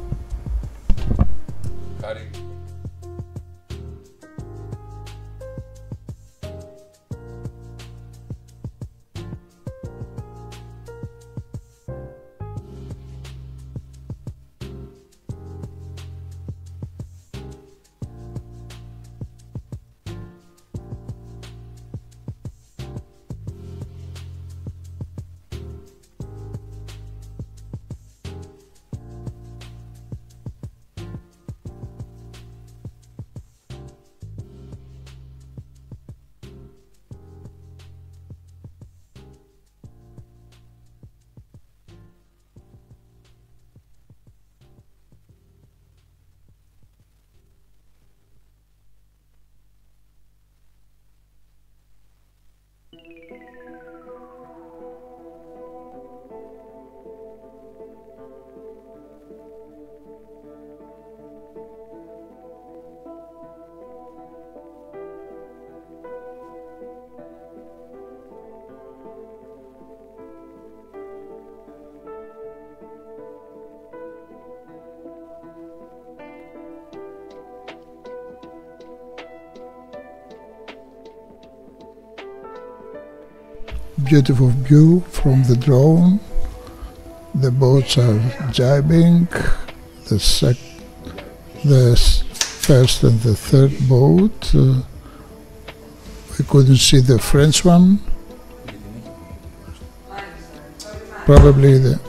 beautiful view from the drone. The boats are jibing. The first and the third boat. We couldn't see the French one. Probably the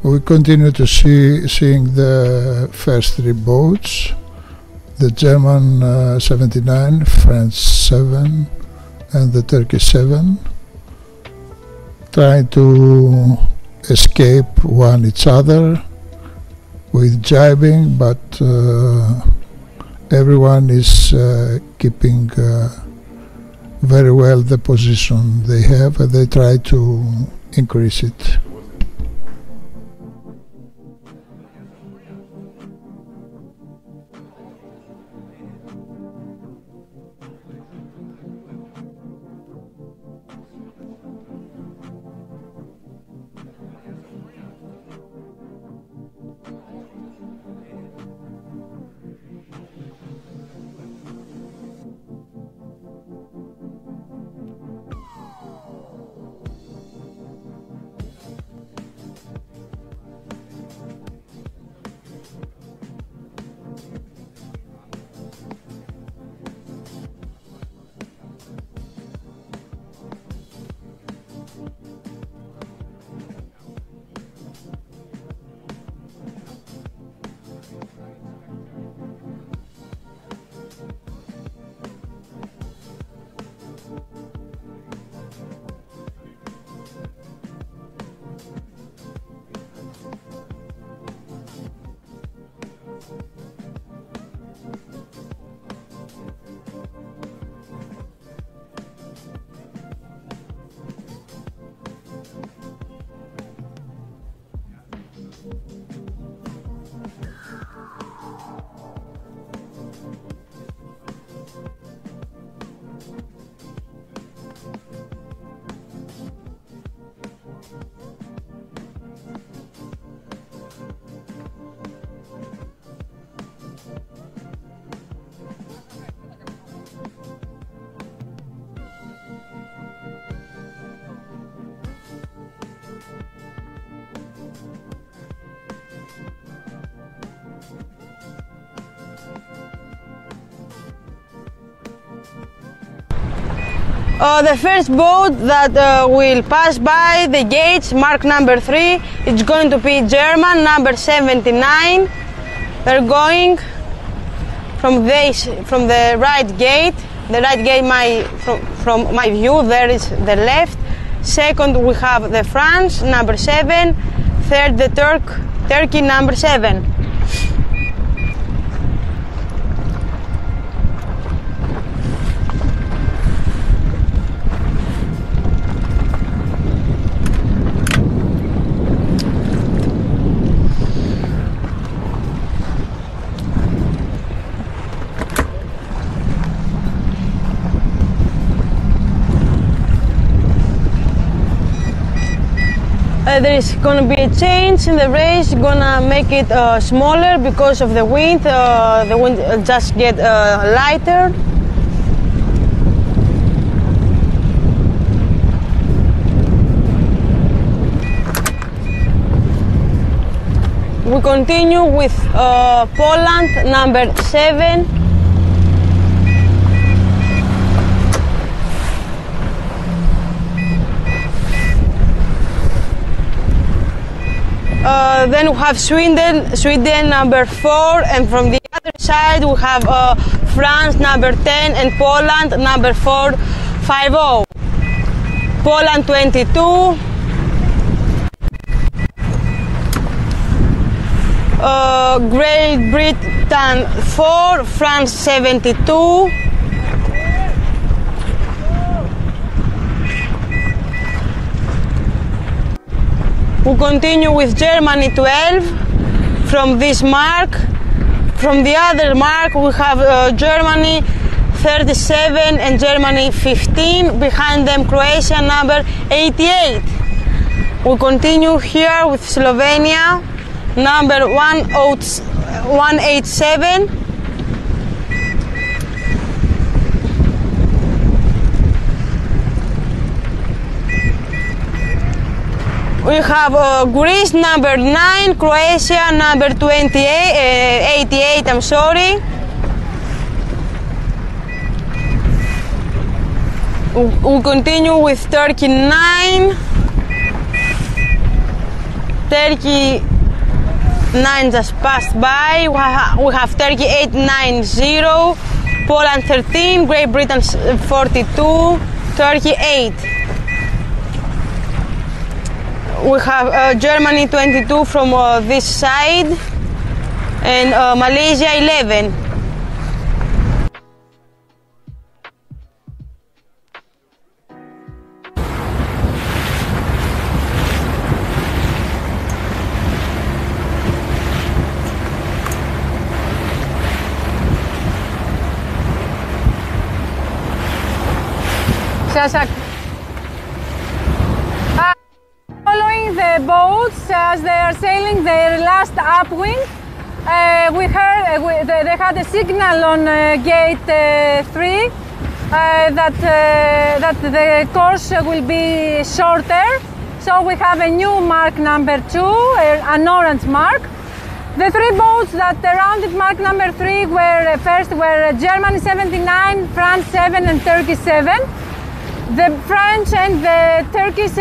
we continue to seeing the first three boats, the German 79, French 7 and the Turkish 7, trying to escape one each other with jibing, but everyone is keeping very well the position they have, and they try to increase it. The first boat that will pass by the gates, mark number 3, it's going to be German, number 79. They're going from the right gate. The right gate, from my view, there is the left. Second, we have the France, number 7. Third, the Turkey, number 7. There is going to be a change in the race, going to make it smaller because of the wind. The wind just get lighter. We continue with Poland, number 7. Then we have Sweden number 4, and from the other side we have France number 10 and Poland number 450. Poland 22. Great Britain 4, France 72. We continue with Germany 12 from this mark. From the other mark we have Germany 37 and Germany 15. Behind them Croatia number 88. We continue here with Slovenia number 187. We have Greece number 9, Croatia number 88, I'm sorry. We continue with Turkey 9. Turkey 9 just passed by. We have Turkey 890, Poland 13, Great Britain 42, Turkey 8. We have Germany 22 from this side, and Malaysia 11. Following the boats as they are sailing their last upwind, we heard they had a signal on gate 3 that the course will be shorter. So we have a new mark number 2, an orange mark. The 3 boats that rounded mark number 3 were Germany 79, France 7 and Turkey 7. The French and the Turkish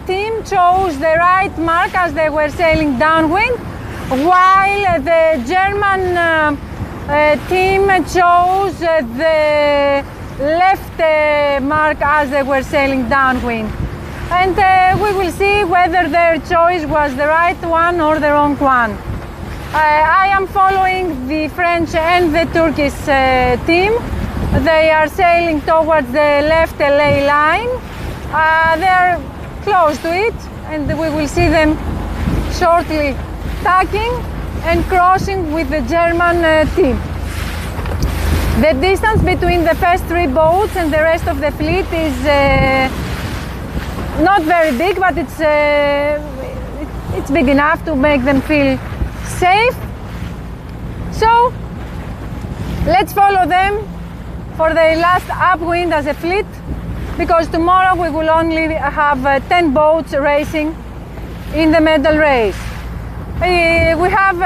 team chose the right mark as they were sailing downwind, while the German team chose the left mark as they were sailing downwind. And we will see whether their choice was the right one or the wrong one. I am following the French and the Turkish team. They are sailing towards the left LA line. They are close to it, and we will see them shortly tacking and crossing with the German team. The distance between the first 3 boats and the rest of the fleet is not very big, but it's big enough to make them feel safe. So let's follow them for the last upwind as a fleet, because tomorrow we will only have 10 boats racing in the medal race. We have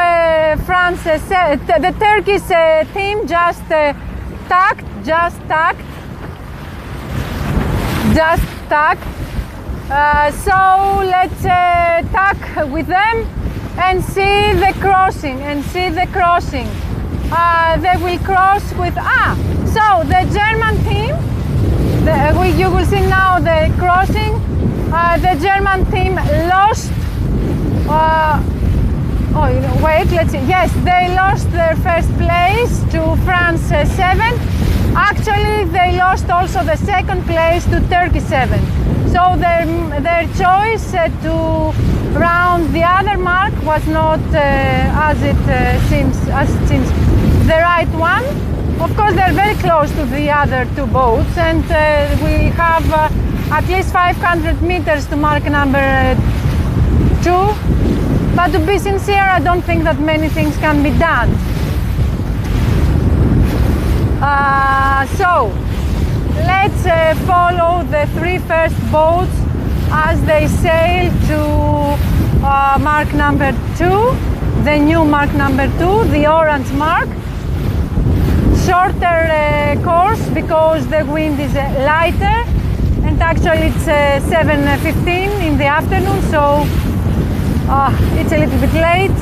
France, the Turkish team just tacked. So let's tack with them and see the crossing. They will cross with so the German team. You will see now the crossing. The German team lost. Wait, let's see. Yes, they lost their first place to France 7. Actually, they lost also the second place to Turkey 7. So their choice to round the other mark was not as it seems the right one. Of course, they're very close to the other 2 boats, and we have at least 500 meters to mark number 2. But to be sincere, I don't think that many things can be done. So let's follow the 3 first boats as they sail to mark number 2. the new mark number 2, the orange mark. Shorter course because the wind is lighter, and actually it's 7:15 in the afternoon, so it's a little bit late,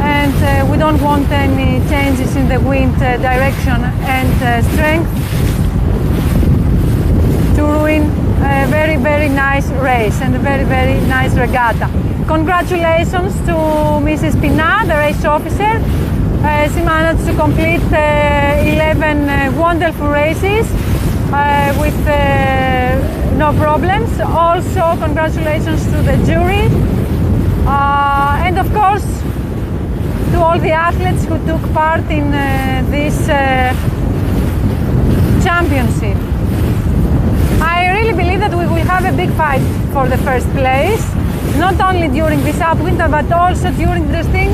and we don't want any changes in the wind direction and strength to ruin a very, very nice race and a very, very nice regatta. Congratulations to Mrs. Pina, the race officer. She managed to complete 11 wonderful races with no problems. Also, congratulations to the jury and of course to all the athletes who took part in this championship. I really believe that we will have a big fight for the first place, not only during this upwinter but also during the thing.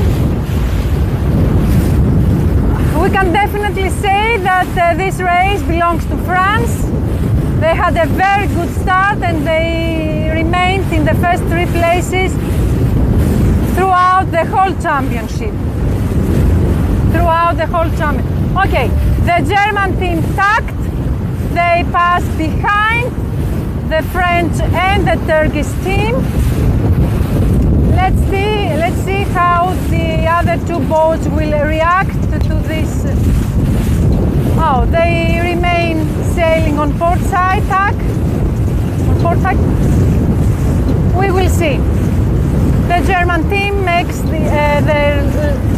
We can definitely say that this race belongs to France. They had a very good start and they remained in the first 3 places throughout the whole championship. Okay, the German team tacked. They passed behind the French and the Turkish team. Let's see how the other 2 boats will react to this. Oh, they remain sailing on port side tack. We will see. The German team makes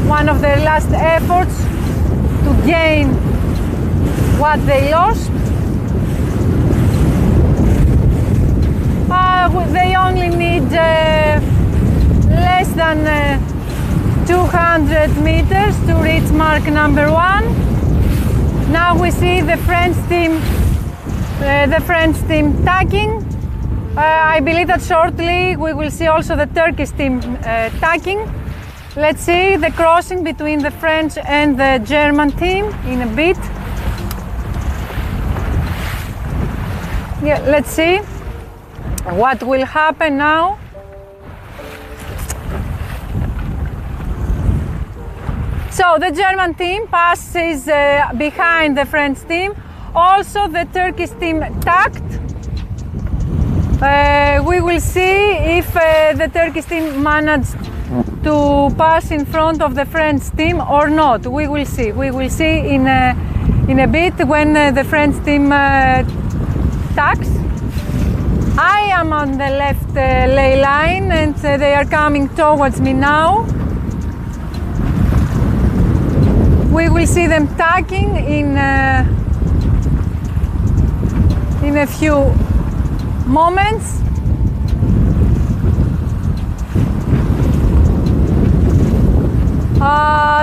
one of their last efforts to gain what they lost. They only need less than 200 meters to reach mark number 1. Now we see the French team tacking. I believe that shortly we will see also the Turkish team tacking. Let's see the crossing between the French and the German team in a bit. Yeah, let's see what will happen now. So the German team passes behind the French team. Also the Turkish team tacked. We will see if the Turkish team managed to pass in front of the French team or not. We will see. We will see in a bit when the French team tacks. I am on the left ley line and they are coming towards me now. We will see them tacking in a few moments.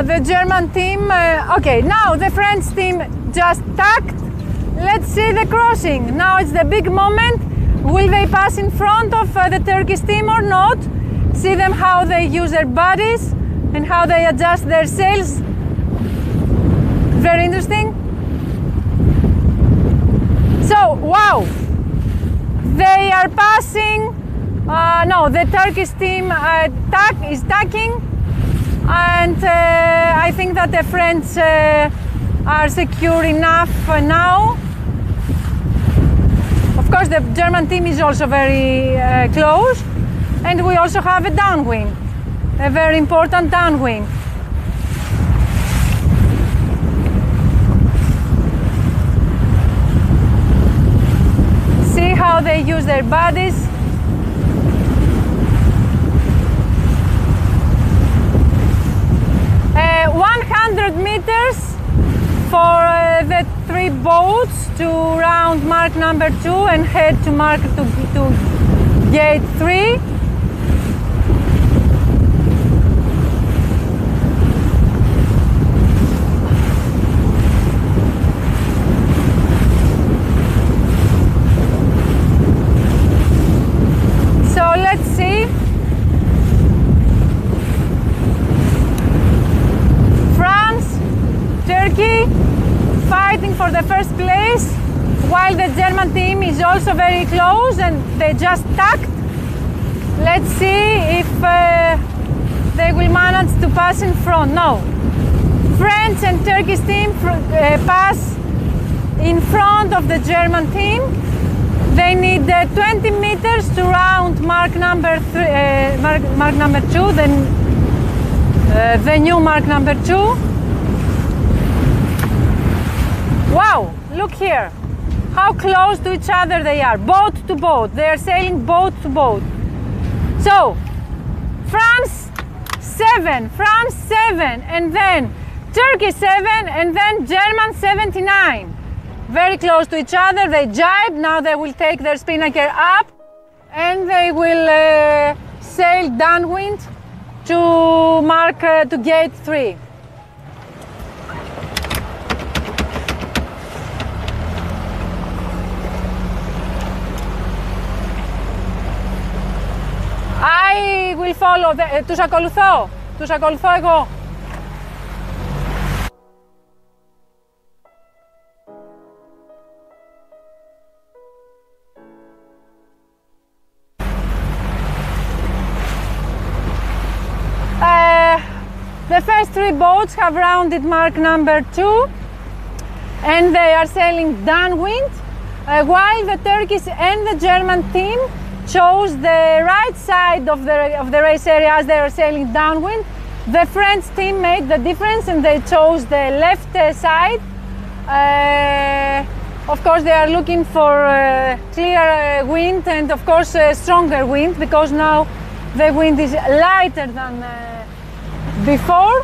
The German team, okay, now the French team just tacked. Let's see the crossing. Now it's the big moment. Will they pass in front of the Turkish team or not? See them how they use their bodies and how they adjust their sails. Very interesting. So, wow, they are passing. No, the Turkish team is tacking, and I think that the French are secure enough now. Of course, the German team is also very close, and we also have a downwind, a very important downwind. See how they use their bodies. $100 meters for the 3 boats to round mark number 2 and head to gate 3. So let's see. France, Turkey, fighting for the first place, while the German team is also very close and they just tacked. Let's see if they will manage to pass in front. No. French and Turkish team pass in front of the German team. They need 20 meters to round mark number 2, then the new mark number 2. Wow, look here. How close to each other they are, boat to boat. They are sailing boat to boat. So, France 7, and then Turkey 7, and then German 79. Very close to each other, they jibe. Now they will take their spinnaker up and they will sail downwind to mark to gate 3. I will follow, τους ακολουθώ εγώ. The first 3 boats have rounded mark number 2 and they are sailing downwind, while the Turkish and the German team chose the right side of the race area as they are sailing downwind. The French team made the difference and they chose the left side. Of course they are looking for clear wind and of course stronger wind, because now the wind is lighter than before.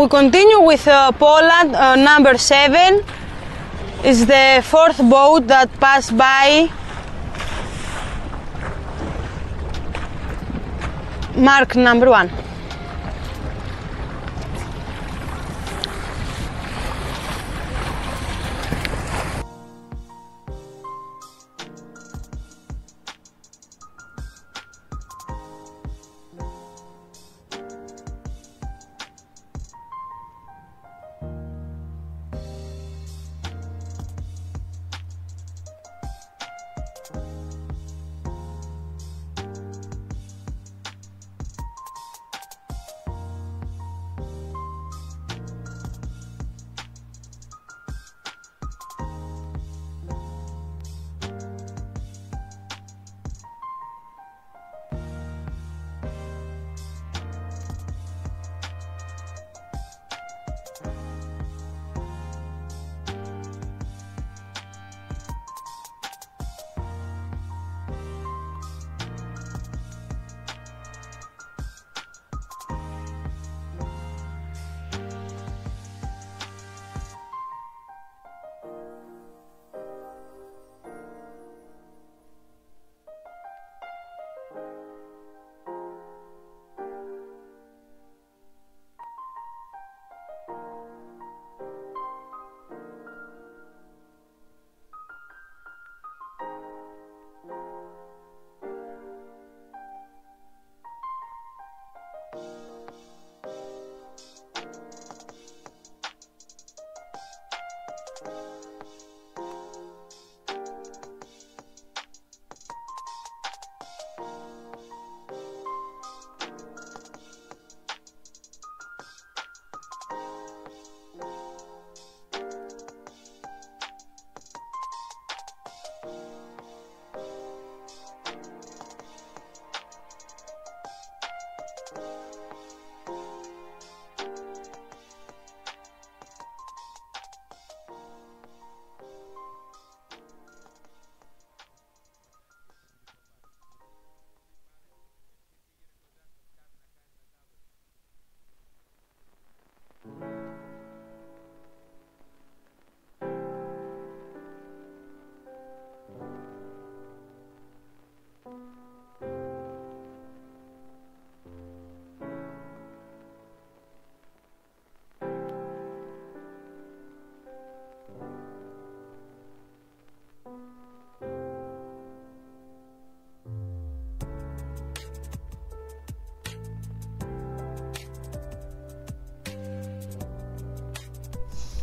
We continue with Poland, number 7. Is the 4th boat that passed by mark number 1.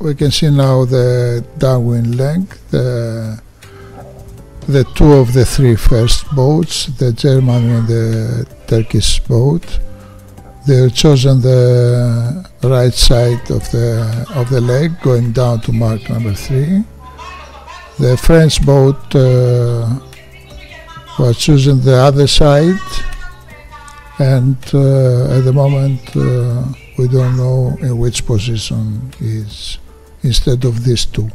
we can see now the downwind leg, the two of the three first boats, the German and the Turkish boat. They've chosen the right side of the leg, going down to mark number 3. The French boat was choosing the other side, and at the moment we don't know in which position is instead of these two.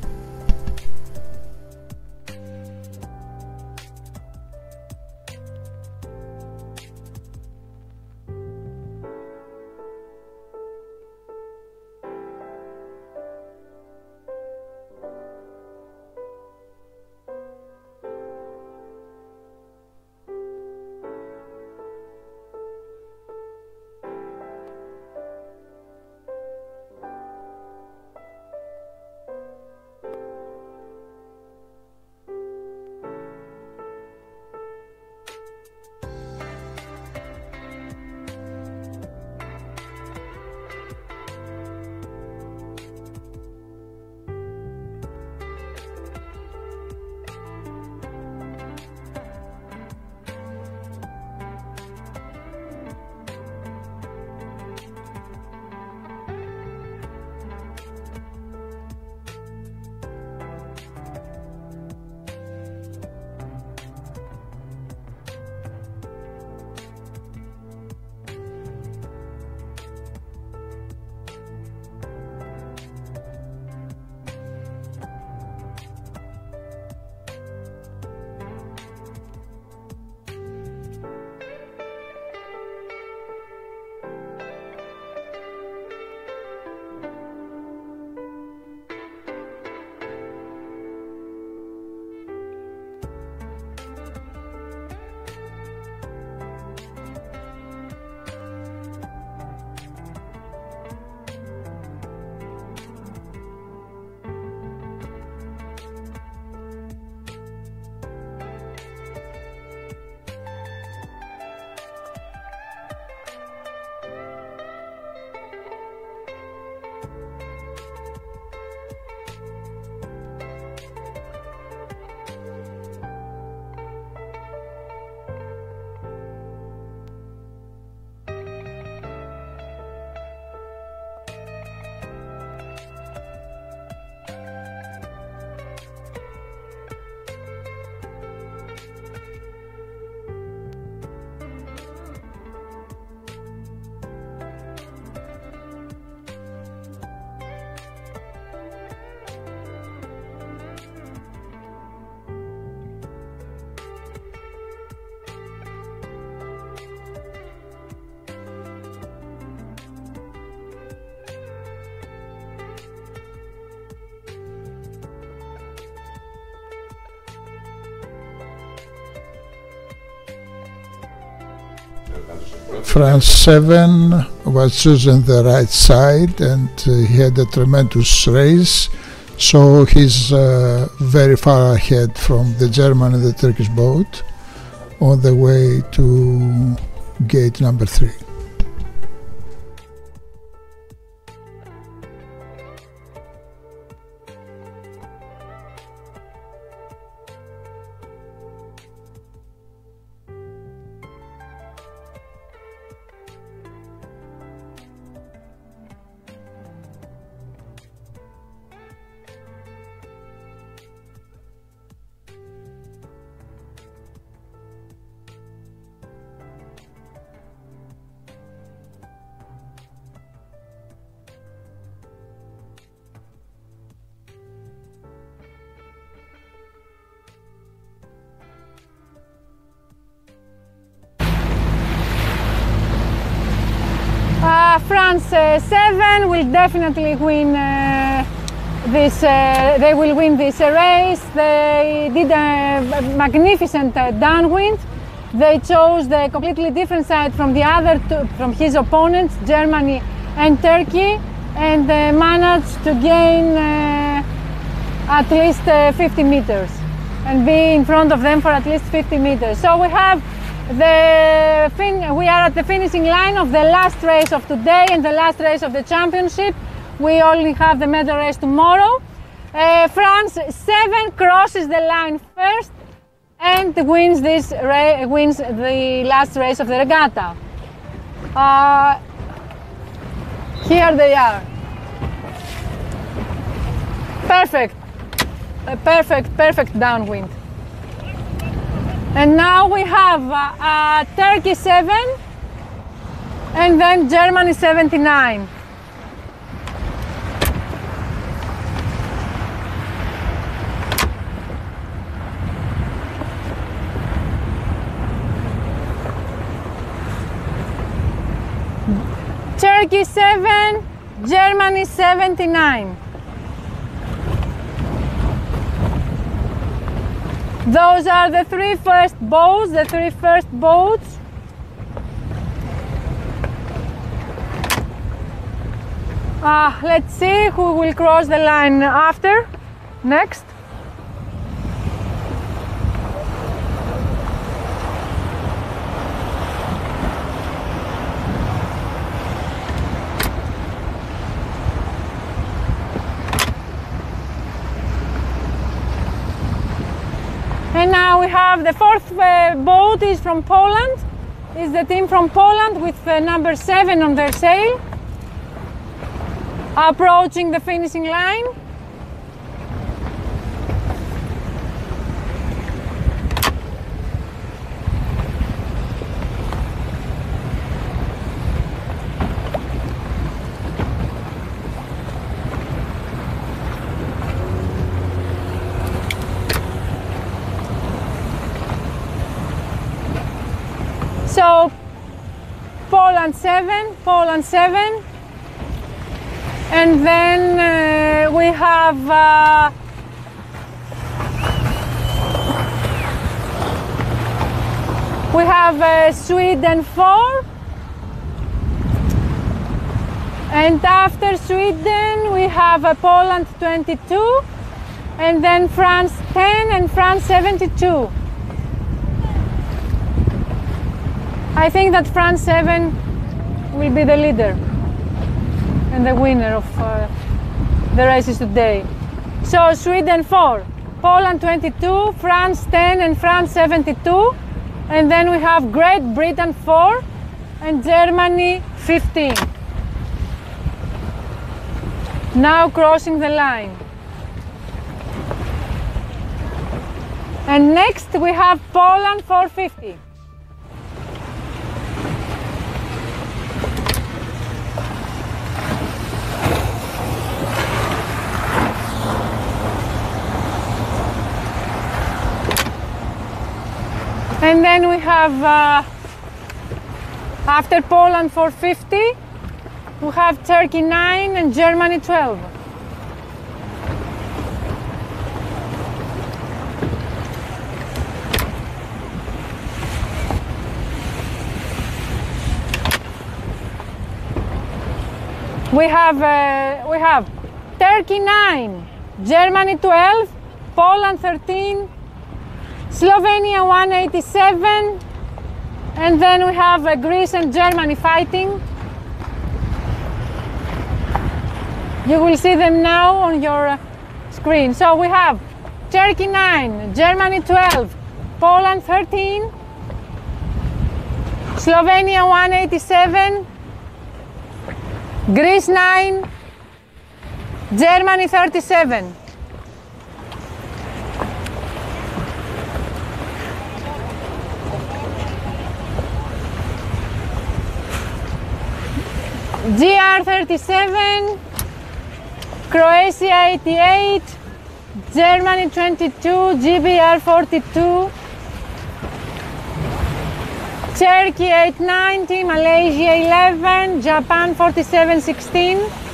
France 7 was choosing the right side, and he had a tremendous race, so he's very far ahead from the German and the Turkish boat on the way to gate number 3. France 7 will definitely win this. They will win this race. They did a magnificent downwind. They chose the completely different side from the other from his opponents, Germany and Turkey, and managed to gain at least 50 meters and be in front of them for at least 50 meters. So we have we are at the finishing line of the last race of today and the last race of the championship. we only have the medal race tomorrow. France 7 crosses the line first and wins the last race of the regatta. Here they are. Perfect. Perfect downwind. And now we have Turkey 7 and then Germany 79. Turkey 7, Germany 79. Those are the three first boats, Let's see who will cross the line after, next. And now we have the fourth boat is from Poland. Is the team from Poland with number 7 on their sail, approaching the finishing line. So Poland 7, and then we have Sweden 4, and after Sweden we have Poland 22, and then France 10 and France 72. I think that France 7 will be the leader and the winner of the races today. So Sweden 4, Poland 22, France 10 and France 72. And then we have Great Britain 4 and Germany 15. Now crossing the line. And next we have Poland 450. And then we have, after Poland 450, we have Turkey 9 and Germany 12. We have Turkey 9, Germany 12, Poland 13, Slovenia 187, and then we have Greece and Germany fighting. You will see them now on your screen. So we have Turkey 9, Germany 12, Poland 13, Slovenia 187, Greece 9, Germany 37. GR 37, Croatia 88, Germany 22, GBR 42, Turkey 890, Malaysia 11, Japan 4716.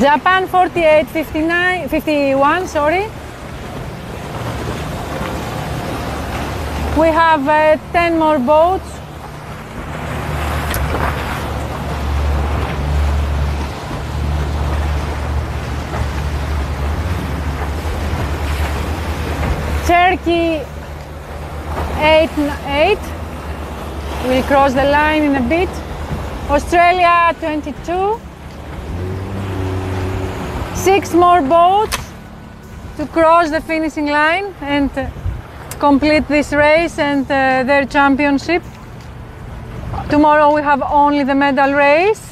Japan 51, sorry. We have 10 more boats. Turkey Turkey 8. We'll cross the line in a bit. Australia 22. 6 more boats to cross the finishing line and complete this race and their championship. Tomorrow we have only the medal race.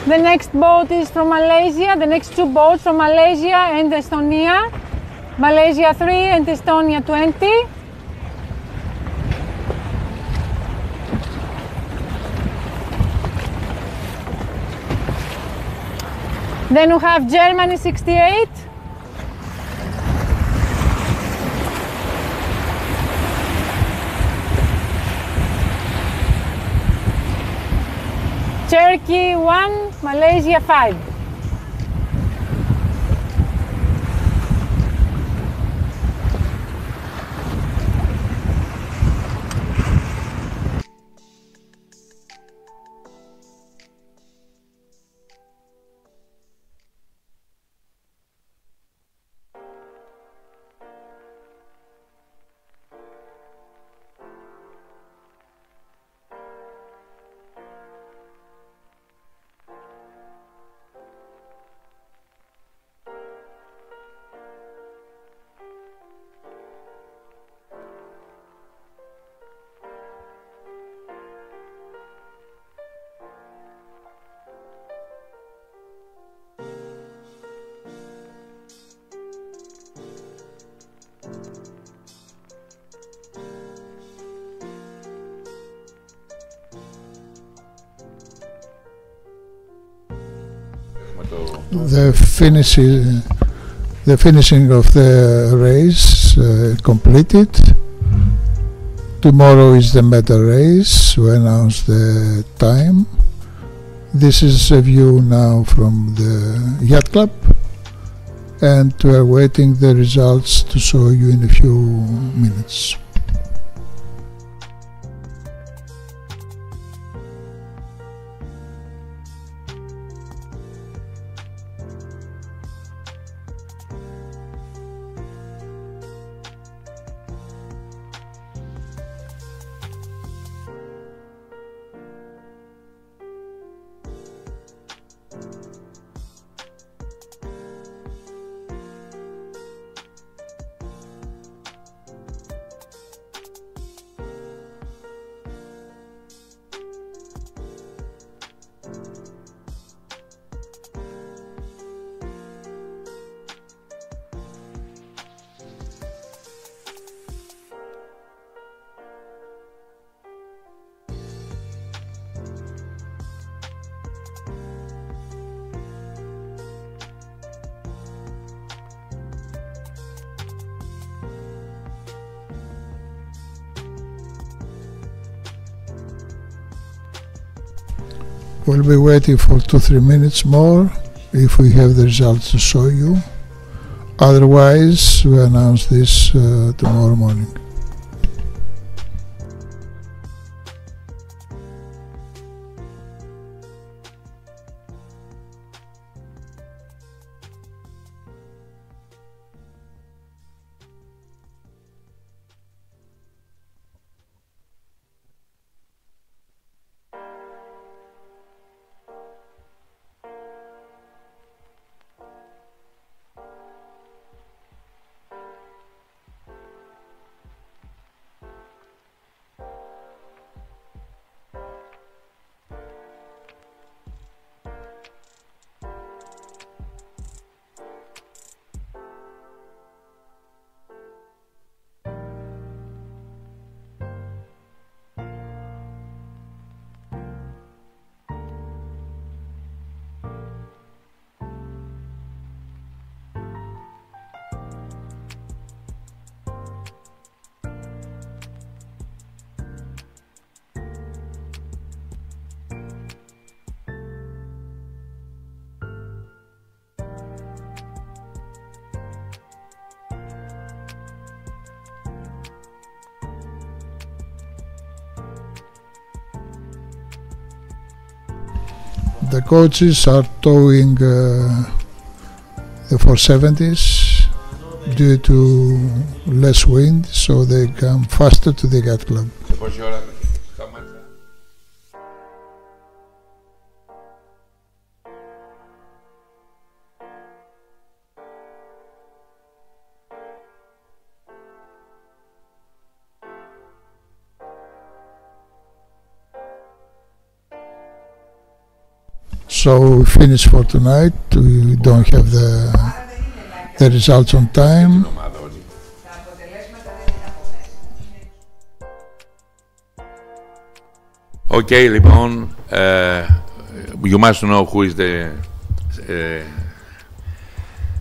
The next boat is from Malaysia, the next 2 boats from Malaysia and Estonia. Malaysia 3 and Estonia 20. Then we have Germany 68. Turkey 1, Malaysia 5. The finishing of the race completed. Tomorrow is the medal race. We announce the time. This is a view now from the yacht club, and we are waiting the results to show you in a few minutes. We'll be waiting for 2-3 minutes more if we have the results to show you. Otherwise, we announce this tomorrow morning. the coaches are towing the 470s due to less wind, so they come faster to the yacht club. So we finish for tonight. We don't have the results on time. Okay, λοιπόν, you must know who is the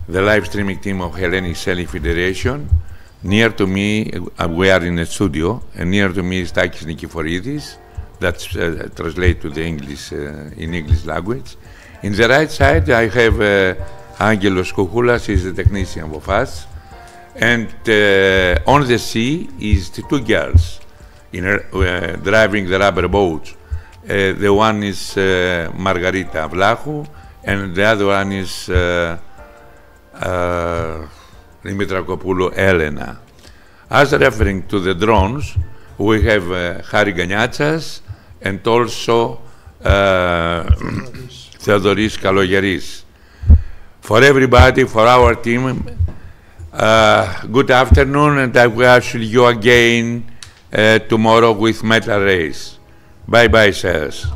live streaming team of Hellenic Sailing Federation. Near to me, we are in a studio, and near to me is Takis Nikiforidis. That's translated to the English in English language. In the right side, I have Angelos Kouhoulas, he's the technician of us, and on the sea is the two girls driving the rubber boats. The one is Margarita Vlahu, and the other one is Dimitra Kopoulou Elena. As referring to the drones, we have Harry Gagnatsas and also Theodoris Kalogeris. For everybody, for our team, good afternoon, and I will see you again tomorrow with medal race. Bye-bye, sirs.